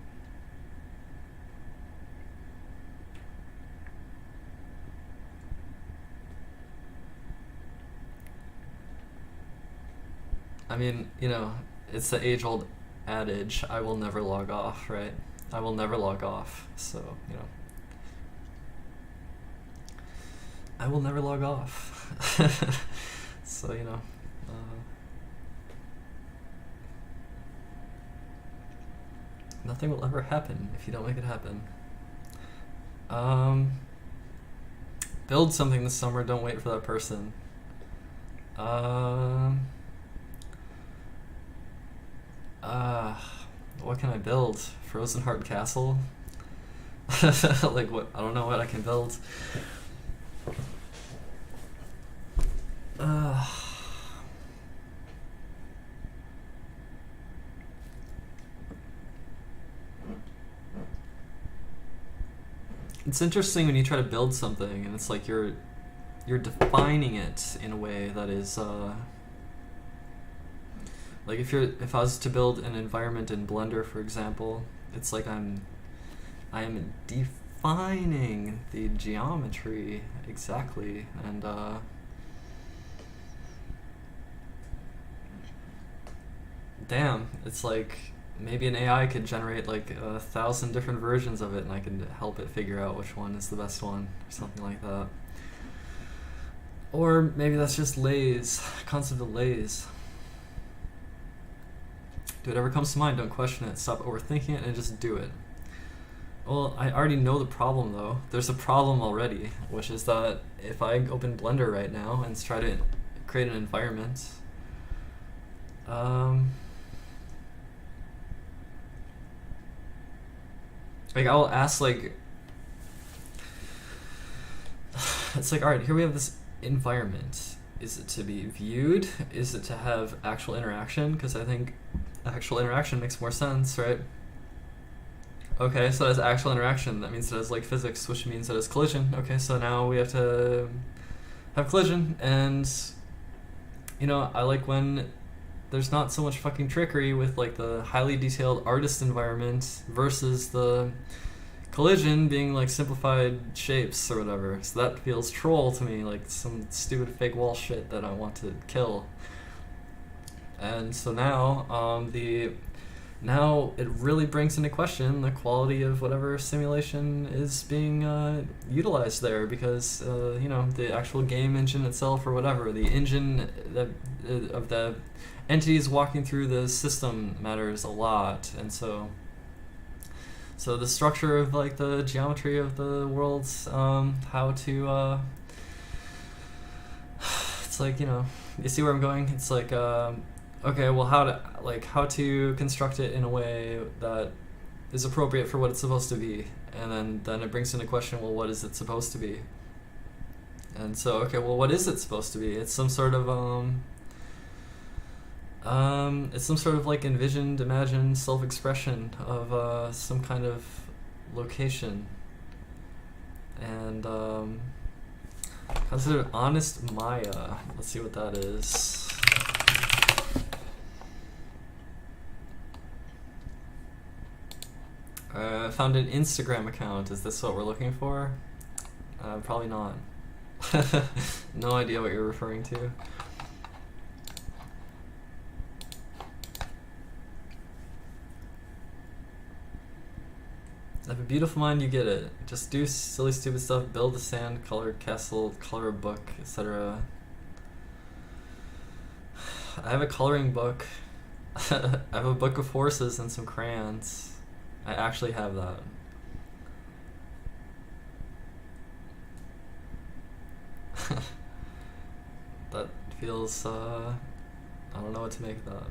I mean, you know, it's the age-old adage, I will never log off, right? I will never log off, so, you know. I will never log off. So, you know, nothing will ever happen if you don't make it happen. Build something this summer, don't wait for that person. What can I build? Frozen Heart Castle? Like, what? I don't know what I can build. It's interesting when you try to build something, and it's like you're defining it in a way that is like if I was to build an environment in Blender, for example, it's like I am defining the geometry exactly, and damn, it's like maybe an AI could generate like 1,000 different versions of it, and I can help it figure out which one is the best one, or something like that. Or maybe that's just lays, concept of lays. Do whatever comes to mind, don't question it, stop overthinking it, and just do it. Well, I already know the problem though. There's a problem already, which is that if I open Blender right now and try to create an environment, like I'll ask, like, it's like, alright, here we have this environment. Is it to be viewed? Is it to have actual interaction? Because I think actual interaction makes more sense, right? Okay, so that's actual interaction. That means it has like physics, which means that it's collision. Okay, so now we have to have collision, and I like when there's not so much fucking trickery with like the highly detailed artist environment versus the collision being like simplified shapes or whatever. So that feels troll to me, like some stupid fake wall shit that I want to kill. And so now it really brings into question the quality of whatever simulation is being utilized there, because the actual game engine itself or whatever, the engine of the entities walking through the system matters a lot. And so the structure of like the geometry of the worlds, how to it's like, you see where I'm going? It's like okay, well, how to construct it in a way that is appropriate for what it's supposed to be, and then it brings into question, well, what is it supposed to be? And so, okay, well, what is it supposed to be? It's some sort of like envisioned, imagined self-expression of some kind of location, and considered honest Maya. Let's see what that is. Found an Instagram account. Is this what we're looking for? Probably not. No idea what you're referring to. Have a beautiful mind, you get it. Just do silly, stupid stuff. Build a sand, color castle, color a book, etc. I have a coloring book. I have a book of horses and some crayons. I actually have that. That feels, I don't know what to make of that.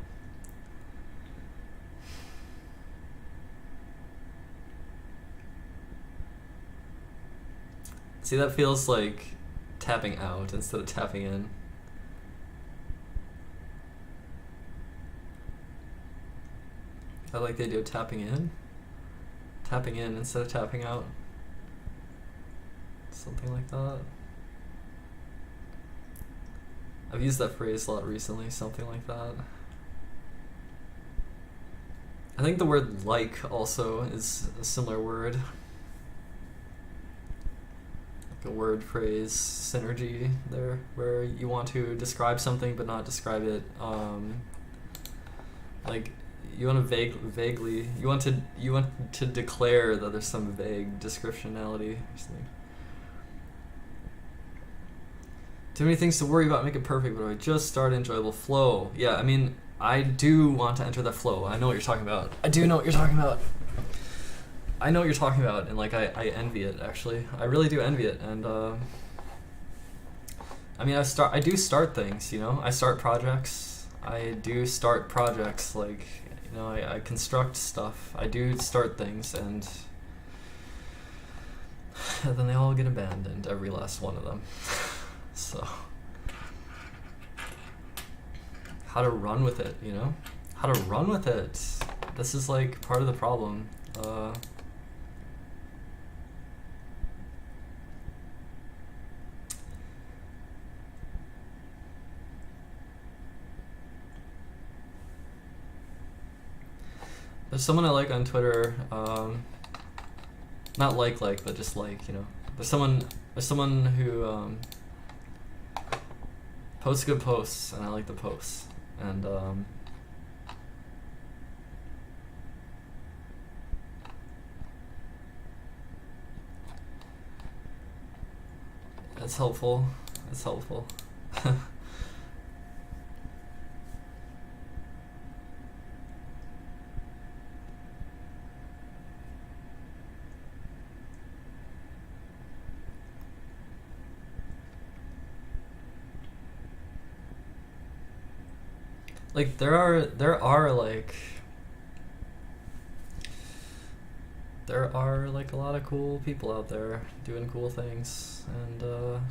See, that feels like tapping out instead of tapping in. I like the idea of tapping in. Tapping in instead of tapping out. Something like that. I've used that phrase a lot recently, something like that. I think the word like also is a similar word. Like a word phrase synergy there, where you want to describe something but not describe it. Like, you want to vaguely you want to declare that there's some vague descriptionality or something. Too many things to worry about, make it perfect, but I just start enjoyable flow. Yeah, I mean, I do want to enter that flow. I know what you're talking about. I do know what you're talking about. I know what you're talking about, and like I envy it, actually. I really do envy it. And I mean, I do start things, I start projects. I do start projects, like, I construct stuff. I do start things, and then they all get abandoned, every last one of them. So, how to run with it, How to run with it. This is like part of the problem. There's someone I like on Twitter, not like, but just like, There's someone who posts good posts, and I like the posts, and it's helpful. It's helpful. Like, there are like a lot of cool people out there doing cool things, and the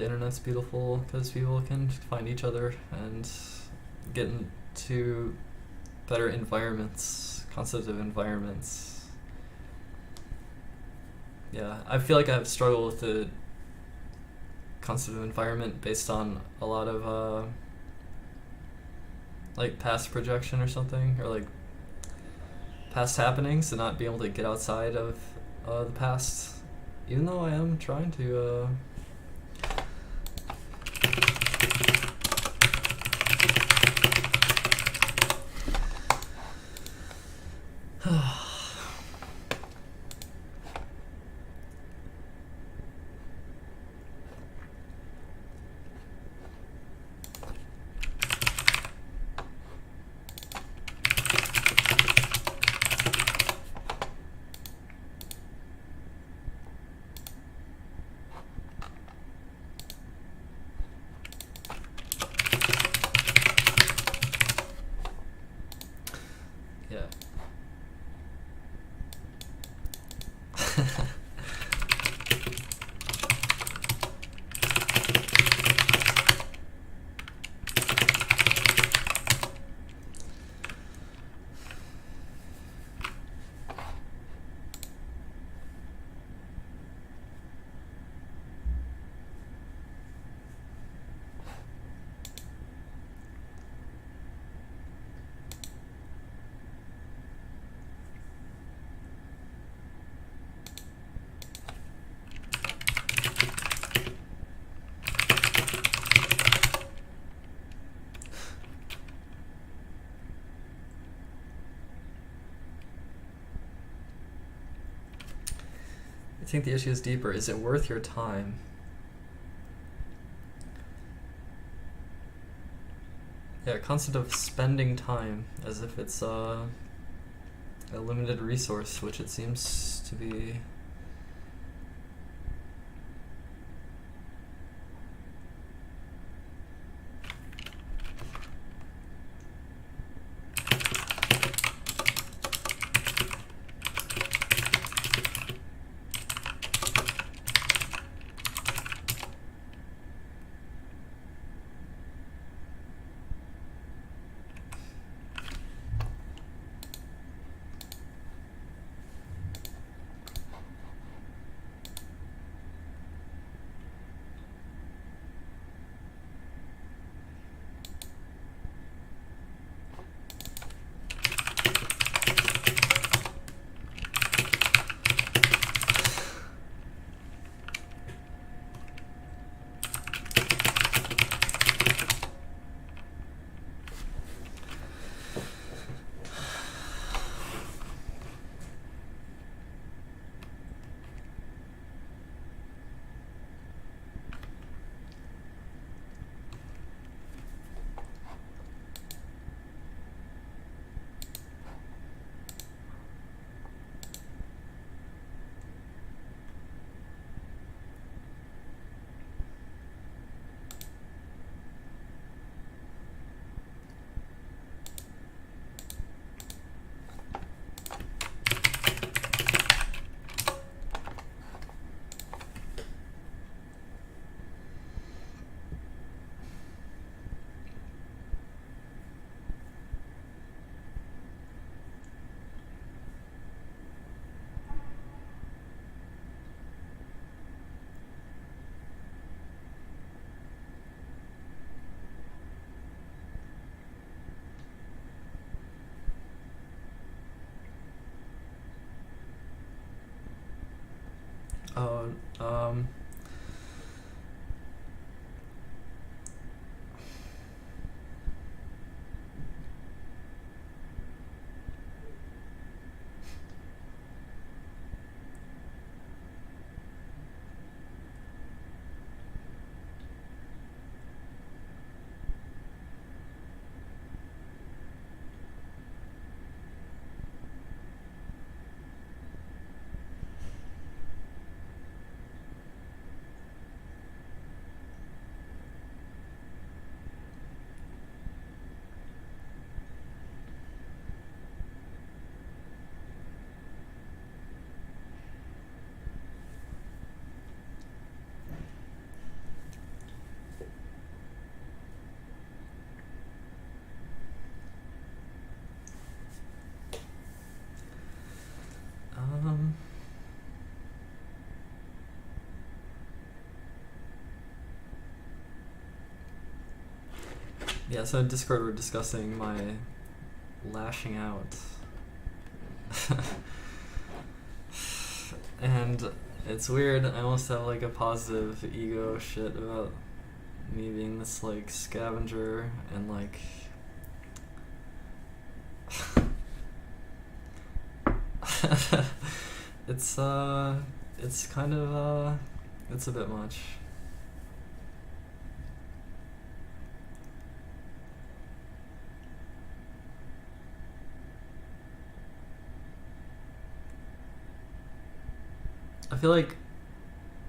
internet's beautiful because people can find each other and get into better environments, concept of environments. Yeah, I feel like I've struggled with the concept of environment based on a lot of like past projection or something, or like past happenings, and not being able to get outside of the past, even though I am trying to yeah. I think the issue is deeper. Is it worth your time? Yeah, concept of spending time as if it's a limited resource, which it seems to be. Oh, Yeah, so in Discord we're discussing my lashing out. And it's weird, I almost have like a positive ego shit about me being this like scavenger and like it's kind of it's a bit much. I feel like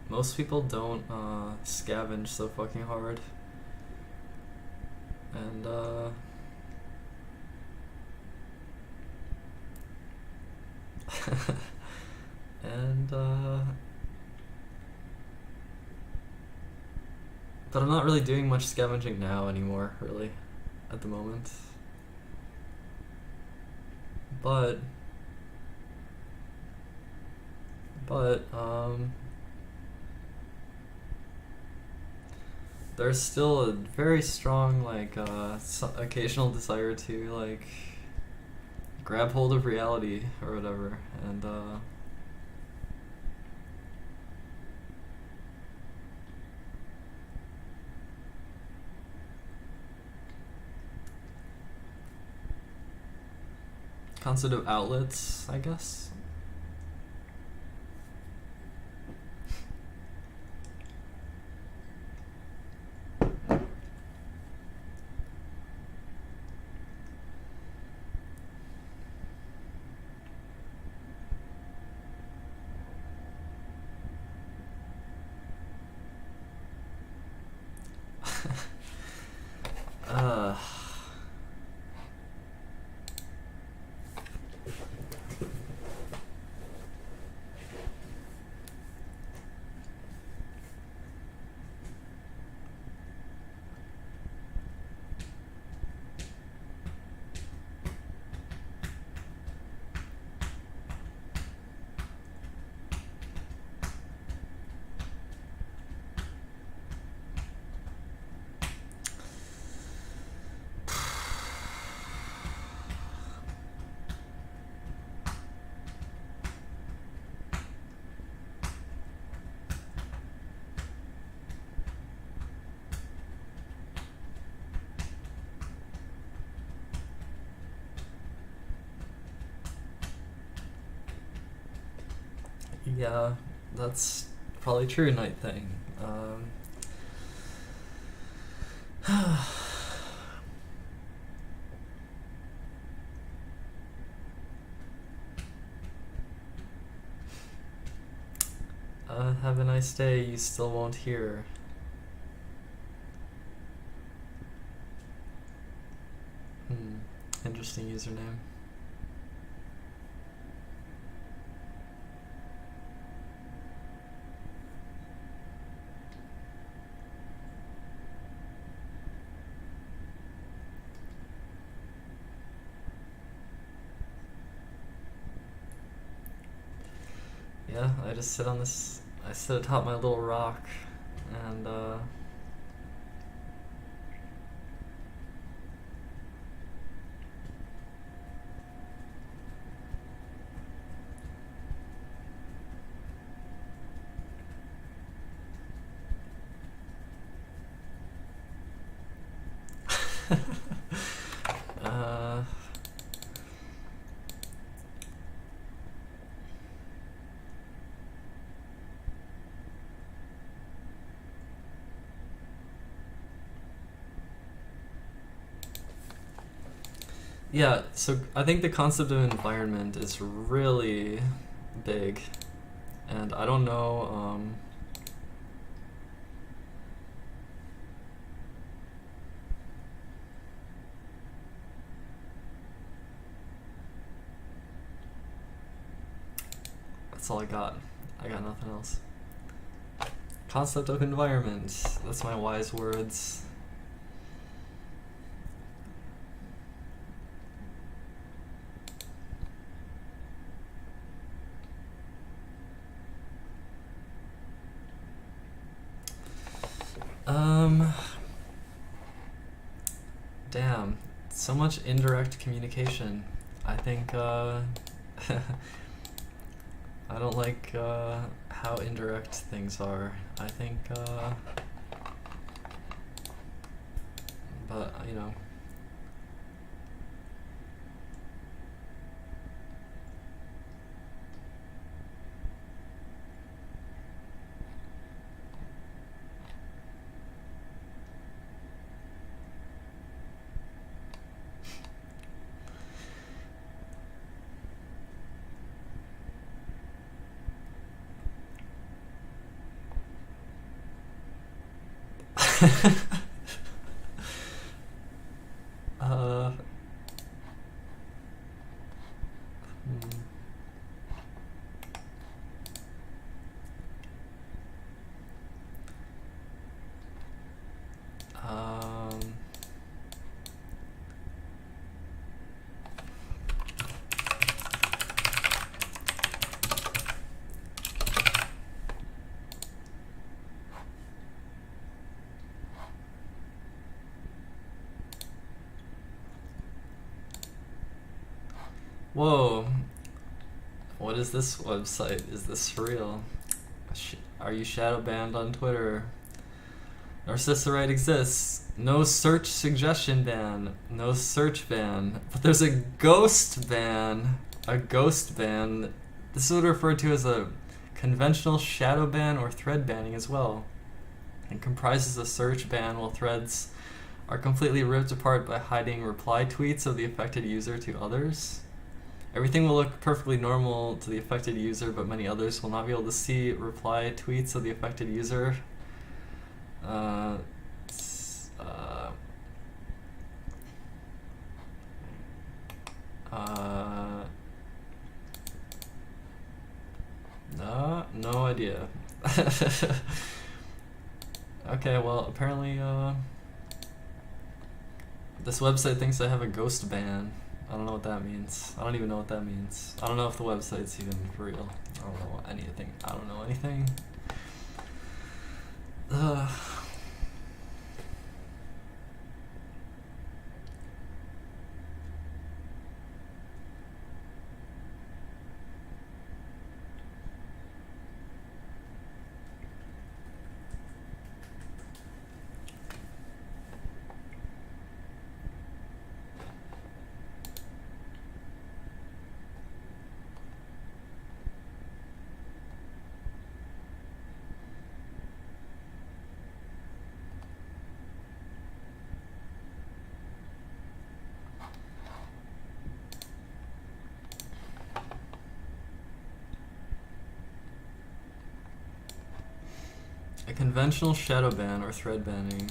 most people don't scavenge so fucking hard. And and but I'm not really doing much scavenging now anymore, really, at the moment. But there's still a very strong like occasional desire to like grab hold of reality or whatever, and concept of outlets, I guess. Yeah, that's probably true, Night Thing. Have a nice day, you still won't hear. Interesting username. Yeah, I just sit on this, I sit atop my little rock, and yeah, so I think the concept of environment is really big, and I don't know, that's all I got. I got nothing else. Concept of environment, that's my wise words. Damn, so much indirect communication. I think, I don't like, how indirect things are. I think, but, you know. uh, hmm. Um, Whoa, what is this website? Is this for real? Are you shadow banned on Twitter? Narcissa right exists. No search suggestion ban. No search ban. But there's a ghost ban. A ghost ban. This is referred to as a conventional shadow ban or thread banning as well. It comprises a search ban while threads are completely ripped apart by hiding reply tweets of the affected user to others. Everything will look perfectly normal to the affected user, but many others will not be able to see reply tweets of the affected user. No idea. Okay, well, apparently, this website thinks I have a ghost ban. I don't know what that means. I don't even know what that means. I don't know if the website's even for real. I don't know anything. I don't know anything. A conventional shadow ban or thread banning.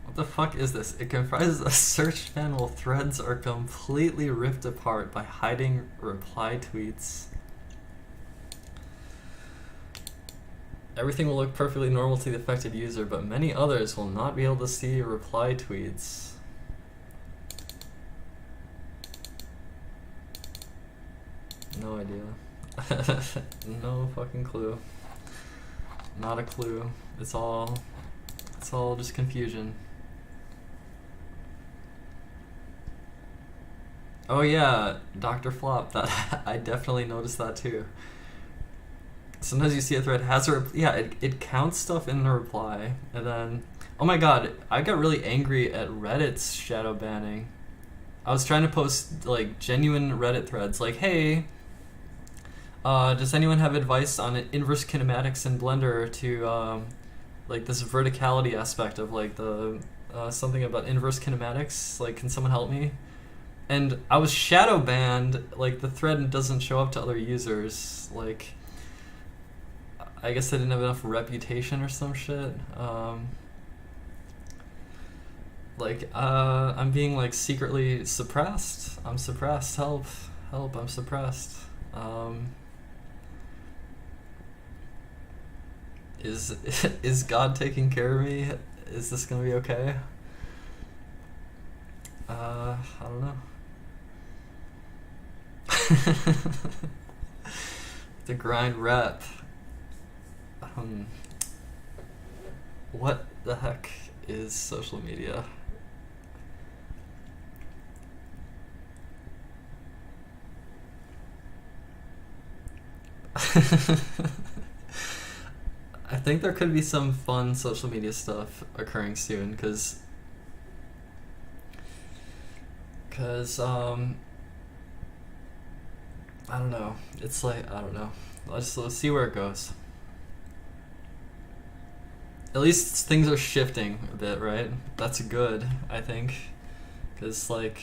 What the fuck is this? It comprises a search ban while threads are completely ripped apart by hiding reply tweets. Everything will look perfectly normal to the affected user, but many others will not be able to see reply tweets. No idea. No fucking clue. Not a clue. It's all just confusion. Oh yeah, Dr. Flop, that I definitely noticed that too. Sometimes you see a thread has a it counts stuff in the reply, and then oh my god, I got really angry at Reddit's shadow banning. I was trying to post like genuine Reddit threads like, hey, does anyone have advice on inverse kinematics in Blender to like this verticality aspect of like the something about inverse kinematics? Like, can someone help me? And I was shadow banned. Like, the thread doesn't show up to other users. Like, I guess I didn't have enough reputation or some shit. I'm being like secretly suppressed. I'm suppressed. Help! Help! I'm suppressed. Is God taking care of me? Is this gonna be okay? I don't know. The grind rep. What the heck is social media? I think there could be some fun social media stuff occurring soon, because I don't know. It's like, I don't know. Let's see where it goes. At least things are shifting a bit, right? That's good, I think. Because, like,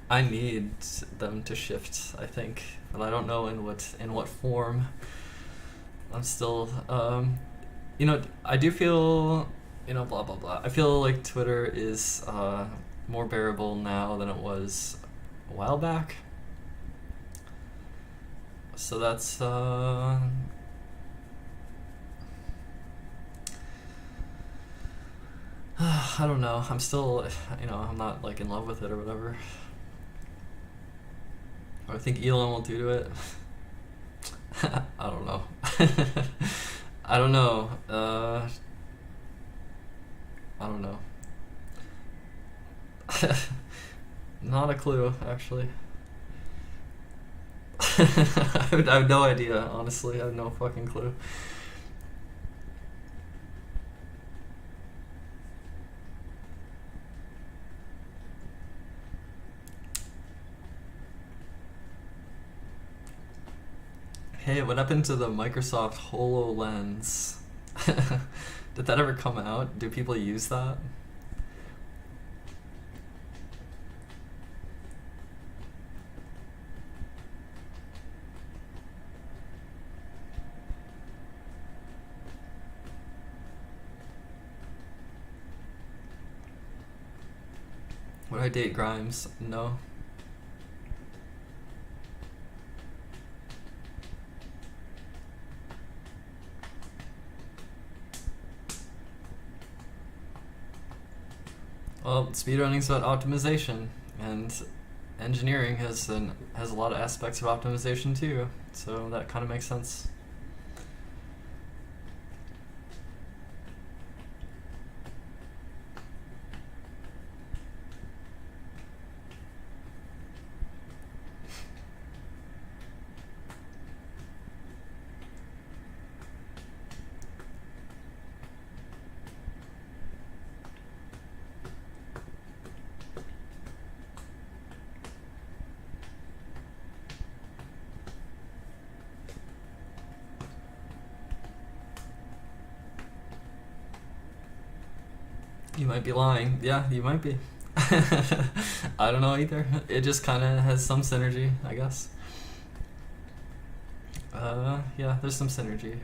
I need them to shift, I think. But I don't know in what form. I'm still, I do feel, blah, blah, blah. I feel like Twitter is more bearable now than it was a while back. So that's, I don't know. I'm still, I'm not, like, in love with it or whatever. What I think Elon will do to it. I don't know. I don't know. I don't know. Not a clue, actually. I have no idea, honestly. I have no fucking clue. Hey, what happened to the Microsoft HoloLens? Did that ever come out? Do people use that? Would I date Grimes? No. Well, speedrunning's about optimization, and engineering has a lot of aspects of optimization too, so that kind of makes sense. You might be lying. Yeah, you might be. I don't know either. It just kind of has some synergy, I guess. Yeah, there's some synergy.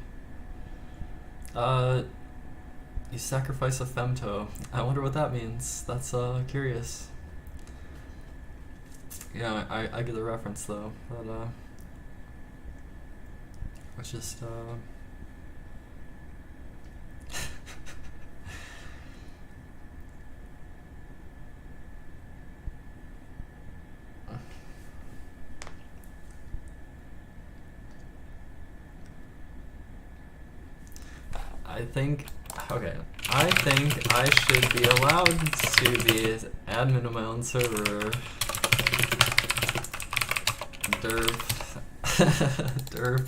You sacrifice a femto. I wonder what that means. That's curious. Yeah, I get the reference though, but it's just I think I should be allowed to be admin of my own server. Derp. Derp.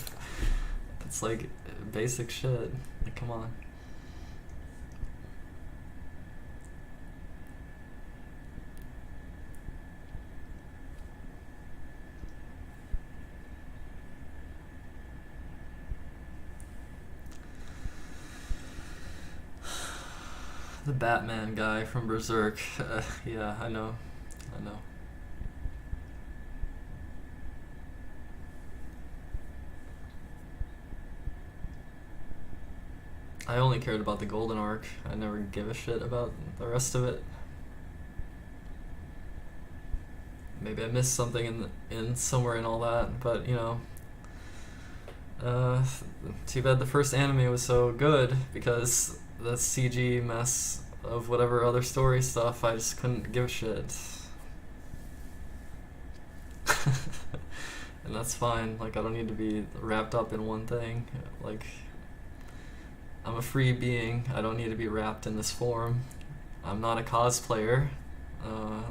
It's like basic shit. Like, come on. The Batman guy from Berserk. Yeah, I know. I only cared about the Golden Arc. I never give a shit about the rest of it. Maybe I missed something in somewhere in all that, but too bad the first anime was so good, because the CG mess of whatever other story stuff, I just couldn't give a shit. And that's fine. Like, I don't need to be wrapped up in one thing. Like, I'm a free being. I don't need to be wrapped in this form. I'm not a cosplayer.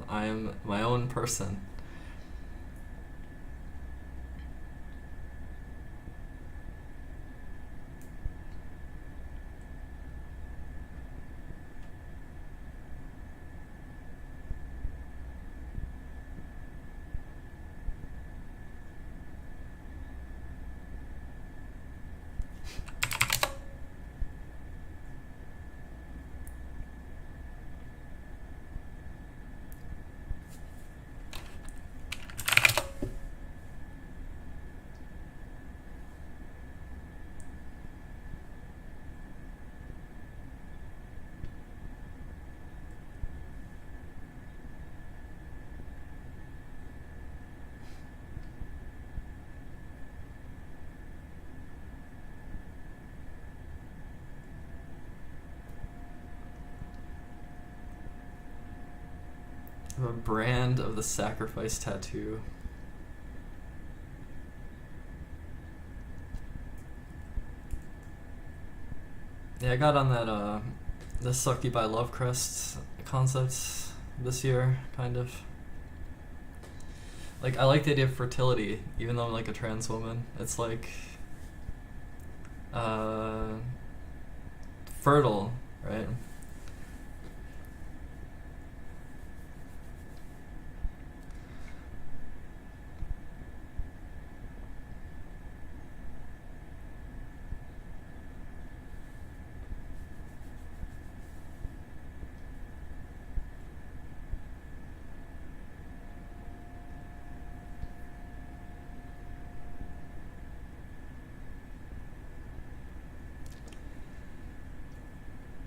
I am my own person. A brand of the sacrifice tattoo. Yeah, I got on that the Sucky by Love Crest concept this year, kind of. Like, I like the idea of fertility, even though I'm like a trans woman. It's like fertile, right?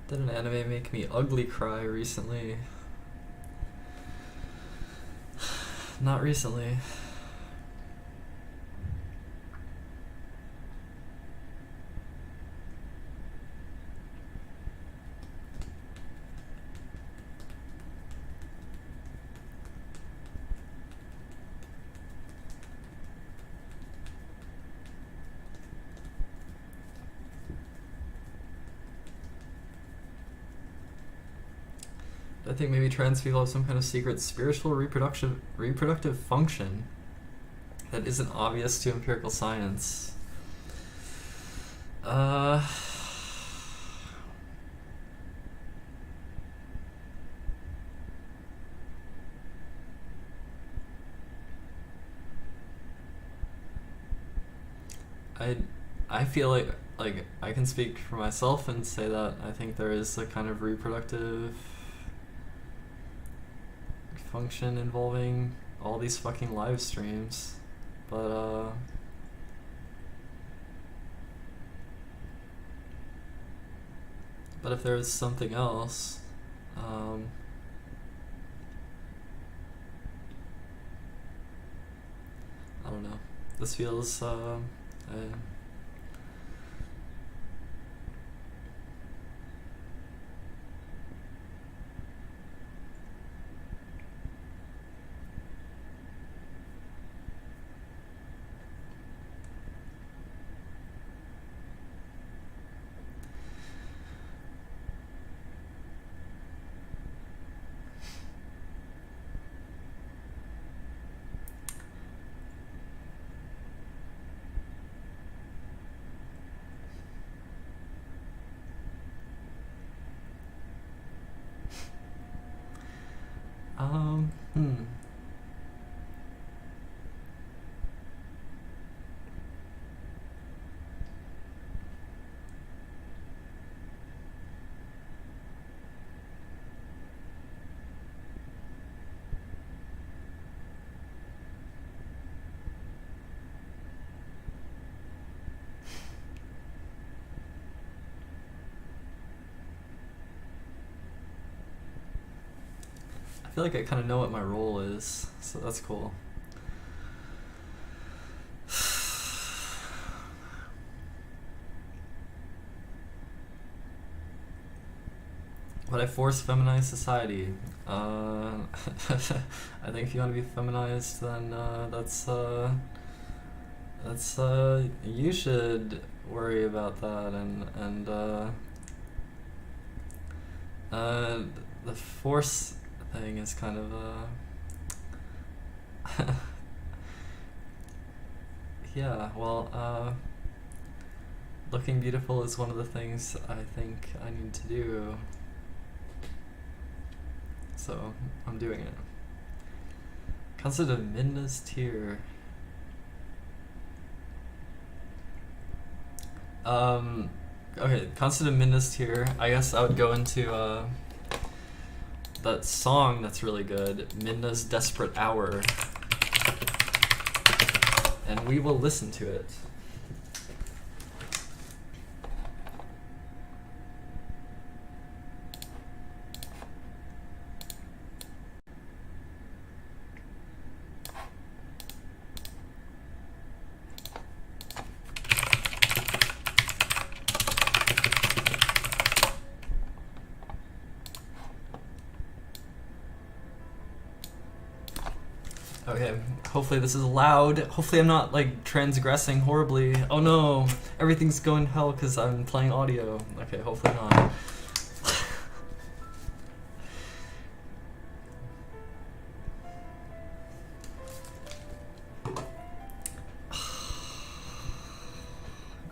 Did an anime make me ugly cry recently? Not recently. I think maybe trans people have some kind of secret spiritual reproductive function that isn't obvious to empirical science. I feel like I can speak for myself and say that I think there is a kind of reproductive function involving all these fucking live streams, but if there's something else, I don't know. This feels I feel like I kind of know what my role is, so that's cool. Would I force feminized society? I think if you want to be feminized, then that's you should worry about that, and the force thing is kind of yeah, well, looking beautiful is one of the things I think I need to do, so I'm doing it. Concept of Minna's Tear. Okay, concept of Minna's Tear. I guess I would go into that song that's really good, Minna's Desperate Hour, and we will listen to it. Okay, hopefully this is loud. Hopefully I'm not, like, transgressing horribly. Oh no, everything's going to hell because I'm playing audio. Okay, hopefully not.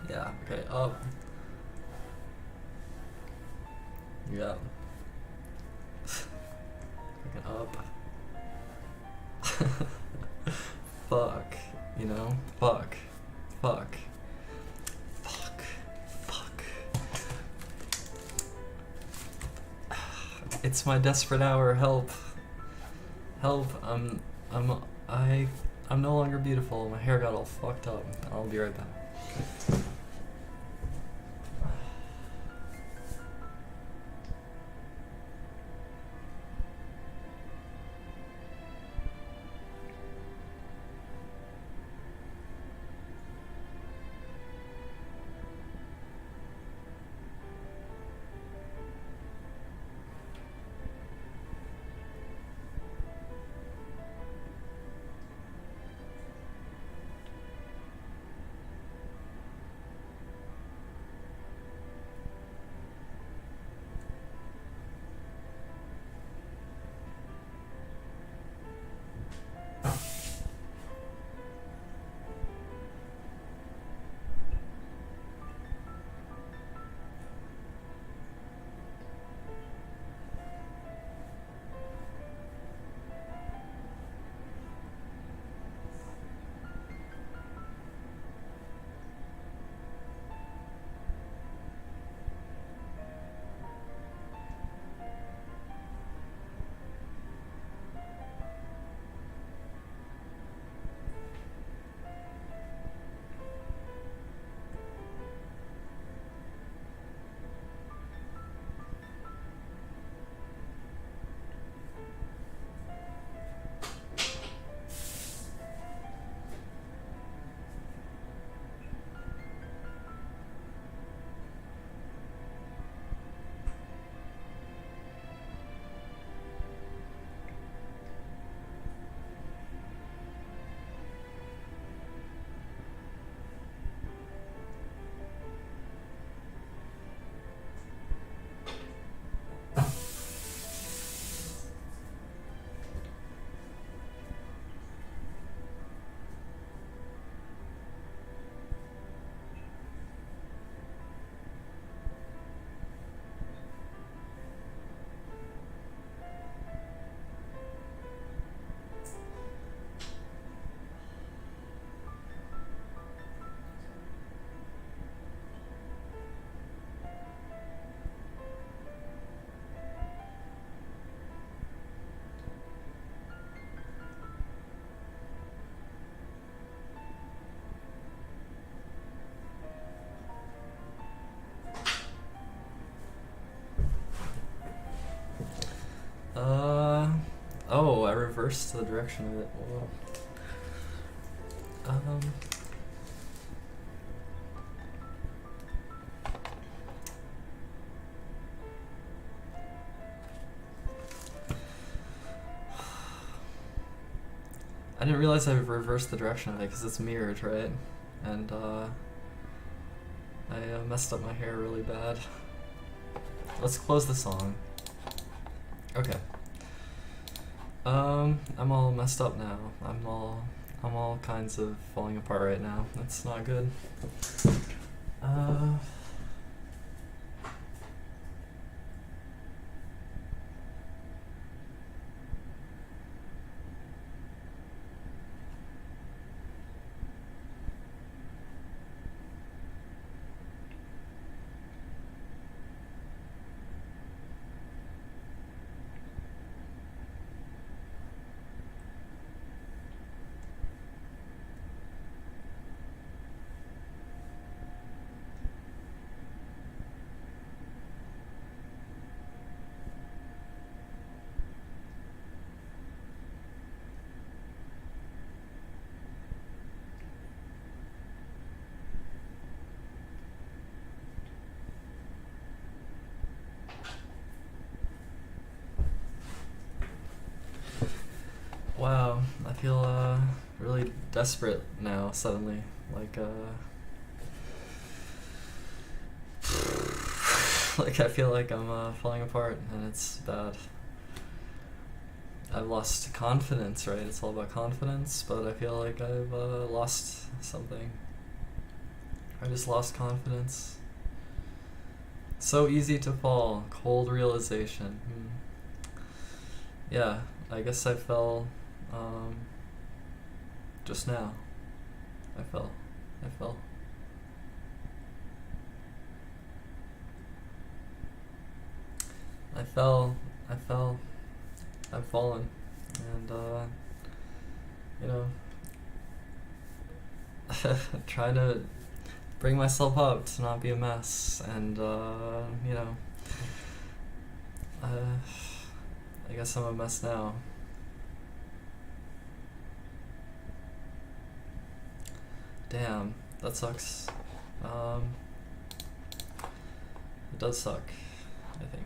Yeah, okay, up. Yeah. Freaking up. Fuck, you know? Fuck. Fuck. Fuck. Fuck. It's my desperate hour, help. Help, I'm no longer beautiful. My hair got all fucked up. I'll be right back. Oh, I reversed the direction of it. Whoa. I didn't realize I reversed the direction of it because it's mirrored, right? And I messed up my hair really bad. Let's close the song. Okay. I'm all messed up now. I'm all kinds of falling apart right now. That's not good. Wow, I feel really desperate now suddenly. Like like I feel like I'm falling apart and it's bad. I've lost confidence, right? It's all about confidence, but I feel like I've lost something. I just lost confidence. So easy to fall. Cold realization. Yeah, I guess I fell just now. I fell. I've fallen. And, you know, trying to bring myself up to not be a mess. And, you know, I guess I'm a mess now. Damn, that sucks. It does suck, I think.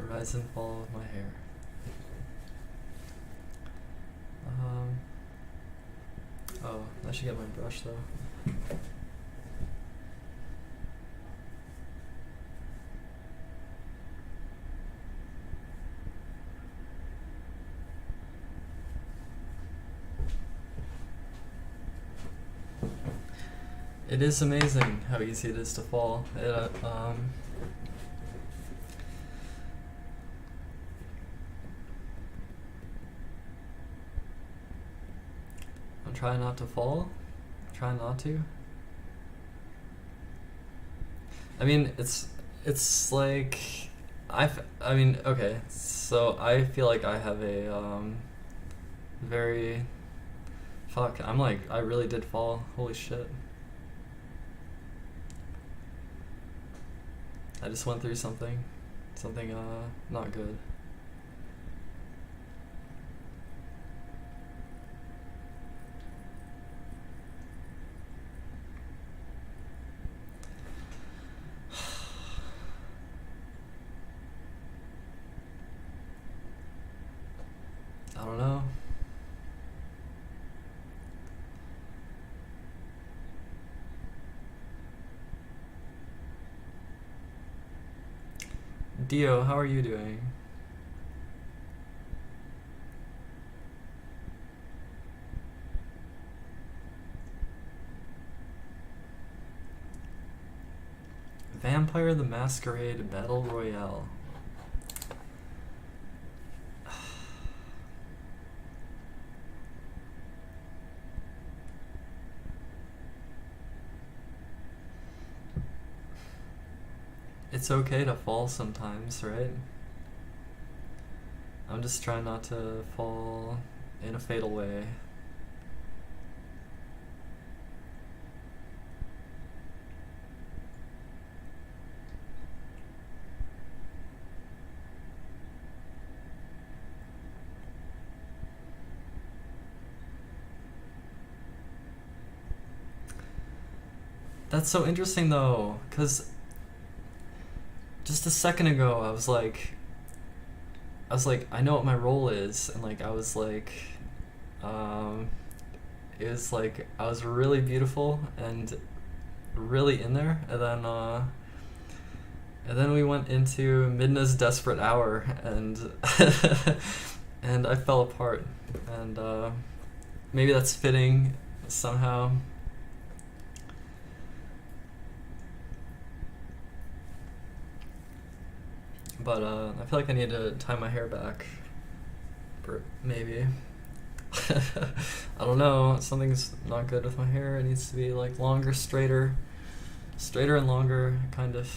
Rise and fall of my hair. Oh, I should get my brush though. It is amazing how easy it is to fall. I'm trying not to fall. I'm trying not to. I mean, it's like I mean, okay. So I feel like I have a very fuck. I'm like I really did fall. Holy shit. I just went through something not good. I don't know. Dio, how are you doing? Vampire the Masquerade Battle Royale. it's okay to fall sometimes, right? I'm just trying not to fall in a fatal way. That's so interesting though, because just a second ago I was like, I know what my role is, and like I was like, it was like I was really beautiful and really in there, and then we went into Midna's desperate hour, and and I fell apart, and maybe that's fitting somehow. But I feel like I need to tie my hair back. Maybe. I don't know. Something's not good with my hair. It needs to be like longer, straighter and longer, kind of.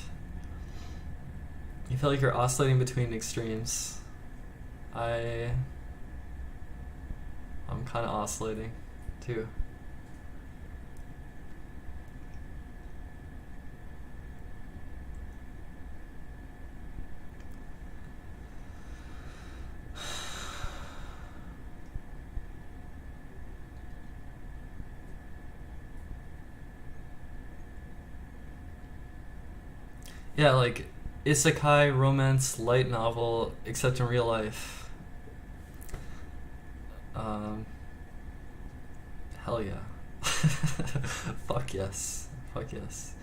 You feel like you're oscillating between extremes. I'm kind of oscillating, too. Yeah, like Isekai, romance, light novel, except in real life. Hell yeah. Fuck yes. Fuck yes.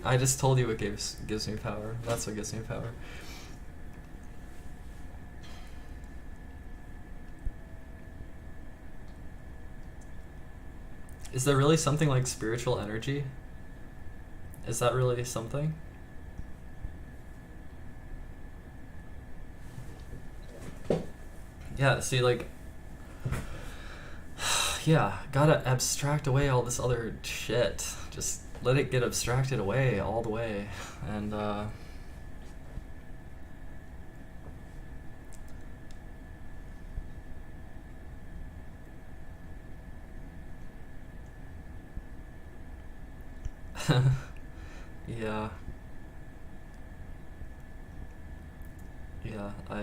I just told you what gives me power. That's what gives me power. Is there really something like spiritual energy? Is that really something? Yeah, see, like, yeah, gotta abstract away all this other shit. Just let it get abstracted away all the way. And, yeah. Yeah, I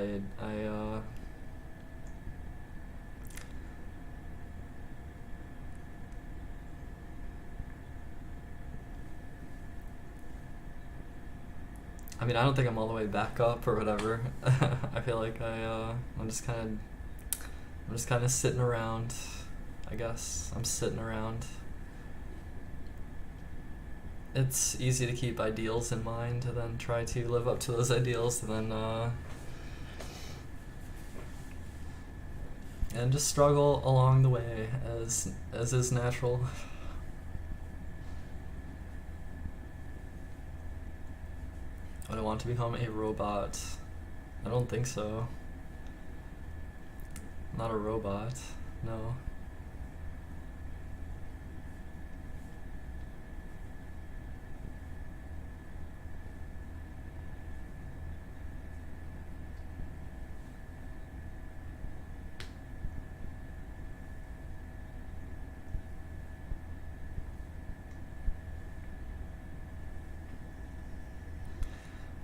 mean, I don't think I'm all the way back up or whatever. I feel like I'm just kind of sitting around. I guess I'm sitting around. It's easy to keep ideals in mind and then try to live up to those ideals, and just struggle along the way as is natural. Would I want to become a robot? I don't think so. I'm not a robot, no.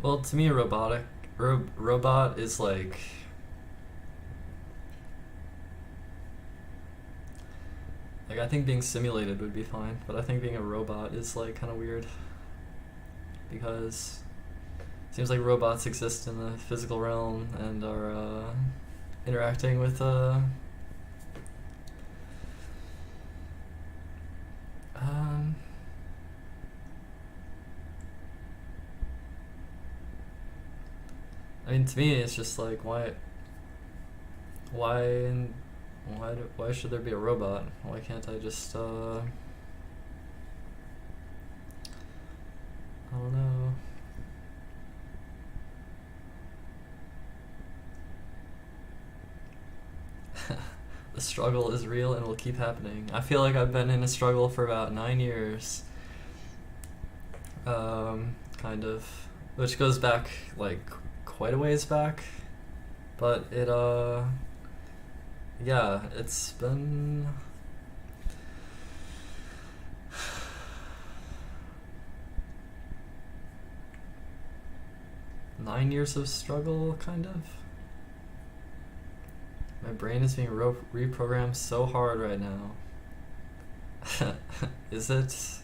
Well, to me, a robot is like I think being simulated would be fine, but I think being a robot is like kind of weird because it seems like robots exist in the physical realm and are interacting with I mean, to me, it's just like why should there be a robot? Why can't I just I don't know. struggle is real and will keep happening. I feel like I've been in a struggle for about 9 years, kind of, which goes back like quite a ways back, but it yeah, it's been nine years of struggle, kind of. My brain is being reprogrammed so hard right now. Is it?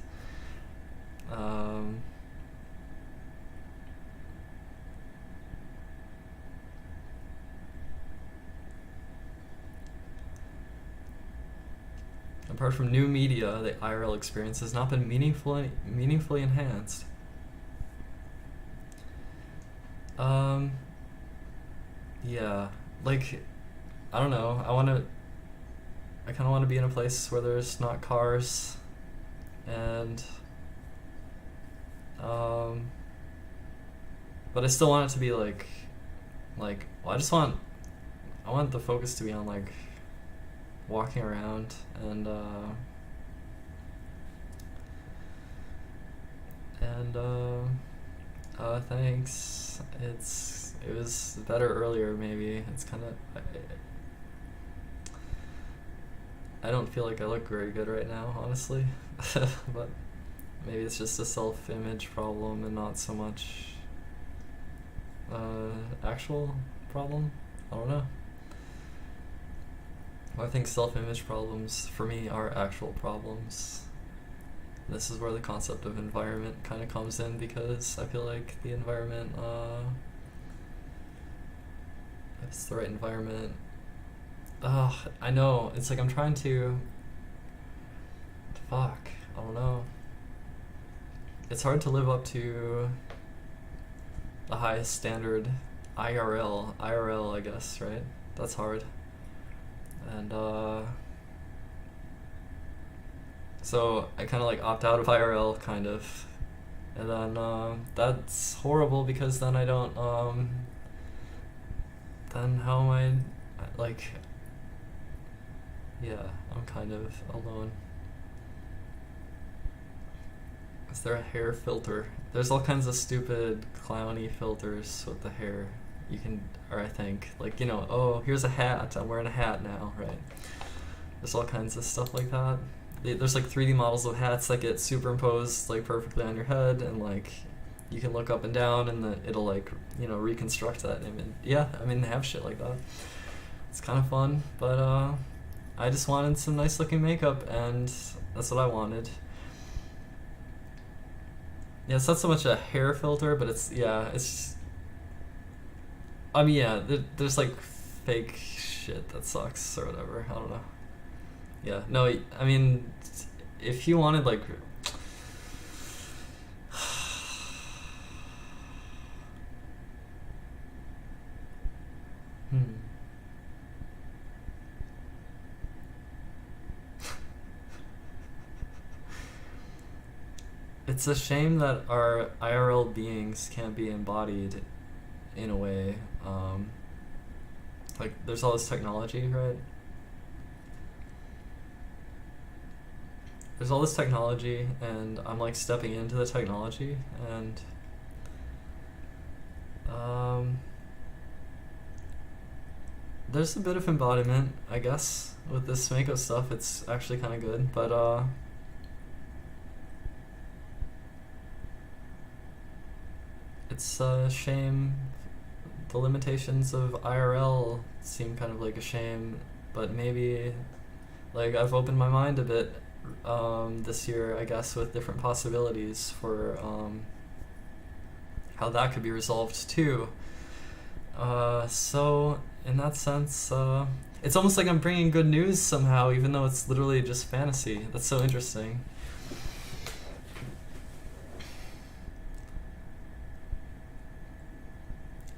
Apart from new media, the IRL experience has not been meaningfully enhanced. Yeah, like, I don't know, I kind of want to be in a place where there's not cars, and, but I still want it to be like, well, I want the focus to be on, like, walking around, and, thanks. It was better earlier, maybe. It's kind of, I don't feel like I look very good right now, honestly. But maybe it's just a self-image problem and not so much actual problem. I don't know. I think self-image problems for me are actual problems. This is where the concept of environment kind of comes in, because I feel like the environment, if it's the right environment, I know, it's like I'm trying to, I don't know. It's hard to live up to the highest standard, IRL, I guess, right? That's hard. And, so I kind of like opt out of IRL, kind of, and then that's horrible, because then I don't, then how am I, like, yeah, I'm kind of alone. Is there a hair filter? There's all kinds of stupid clowny filters with the hair. You can, or I think, like, you know, oh, here's a hat, I'm wearing a hat now, right? There's all kinds of stuff like that. There's like 3D models of hats that get superimposed like perfectly on your head, and like you can look up and down, and it'll like, you know, reconstruct that image. Yeah, I mean, they have shit like that. It's kind of fun, but I just wanted some nice looking makeup, and that's what I wanted. Yeah, it's not so much a hair filter, but it's, yeah, it's, I mean, yeah, there's like fake shit that sucks or whatever, I don't know. Yeah, no, I mean, if you wanted, like, It's a shame that our IRL beings can't be embodied in a way. Like, there's all this technology, right? There's all this technology, and I'm like stepping into the technology, and there's a bit of embodiment, I guess, with this Mako stuff. It's actually kind of good, but it's a shame. The limitations of IRL seem kind of like a shame, but maybe, like, I've opened my mind a bit this year, I guess, with different possibilities for how that could be resolved too. So in that sense, it's almost like I'm bringing good news somehow, even though it's literally just fantasy. That's so interesting.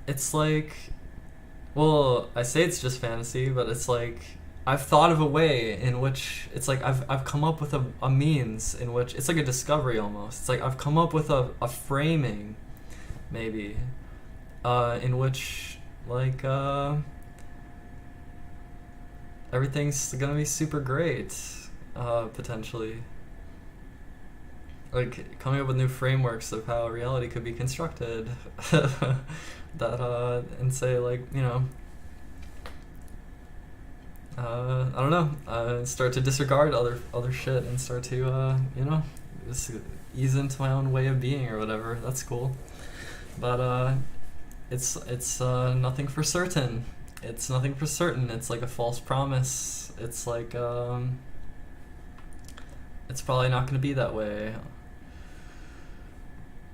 It's like, well, I say it's just fantasy, but it's like I've thought of a way in which it's like I've come up with a means in which it's like a discovery almost. It's like I've come up with a framing, maybe, in which, like, everything's gonna be super great, potentially. Like, coming up with new frameworks of how reality could be constructed. That, and say, like, you know, I don't know, start to disregard other shit and start to, you know, just ease into my own way of being or whatever. That's cool. But, it's nothing for certain. It's nothing for certain. It's like a false promise. It's like, it's probably not going to be that way.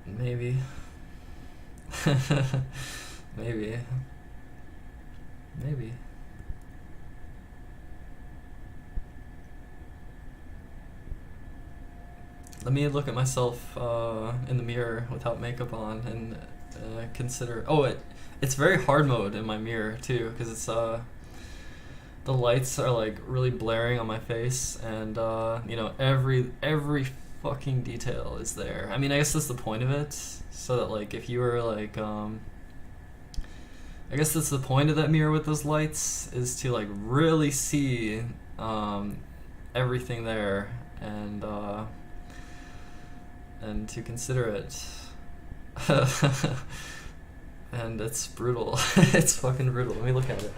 Maybe. Maybe. Let me look at myself in the mirror without makeup on and consider. Oh, it's very hard mode in my mirror too, because it's the lights are like really blaring on my face, and you know, every fucking detail is there. I mean, I guess that's the point of it, so that like if you were like I guess that's the point of that mirror with those lights, is to like really see everything there, and to consider it. And it's brutal. It's fucking brutal. Let me look at it.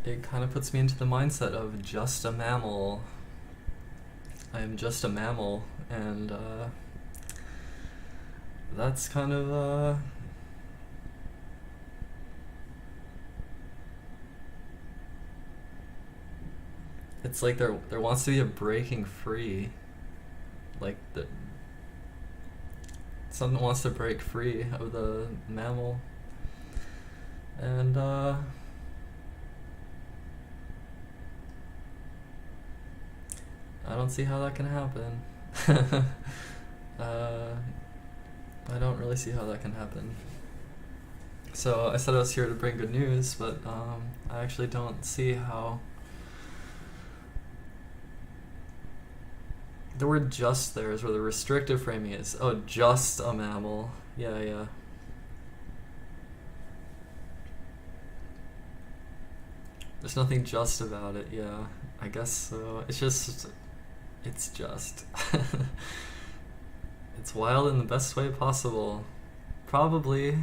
It kind of puts me into the mindset of just a mammal. I am just a mammal, and that's kind of it's like there wants to be a breaking free, like something wants to break free of the mammal, and I don't see how that can happen. I don't really see how that can happen. So I said I was here to bring good news, but I actually don't see how. The word just there is where the restrictive framing is. Oh, just a mammal. Yeah. There's nothing just about it, yeah. I guess so. It's just... It's wild in the best way possible. Probably.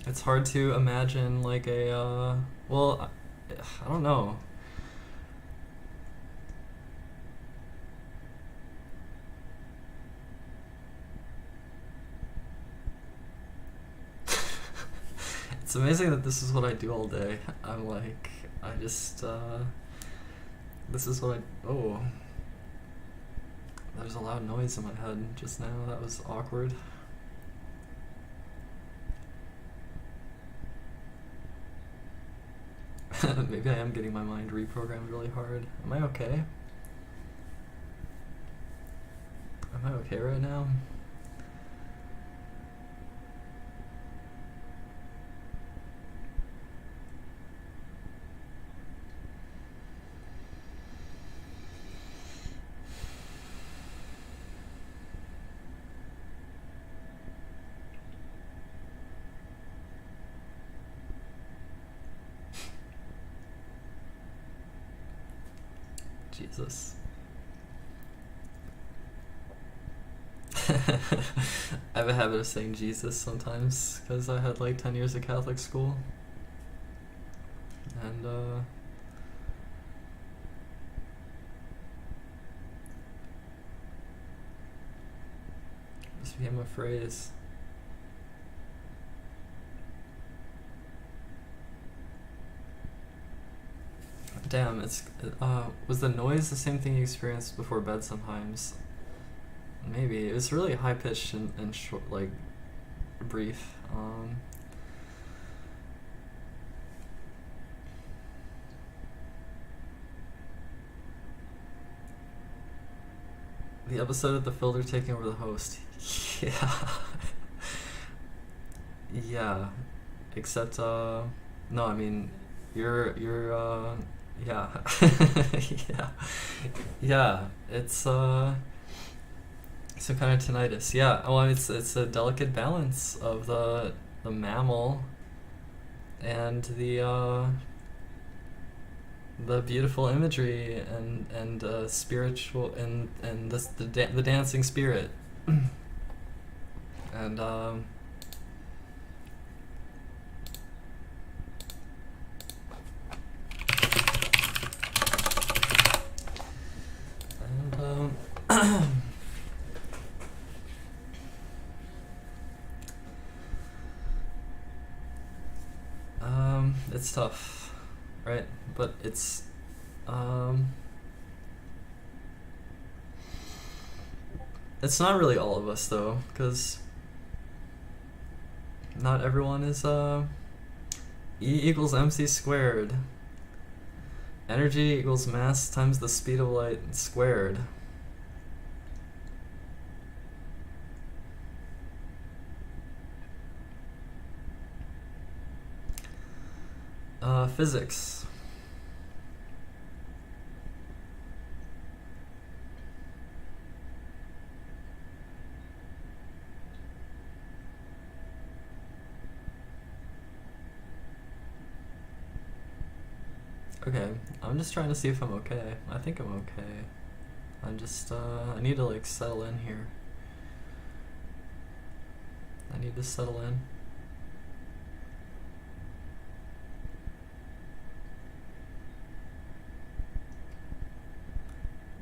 It's hard to imagine like a, well, I don't know. It's amazing that this is what I do all day. I'm like, I just, this is what oh. There's a loud noise in my head just now. That was awkward. Maybe I am getting my mind reprogrammed really hard. Am I okay? Am I okay right now? Jesus. I have a habit of saying Jesus sometimes because I had like 10 years of Catholic school. and this became a phrase. Damn, it's was the noise the same thing you experienced before bed sometimes? Maybe. It was really high pitched and short, like brief. The episode of the filter taking over the host. Yeah. Yeah. Except no, I mean you're yeah. Yeah. Yeah. It's some kind of tinnitus. Yeah. Well, it's a delicate balance of the mammal and the beautiful imagery and spiritual and the dancing spirit. And it's tough, right? But it's not really all of us though, because not everyone is E equals mc squared. Energy equals mass times the speed of light squared. Physics. Okay, I'm just trying to see if I'm okay. I think I'm okay. I'm just, I need to like settle in here. I need to settle in.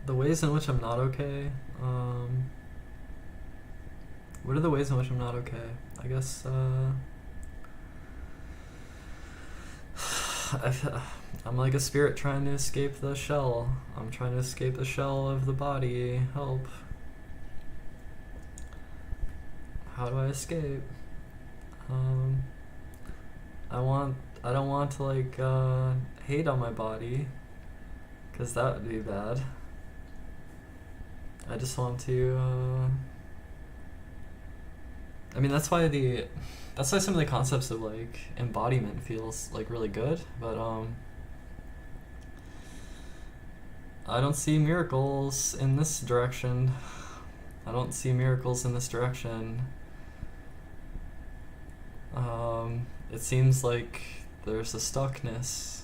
The ways in which I'm not okay, what are the ways in which I'm not okay? I guess, I'm like a spirit trying to escape the shell. I'm trying to escape the shell of the body. Help. How do I escape? I don't want to like hate on my body, because that would be bad. I just want to I mean that's why some of the concepts of like embodiment feels like really good, but I don't see miracles in this direction. I don't see miracles in this direction. It seems like there's a stuckness.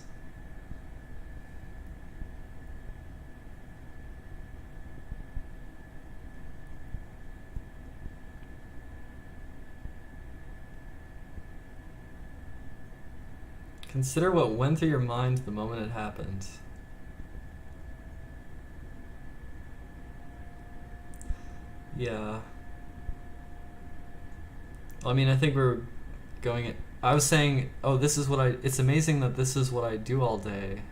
Consider what went through your mind the moment it happened. Yeah. I mean, I think we're going... I was saying, oh, this is what it's amazing that this is what I do all day.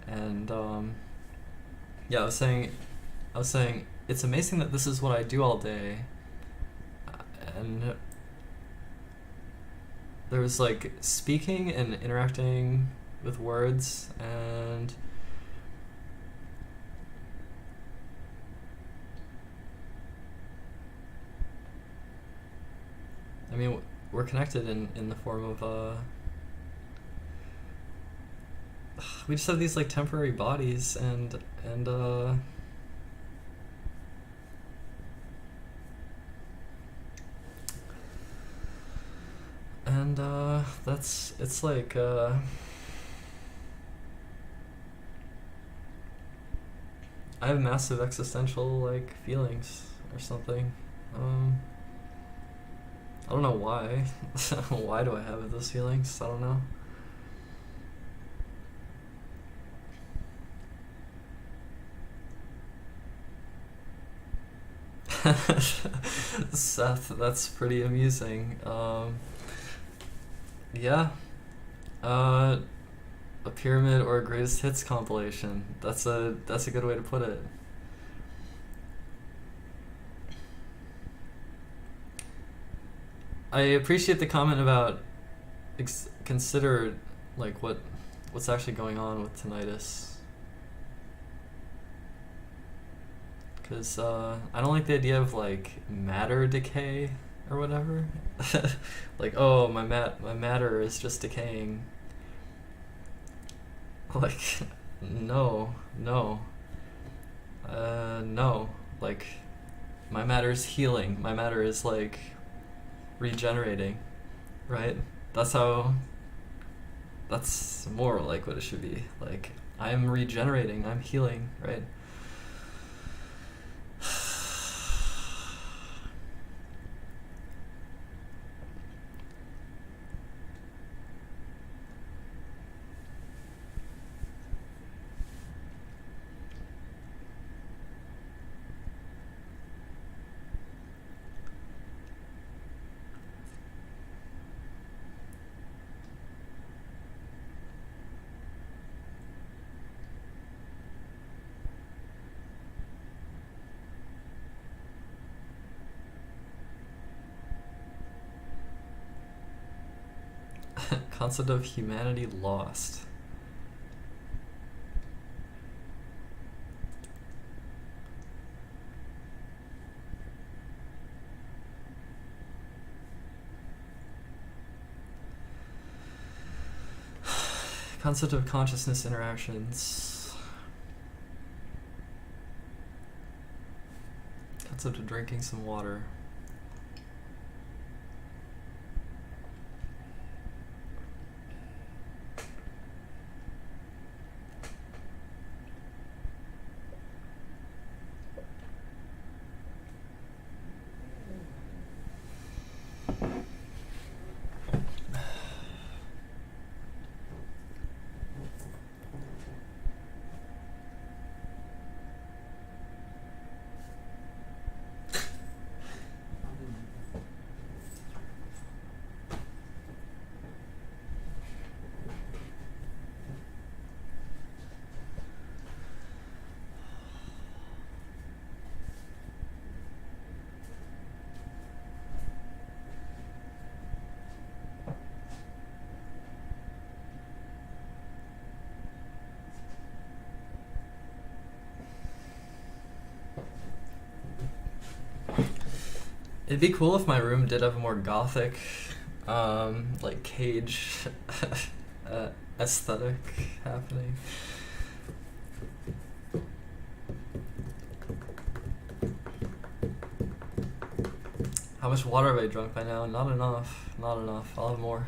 And, yeah, I was saying, it's amazing that this is what I do all day. And there was, like, speaking and interacting with words, and... I mean, we're connected in the form of, we just have these, like, temporary bodies, and it's like, I have massive existential, like, feelings or something. I don't know why. Why do I have those feelings? I don't know. Seth, that's pretty amusing. Yeah. A pyramid or a greatest hits compilation. That's a good way to put it. I appreciate the comment about consider like what's actually going on with tinnitus. Because I don't like the idea of like matter decay or whatever. Like, oh, my matter is just decaying. Like, no. No. Like, my matter is healing. My matter is like regenerating, right? That's more like what it should be. Like, I'm regenerating. I'm healing, right? Concept of humanity lost. Concept of consciousness interactions. Concept of drinking some water. It'd be cool if my room did have a more gothic, like cage aesthetic happening. How much water have I drunk by now? Not enough. Not enough. I'll have more.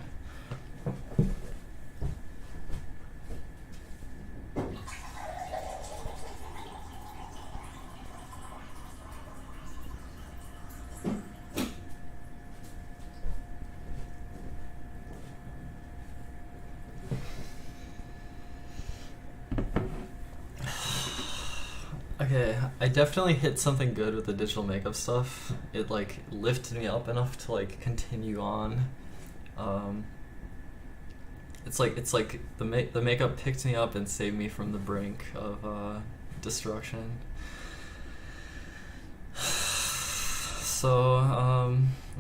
Okay, I definitely hit something good with the digital makeup stuff. It like lifted me up enough to like continue on. It's like the makeup picked me up and saved me from the brink of destruction. So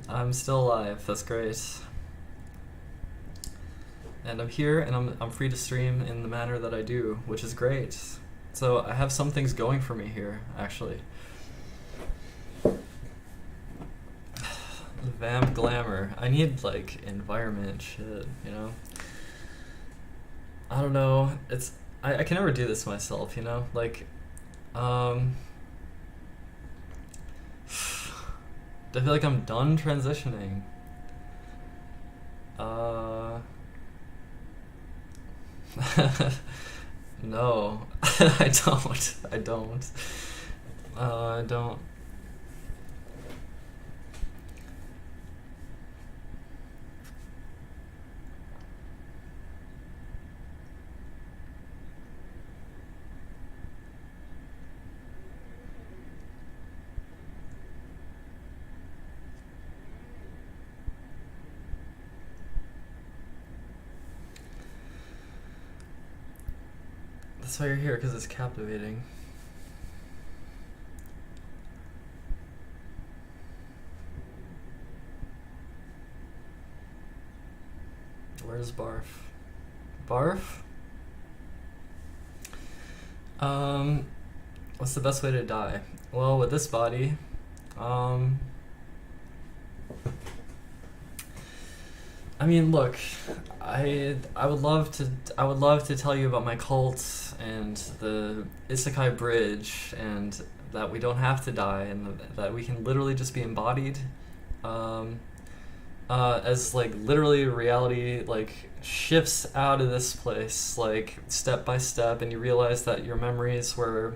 I'm still alive. That's great. And I'm here, and I'm free to stream in the manner that I do, which is great. So I have some things going for me here, actually. Vamp glamour. I need like environment shit, you know? I don't know. I can never do this myself, you know? Like, I feel like I'm done transitioning. No, I don't. I don't. I don't. That's why you're here, because it's captivating. Where's Barf? Barf? What's the best way to die? Well, with this body, I mean, look, I would love to tell you about my cult and the Isekai bridge, and that we don't have to die, and that we can literally just be embodied. As like literally reality like shifts out of this place like step by step, and you realize that your memories were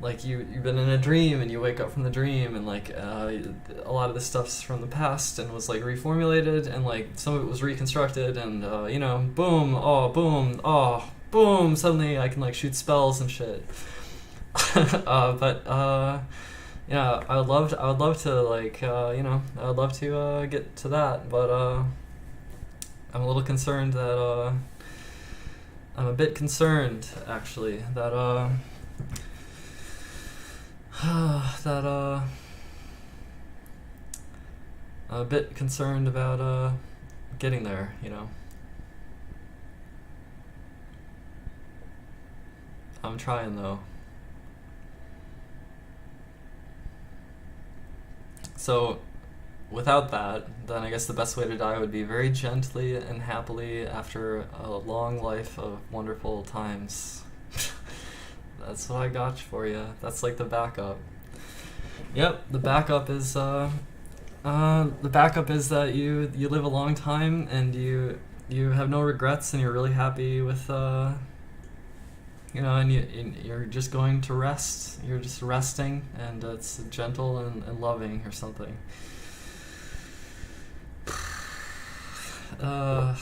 like you've been in a dream, and you wake up from the dream, and like a lot of the stuff's from the past and was like reformulated, and like some of it was reconstructed, and you know, boom, suddenly I can like shoot spells and shit. Yeah, I would love to like you know, I would love to get to that, but I'm a little concerned that I'm a bit concerned actually that that I'm a bit concerned about getting there, you know. I'm trying though. So, without that, then I guess the best way to die would be very gently and happily after a long life of wonderful times. That's what I got for you. That's like the backup. Yep, the backup is that you live a long time, and you have no regrets, and you're really happy with you know, and you're just going to rest. You're just resting, and it's gentle and loving or something. Yeah.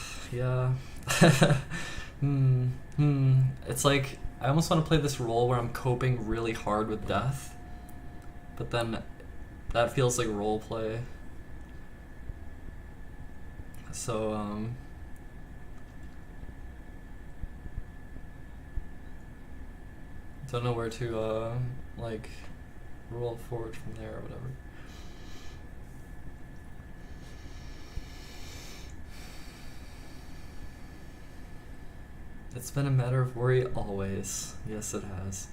It's like I almost want to play this role where I'm coping really hard with death, but then that feels like role play. So don't know where to like roll forward from there or whatever. It's been a matter of worry always. Yes, it has.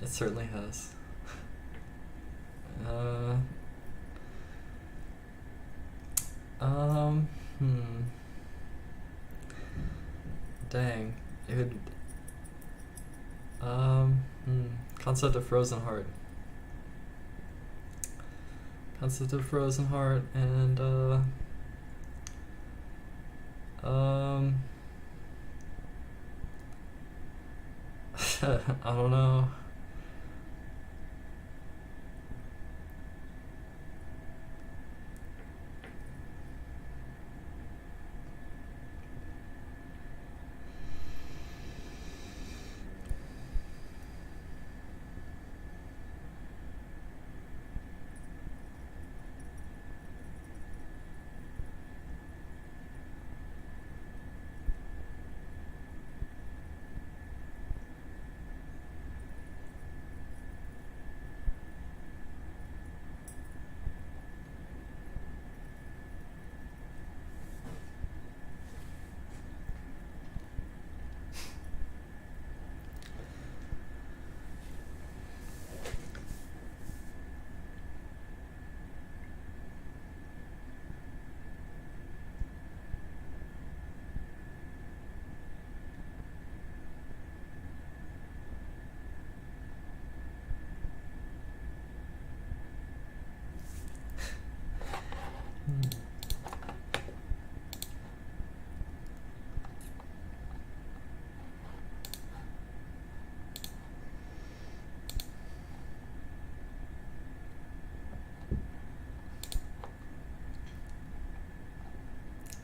It certainly has. Dang. It would. Concept of frozen heart. Concept of frozen heart, and I don't know.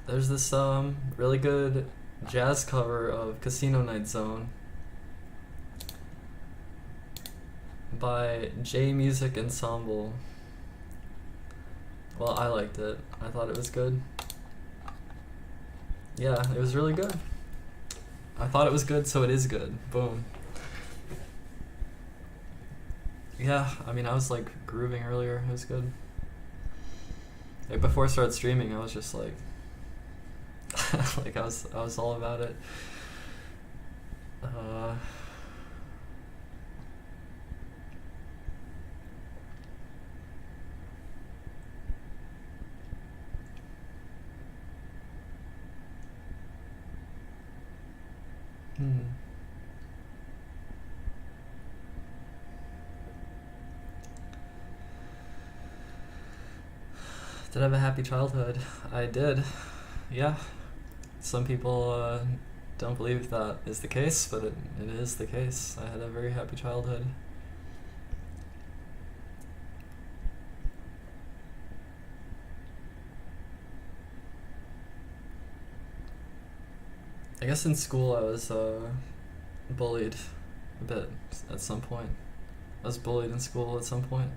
There's this really good jazz cover of Casino Night Zone by J Music Ensemble. Well, I liked it. I thought it was good. Yeah, it was really good. I thought it was good, so it is good. Boom. Yeah, I mean, I was like grooving earlier. It was good. Like before I started streaming, I was just like, like I was all about it. Did I have a happy childhood? I did. Yeah. Some people don't believe that is the case, but it is the case. I had a very happy childhood. I guess in school I was bullied a bit at some point. I was bullied in school at some point.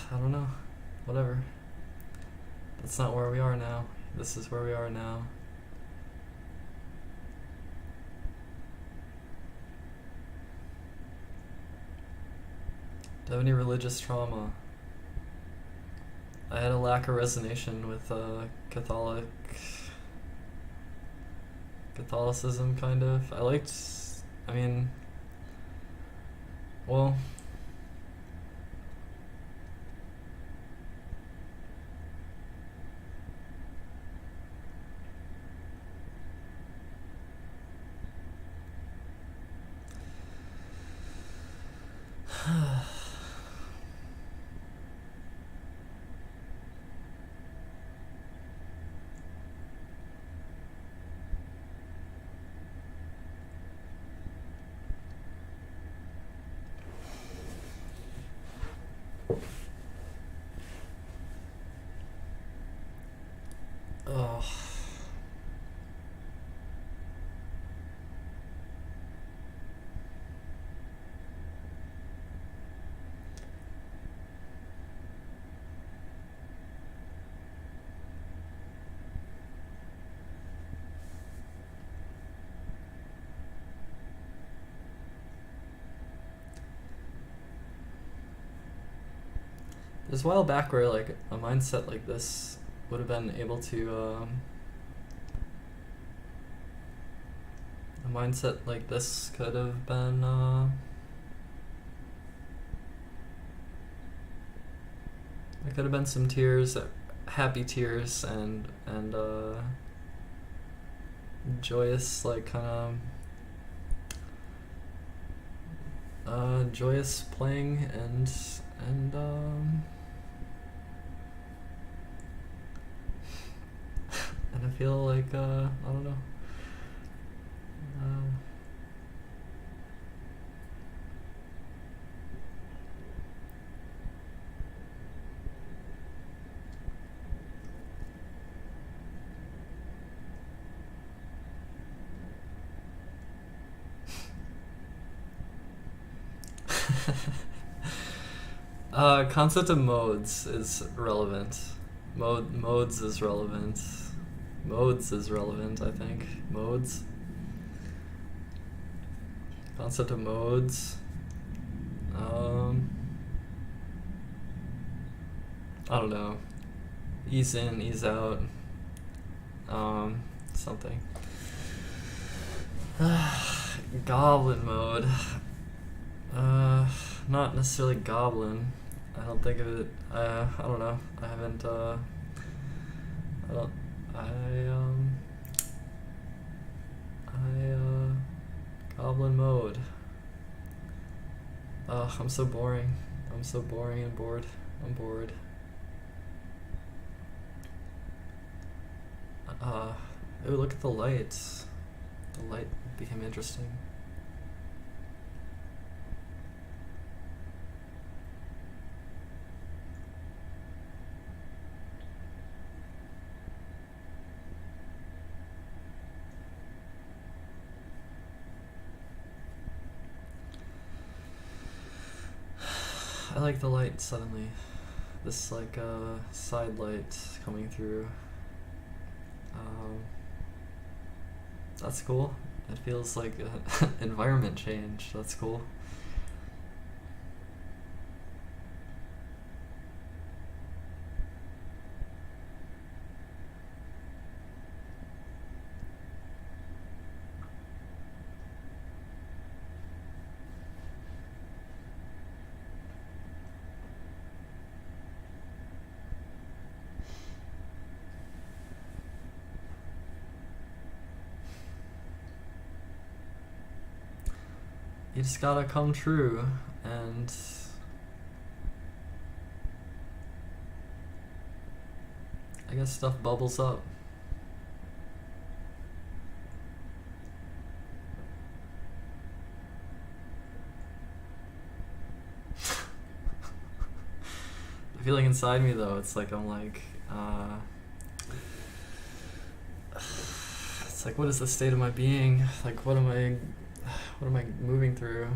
I don't know. Whatever. That's not where we are now. This is where we are now. Do I have any religious trauma? I had a lack of resonation with Catholicism, kind of. Well, there's a while back where like a mindset like this would have been able to a mindset like this could have been there could have been some tears, happy tears, and joyous, like kind of joyous playing and and I feel like I don't know. Concept of modes is relevant. Modes is relevant. Modes is relevant, I think. Modes. Concept of modes. I don't know. Ease in, ease out. Something. Goblin mode. Not necessarily goblin. I don't think of it. I don't know. I haven't. Goblin mode. I'm so boring. I'm so boring and bored. I'm bored. Ooh, look at the lights. The light became interesting. I like the light suddenly. This like side light coming through. That's cool. It feels like an environment change. That's cool. You just gotta come true, and I guess stuff bubbles up. The feeling inside me though, it's like I'm like, it's like, what is the state of my being? Like, what am I moving through?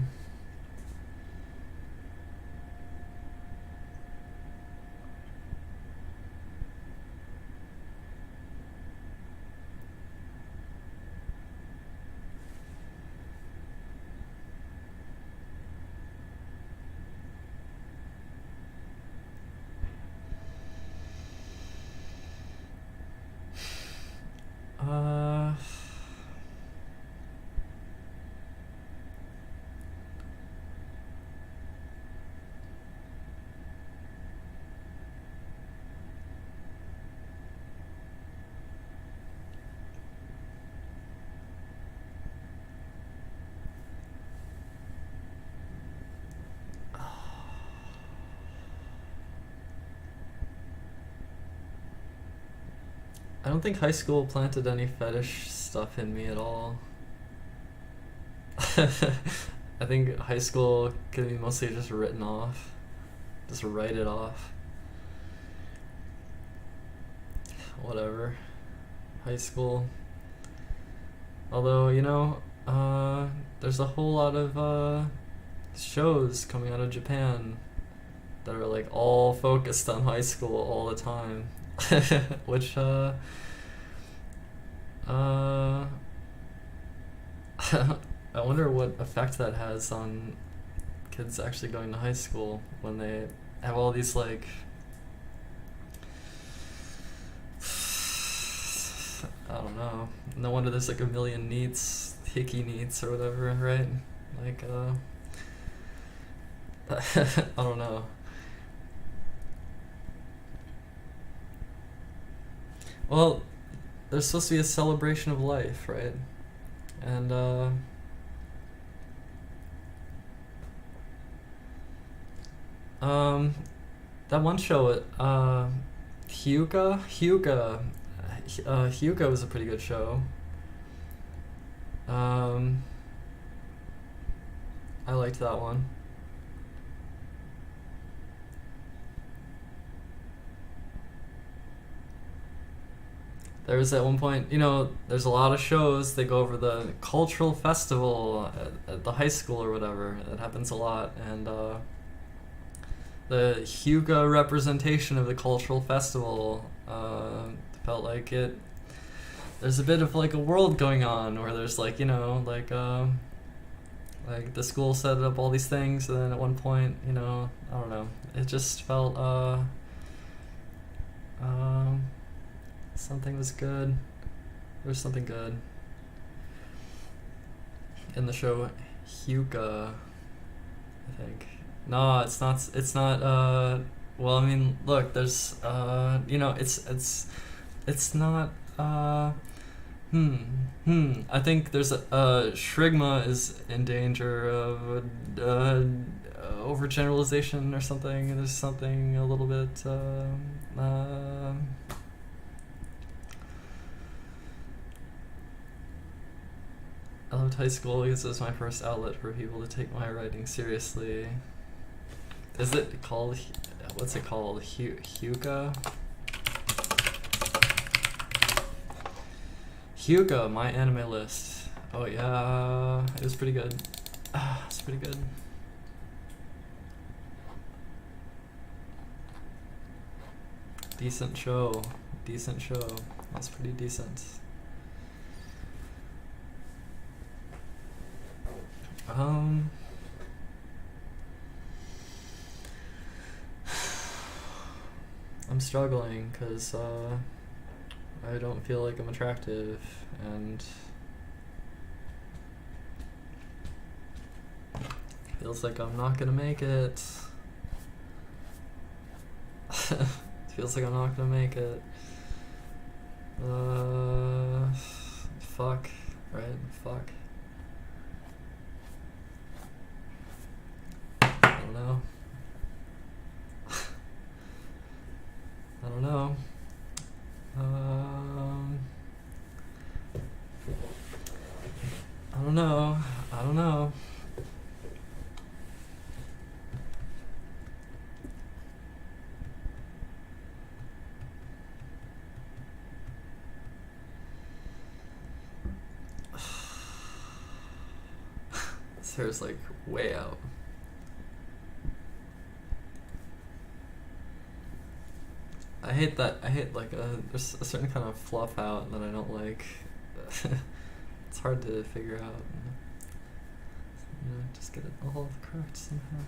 I don't think high school planted any fetish stuff in me at all. I think high school could be mostly just written off. Just write it off. Whatever. High school. Although, you know, there's a whole lot of shows coming out of Japan that are like all focused on high school all the time. Which I wonder what effect that has on kids actually going to high school when they have all these like I don't know. No wonder there's like a million neets, hickey neets or whatever, right? Like I don't know. Well, there's supposed to be a celebration of life, right? And that one show, Hyuga was a pretty good show. I liked that one. There was at one point, you know, there's a lot of shows, they go over the cultural festival at the high school or whatever. That happens a lot. And the Hyuga representation of the cultural festival felt like there's a bit of like a world going on where there's like, you know, like the school set up all these things, and then at one point, you know, I don't know, it just felt something was good. There was something good in the show Hyuga, I think. No, it's not. Well, I mean, look, there's you know, it's not. I think there's Shrigma is in danger of overgeneralization or something. There's something a little bit. I loved high school because it was my first outlet for people to take my writing seriously. Is it called, what's it called? Hyuga? Hyuga, my anime list. Oh yeah, it was pretty good. It's pretty good. Decent show. Decent show. That's pretty decent. I'm struggling because I don't feel like I'm attractive, and feels like I'm not gonna make it. Feels like I'm not gonna make it. Fuck. Right? Fuck. I don't know. I don't know. I don't know. I don't know. This hair's like way out. I hate that. I hate like there's a certain kind of fluff out that I don't like. It's hard to figure out. You know, just get it all correct somehow.